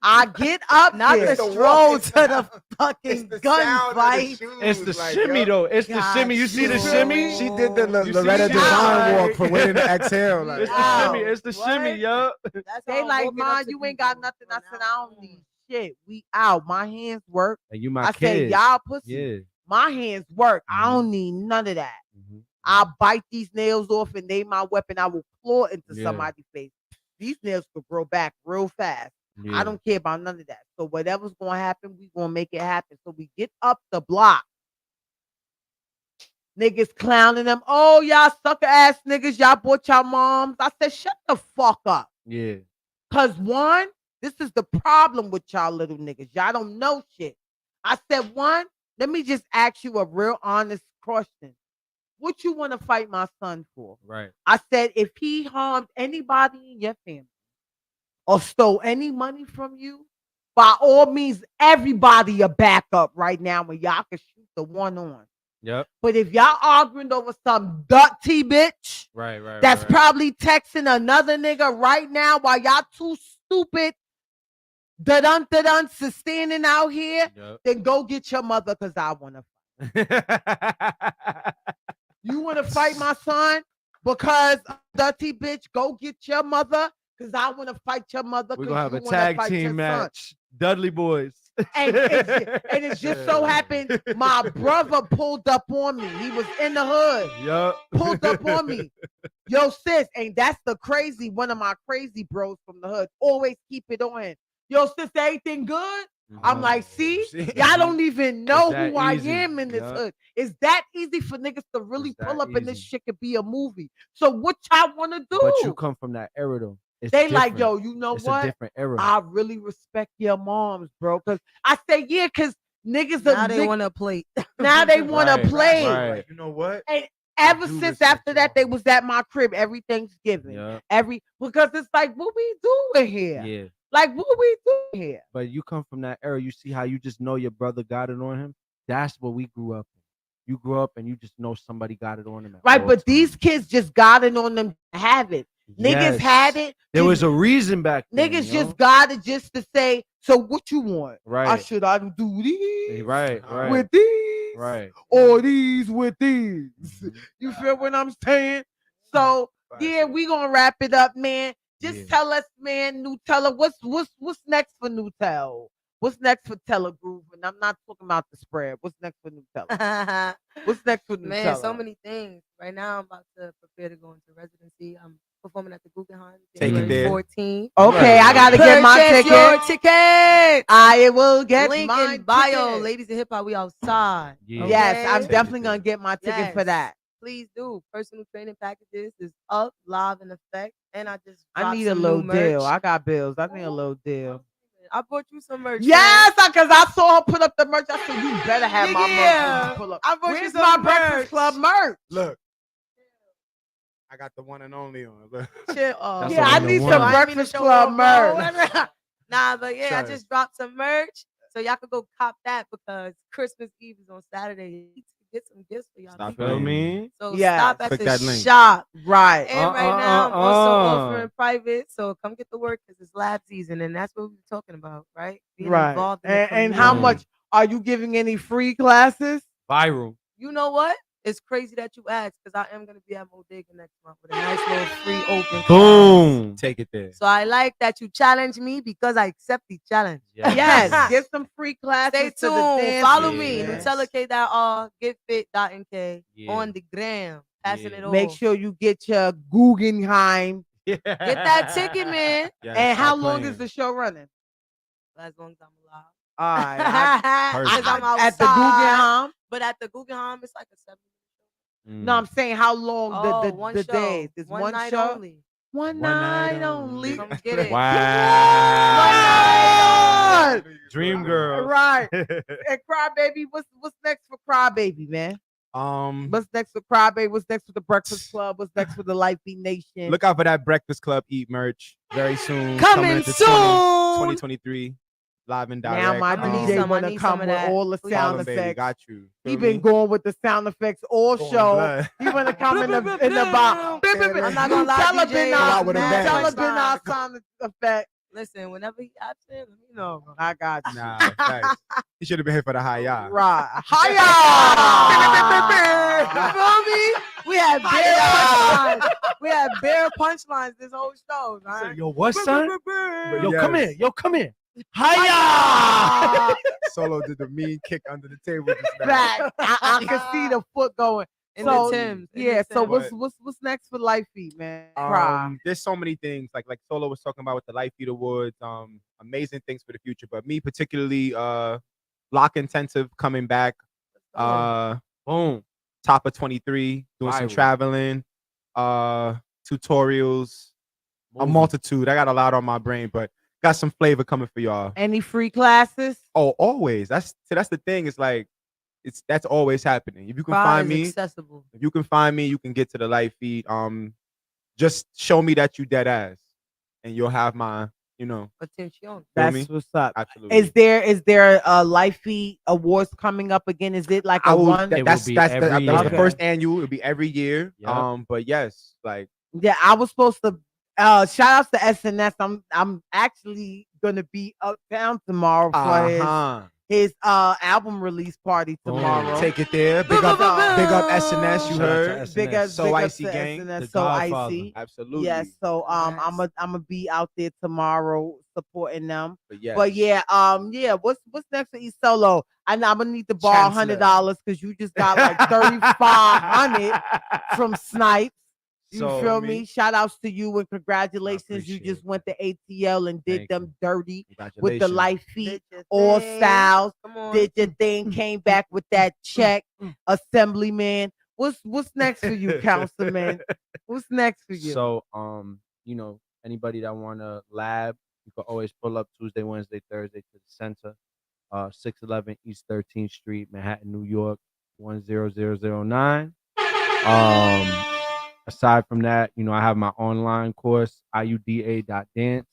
I get up Not there. the stroll to the fucking It's the sound of the gunfight. shoes, It's the like, shimmy yo. though. It's the God, shimmy. You see the yo. shimmy? She did the You see Loretta the Devine shimmy? walk for waiting to exhale. Like, It's the Wow. shimmy. It's the What? shimmy, yo. That's how They I'm like, walking Ma, up to you ain't got people nothing. I from said, now I don't on. need shit. We out. My hands work. And you my I kid. said, y'all pussy. Yeah. My hands work. I Mm-hmm. don't need none of that. I'll bite these nails off and they my weapon. I will claw into somebody's face. These nails could grow back real fast. Yeah. I don't care about none of that. So whatever's going to happen, we going to make it happen. So we get up the block. Niggas clowning them. Oh, y'all sucker ass niggas. Y'all bought y'all moms. I said, shut the fuck up. Yeah. Because one, this is the problem with y'all little niggas. Y'all don't know shit. I said, one, let me just ask you a real honest question. What you want to fight my son for? Right. I said, if he harmed anybody in your family or stole any money from you, by all means, everybody a backup right now when y'all can shoot the one on. Yep. But if y'all arguing over some dirty bitch Right. that's probably texting another nigga right now while y'all too stupid da-dun standing out here, then go get your mother because I want to fight. You want to fight my son because dirty bitch, go get your mother because I want to fight your mother. We're going to have a tag team match. Son. Dudley boys. And it just so happened my brother pulled up on me. He was in the hood. Yep. Pulled up on me. Yo, sis, and that's the crazy, one of my crazy bros from the hood. Always keep it on him. Yo, sis, everything good? I'm like, see, y'all don't even know who I am in this hood. It's that easy for niggas to really pull up and this shit could be a movie. So what y'all want to do? But you come from that era though. It's they different. like, yo, you know it's what? A different era. I really respect your moms, bro. Cause I say, yeah, cause niggas now they want to play. Now they want to play. Right. You know what? And ever since after that, they was at my crib every Thanksgiving. Because it's like, what we doing here? Yeah. Like, what we doing here? But you come from that era. You see how you just know your brother got it on him. That's what we grew up in. You grew up and you just know somebody got it on him. Right, but these kids just got it on them to have it. Niggas had it. There was a reason back then. Niggas just got it just to say, so what you want? Right. I should I do these? Right. With these? Right. Or these with these? You feel what I'm saying? So, yeah, we gonna wrap it up, man. Just tell us, man, Nutella, what's next for Nutella? What's next for Telegroove? And I'm not talking about the spread. What's next for Nutella? What's next for Nutella? Man, so many things. Right now, I'm about to prepare to go into residency. I'm performing at the Guggenheim. Take it there. 14. Okay, I gotta get my ticket. Your ticket. I will get Link my in bio. ticket. Ladies in hip hop, we outside. Yeah. Yes, I'm Take definitely it gonna there. get my ticket for that. Please do. Personal training packages is up, live in effect, and I just I need a some little new merch. deal. I got bills. I need a little deal. I bought you some merch. Yes, because I saw her put up the merch. I said, you better have my Yeah. merch. Pull up. I bought you Where's some my merch. Breakfast Club merch? Look. I got the one and only on. Look. Chill. That's Yeah, I the need one. some I ain't mean to Breakfast show Club off, merch. bro. Nah, but yeah, Sorry. I just dropped some merch. So y'all can go cop that because Christmas Eve is on Saturday. Get some gifts for y'all. Stop people. Feel playing. me? So Yes. stop at Click the that link. shop. Right. And right now, I'm also offering private. So come get the work because it's lab season. And that's what we're talking about, right? Being Right. involved in the And how community. much are you giving any free classes? Viral. You know what? It's crazy that you asked because I am going to be at Bodega next month with a nice little free open class. Boom. Take it there. So I like that you challenge me because I accept the challenge. Yes. Get some free classes. Stay to the tuned. dance Follow floor. me. Yes. Nutella.r, getfit.nk Yeah. on the gram. Passing Yeah. it on. Make sure you get your Guggenheim. Get Get that ticket, man. Yes, And how stop long playing. is the show running? As long as I'm alive. All right. Because I'm outside. At the Guggenheim. But at the Guggenheim, it's like a 7. No, I'm saying how long one the show. days. It's one night show. only. One night night only. Come get it. Wow. One Dream girl. Right. And Crybaby, what's next for Crybaby, man? What's next for Crybaby? What's next for the Breakfast Club? What's next for the Life Beat Nation? Look out for that Breakfast Club Eat merch very soon. Coming into soon. 2023. Live and direct. Now my I'ma need DJ some- I want to need come some of with that. all the Please. sound Follow, baby. effects. Got you. He Feel been me? going with the sound effects all Going show. blood. He want to come in the box. I'm not gonna lie, Nutella DJ. been Come our out with a bang. Nutella been our sound effect. Listen, whenever he absent, let me know. Bro. I got you. Nah, facts. He should have been here for the high ya. Right. You Hiya! feel me? We had bare punchlines. We had bare punchlines this whole show. Right? Yo, what, son? Yo, Yes. come here. Yo, come here. Hiya! Solo did the mean kick under the table just now. That I can see the foot going. In So the Timbs. in the yeah. So Timbs. what's next for Life Feet, man? Cry. There's so many things like Solo was talking about with the Life Feed Awards. Amazing things for the future. But me particularly, Block Intensive coming back. Boom. Top of 23, doing some Viral. traveling, tutorials, a Moving. multitude. I got a lot on my brain, but got some flavor coming for y'all. Any free classes? Oh, always. That's the thing. It's like that's always happening. If you can Cry find is me, accessible. if you can find me, you can get to the Life Feed. Just show me that you dead ass, and you'll have my, Attention. That's me? what's up. Absolutely. Is there a Life Feed Awards coming up again? Is it like I a will, one? It that's will be that's every that was the year. first annual. It'll be every year. Yep. But yes, like Yeah, I was supposed to. Shout outs to SNS. I'm actually gonna be uptown tomorrow for his album release party tomorrow. Take it there. Big up SNS. You Shout out to heard? SNS. Big up, So big up Icy to gang. SNS, The so Godfather. icy. Absolutely. Yes, so I'm gonna be out there tomorrow supporting them. But yes. But yeah, what's next for Esolo? I'm gonna need to borrow Chancellor. $100 because you just got like 3,500 from Snipes. You So, feel me? Shout outs to you and congratulations. You appreciate just went to ATL and did Thank them dirty with the Congratulations. Life Feet, Did your all thing. styles. Come on. Did your thing, came back with that check, assemblyman. What's next for you, councilman? What's next for you? So, anybody that want to lab, you can always pull up Tuesday, Wednesday, Thursday to the center, 611 East 13th Street, Manhattan, New York, 10009. Aside from that, I have my online course, iuda.dance.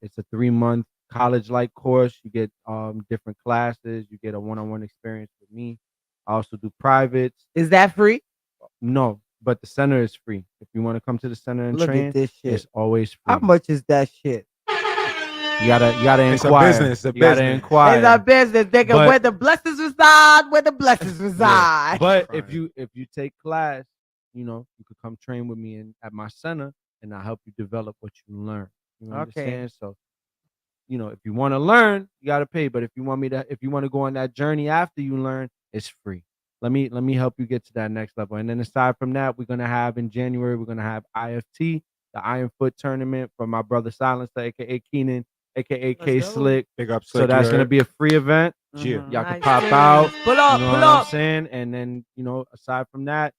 It's a 3-month college-like course. You get different classes. You get a one-on-one experience with me. I also do privates. Is that free? No, but the center is free. If you want to come to the center and Look train, at this shit. it's always free. How much is that shit? You gotta It's a inquire. business, a You gotta business. inquire. It's our business, nigga. But- Where the blessings reside, where the blessings reside. But Right. if you take class, you could come train with me at my center, and I'll help you develop what you learn. You Okay. understand? So, if you want to learn, you gotta pay. But if you want to go on that journey after you learn, it's free. Let me help you get to that next level. And then aside from that, we're gonna have in January, we're gonna have IFT, the Iron Foot tournament for my brother Silencer, aka Keenan, aka K Let's go. Slick. Big up. So that's gonna be a free event. Yeah. Mhm. Y'all can Nice. pop out. Pull up, You know pull what I'm up. saying? And then, aside from that,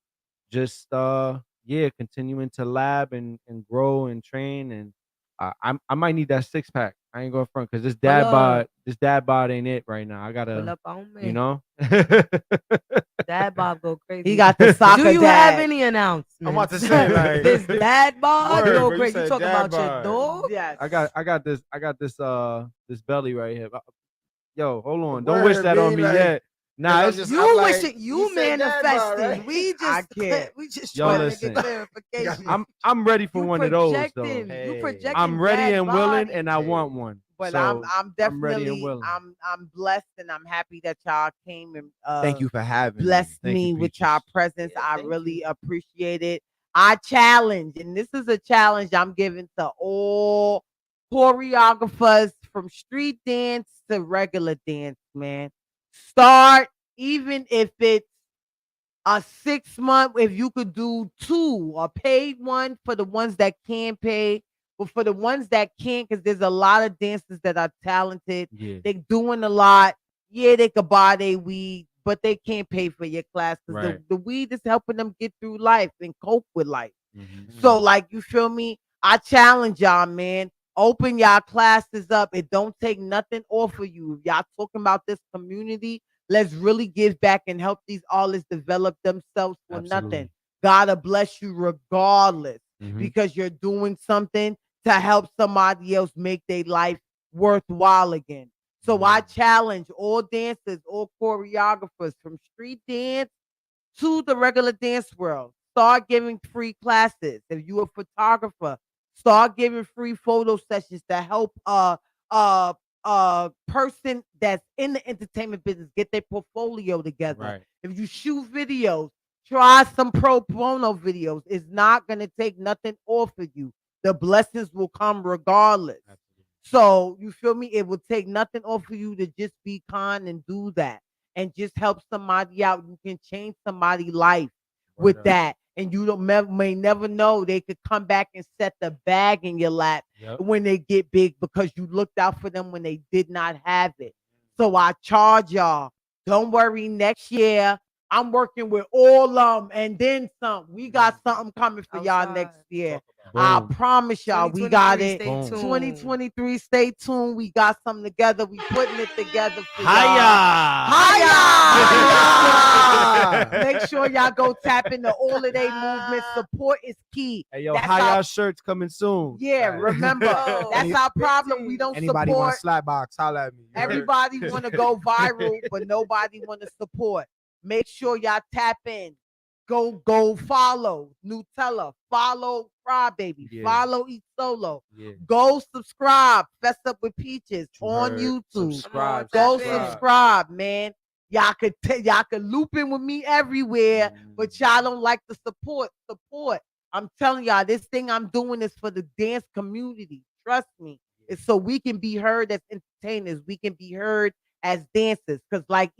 just continuing to lab and grow and train. And I might need that 6-pack. I ain't going front because this dad bod ain't it right now. I Pull gotta, up on me. Dad Bob go crazy. He got the soccer Do you dad. have any announcements? I'm about to say, like, this Dad Bob Word, go bro, you crazy. You said talk dad about your bod. dog? Yes. I got this belly right here. Yo, hold on. Don't Word, wish that on B, me like- yet. Nah, I'm it's just- You I'm like, wish it. you You said dad bod, manifesting. right? We I just can't. we just Yo, trying listen. to get clarification. I'm ready for You one of those though. projecting. Hey. You projecting. I'm ready dad and willing, bod. and I want one. But So, I'm I'm ready and definitely willing. I'm blessed and I'm happy that y'all came and Thank you for having blessed Thank me you, with Peaches. y'all presence. Yeah, I thank really you. appreciate it. I challenge, and this is a challenge I'm giving to all choreographers from street dance to regular dance, man. Start, even if it's a 6-month, if you could do 2, a paid one for the ones that can pay, but for the ones that can't, because there's a lot of dancers that are talented. Yeah. They're doing a lot. Yeah, they could buy their weed, but they can't pay for your class because Right. the weed is helping them get through life and cope with life. Mhm. So, like, you feel me? I challenge y'all, man. Open y'all classes up. It don't take nothing off of you. If y'all talking about this community, let's really give back and help these artists develop themselves for nothing. Absolutely. God'll bless you regardless Mhm. because you're doing something to help somebody else make their life worthwhile again. So I challenge all dancers, all choreographers from street dance to the regular dance world. Start giving free classes. If you're a photographer, start giving free photo sessions to help person that's in the entertainment business get their portfolio together. Right. If you shoot videos, try some pro bono videos. It's not gonna take nothing off of you. The blessings will come regardless. So you feel me? It would take nothing off of you to just be kind and do that and just help somebody out. You can change somebody's life with that. And you don't may never know they could come back and set the bag in your lap when they get big because you looked out for them when they did not have it. So I charge y'all. Don't worry, next year I'm working with all of them and then some. We got something coming for y'all next year. I promise y'all, we got it. 2023, stay tuned. We got something together. We putting it together for y'all. Hiya! Make sure y'all go tap into all of their movements. Support is key. Hey, yo, Hiya shirts coming soon. Yeah, remember, that's our problem. We don't Anybody want support. a slapbox? Holla at me. Everybody want to go viral, but nobody want to support. Make sure y'all tap in. Go follow Nutella. Follow Chrybaby. Follow Esolo. Go subscribe. Fess Up with Peaches on YouTube. Subscribe. Go subscribe, man. Y'all could loop in with me everywhere, but y'all don't like the support. I'm telling y'all, this thing I'm doing is for the dance community. Trust me. It's so we can be heard as entertainers. We can be heard as dancers. Because like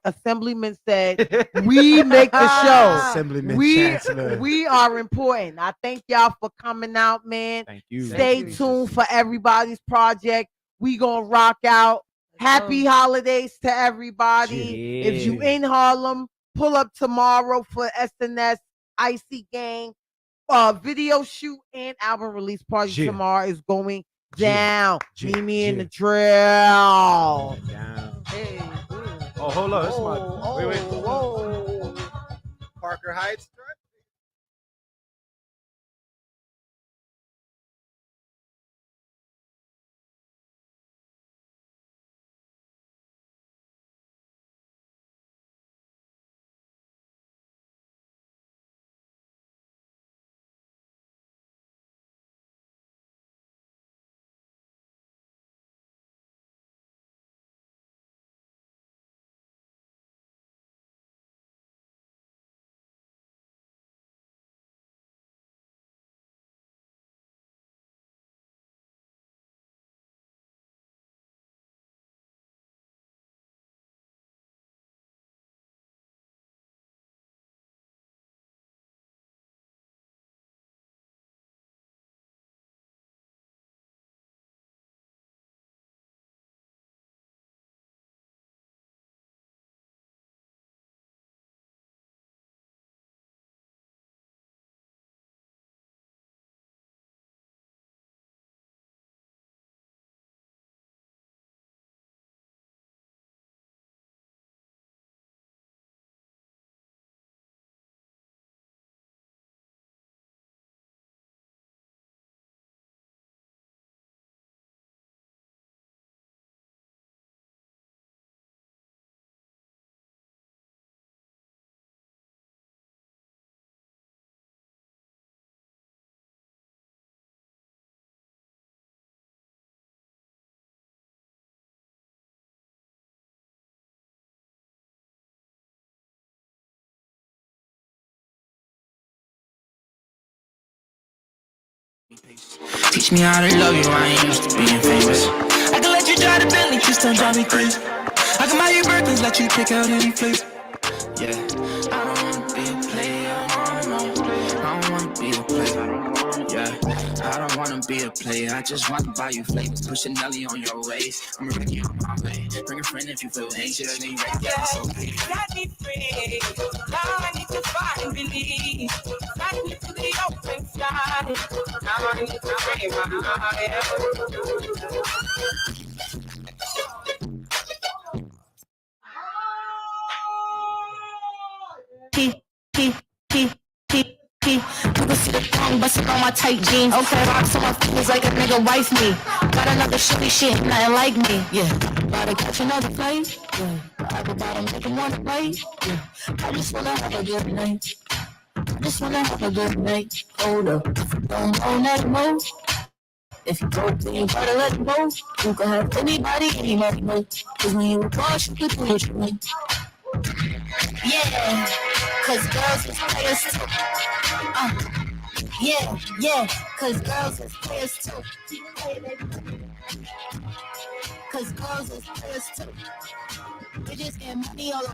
Assemblyman said, we make the show. Assemblyman Chancellor. We are important. I thank y'all for coming out, man. Thank you. Stay tuned for everybody's project. We gonna rock out. Happy holidays to everybody. If you in Harlem, pull up tomorrow for SNS Icy Gang. Video shoot and album release party tomorrow is going down. Meet me in the trail. Hey, Oh, hold on. That's my. Wait. Parker Heights. Teach me how to love you, I ain't used to being famous. I can let you drive the Bentley, you still drive me crazy. I can buy you burgers, let you pick out any flavor. Yeah, I don't wanna be a player, I don't wanna be a player. Yeah, I don't wanna be a player, I just wanna buy you flavors. Pushing Nelly on your waist, I'ma bring you on my way. Bring a friend if you feel anxious, then you ready to get so big. Got me free, now I need to find belief. I need to the open sky, now I need to free my You can see the thong busting on my tight jeans. Okay, rocks on my fingers like a nigga wife me. Got another shitty shit, nothing like me. Yeah, about to catch another flight. Yeah, ride about to make him wanna fight. Yeah, I just wanna have a good night. Just wanna have a good night. Hold up, don't know that more. If you broke, then you gotta let go. You can have anybody know. Cause when you wash, you could do what you want. Yeah, cause girls is players too. Yeah, cause girls is players too. girls is players too. Bitches getting money all over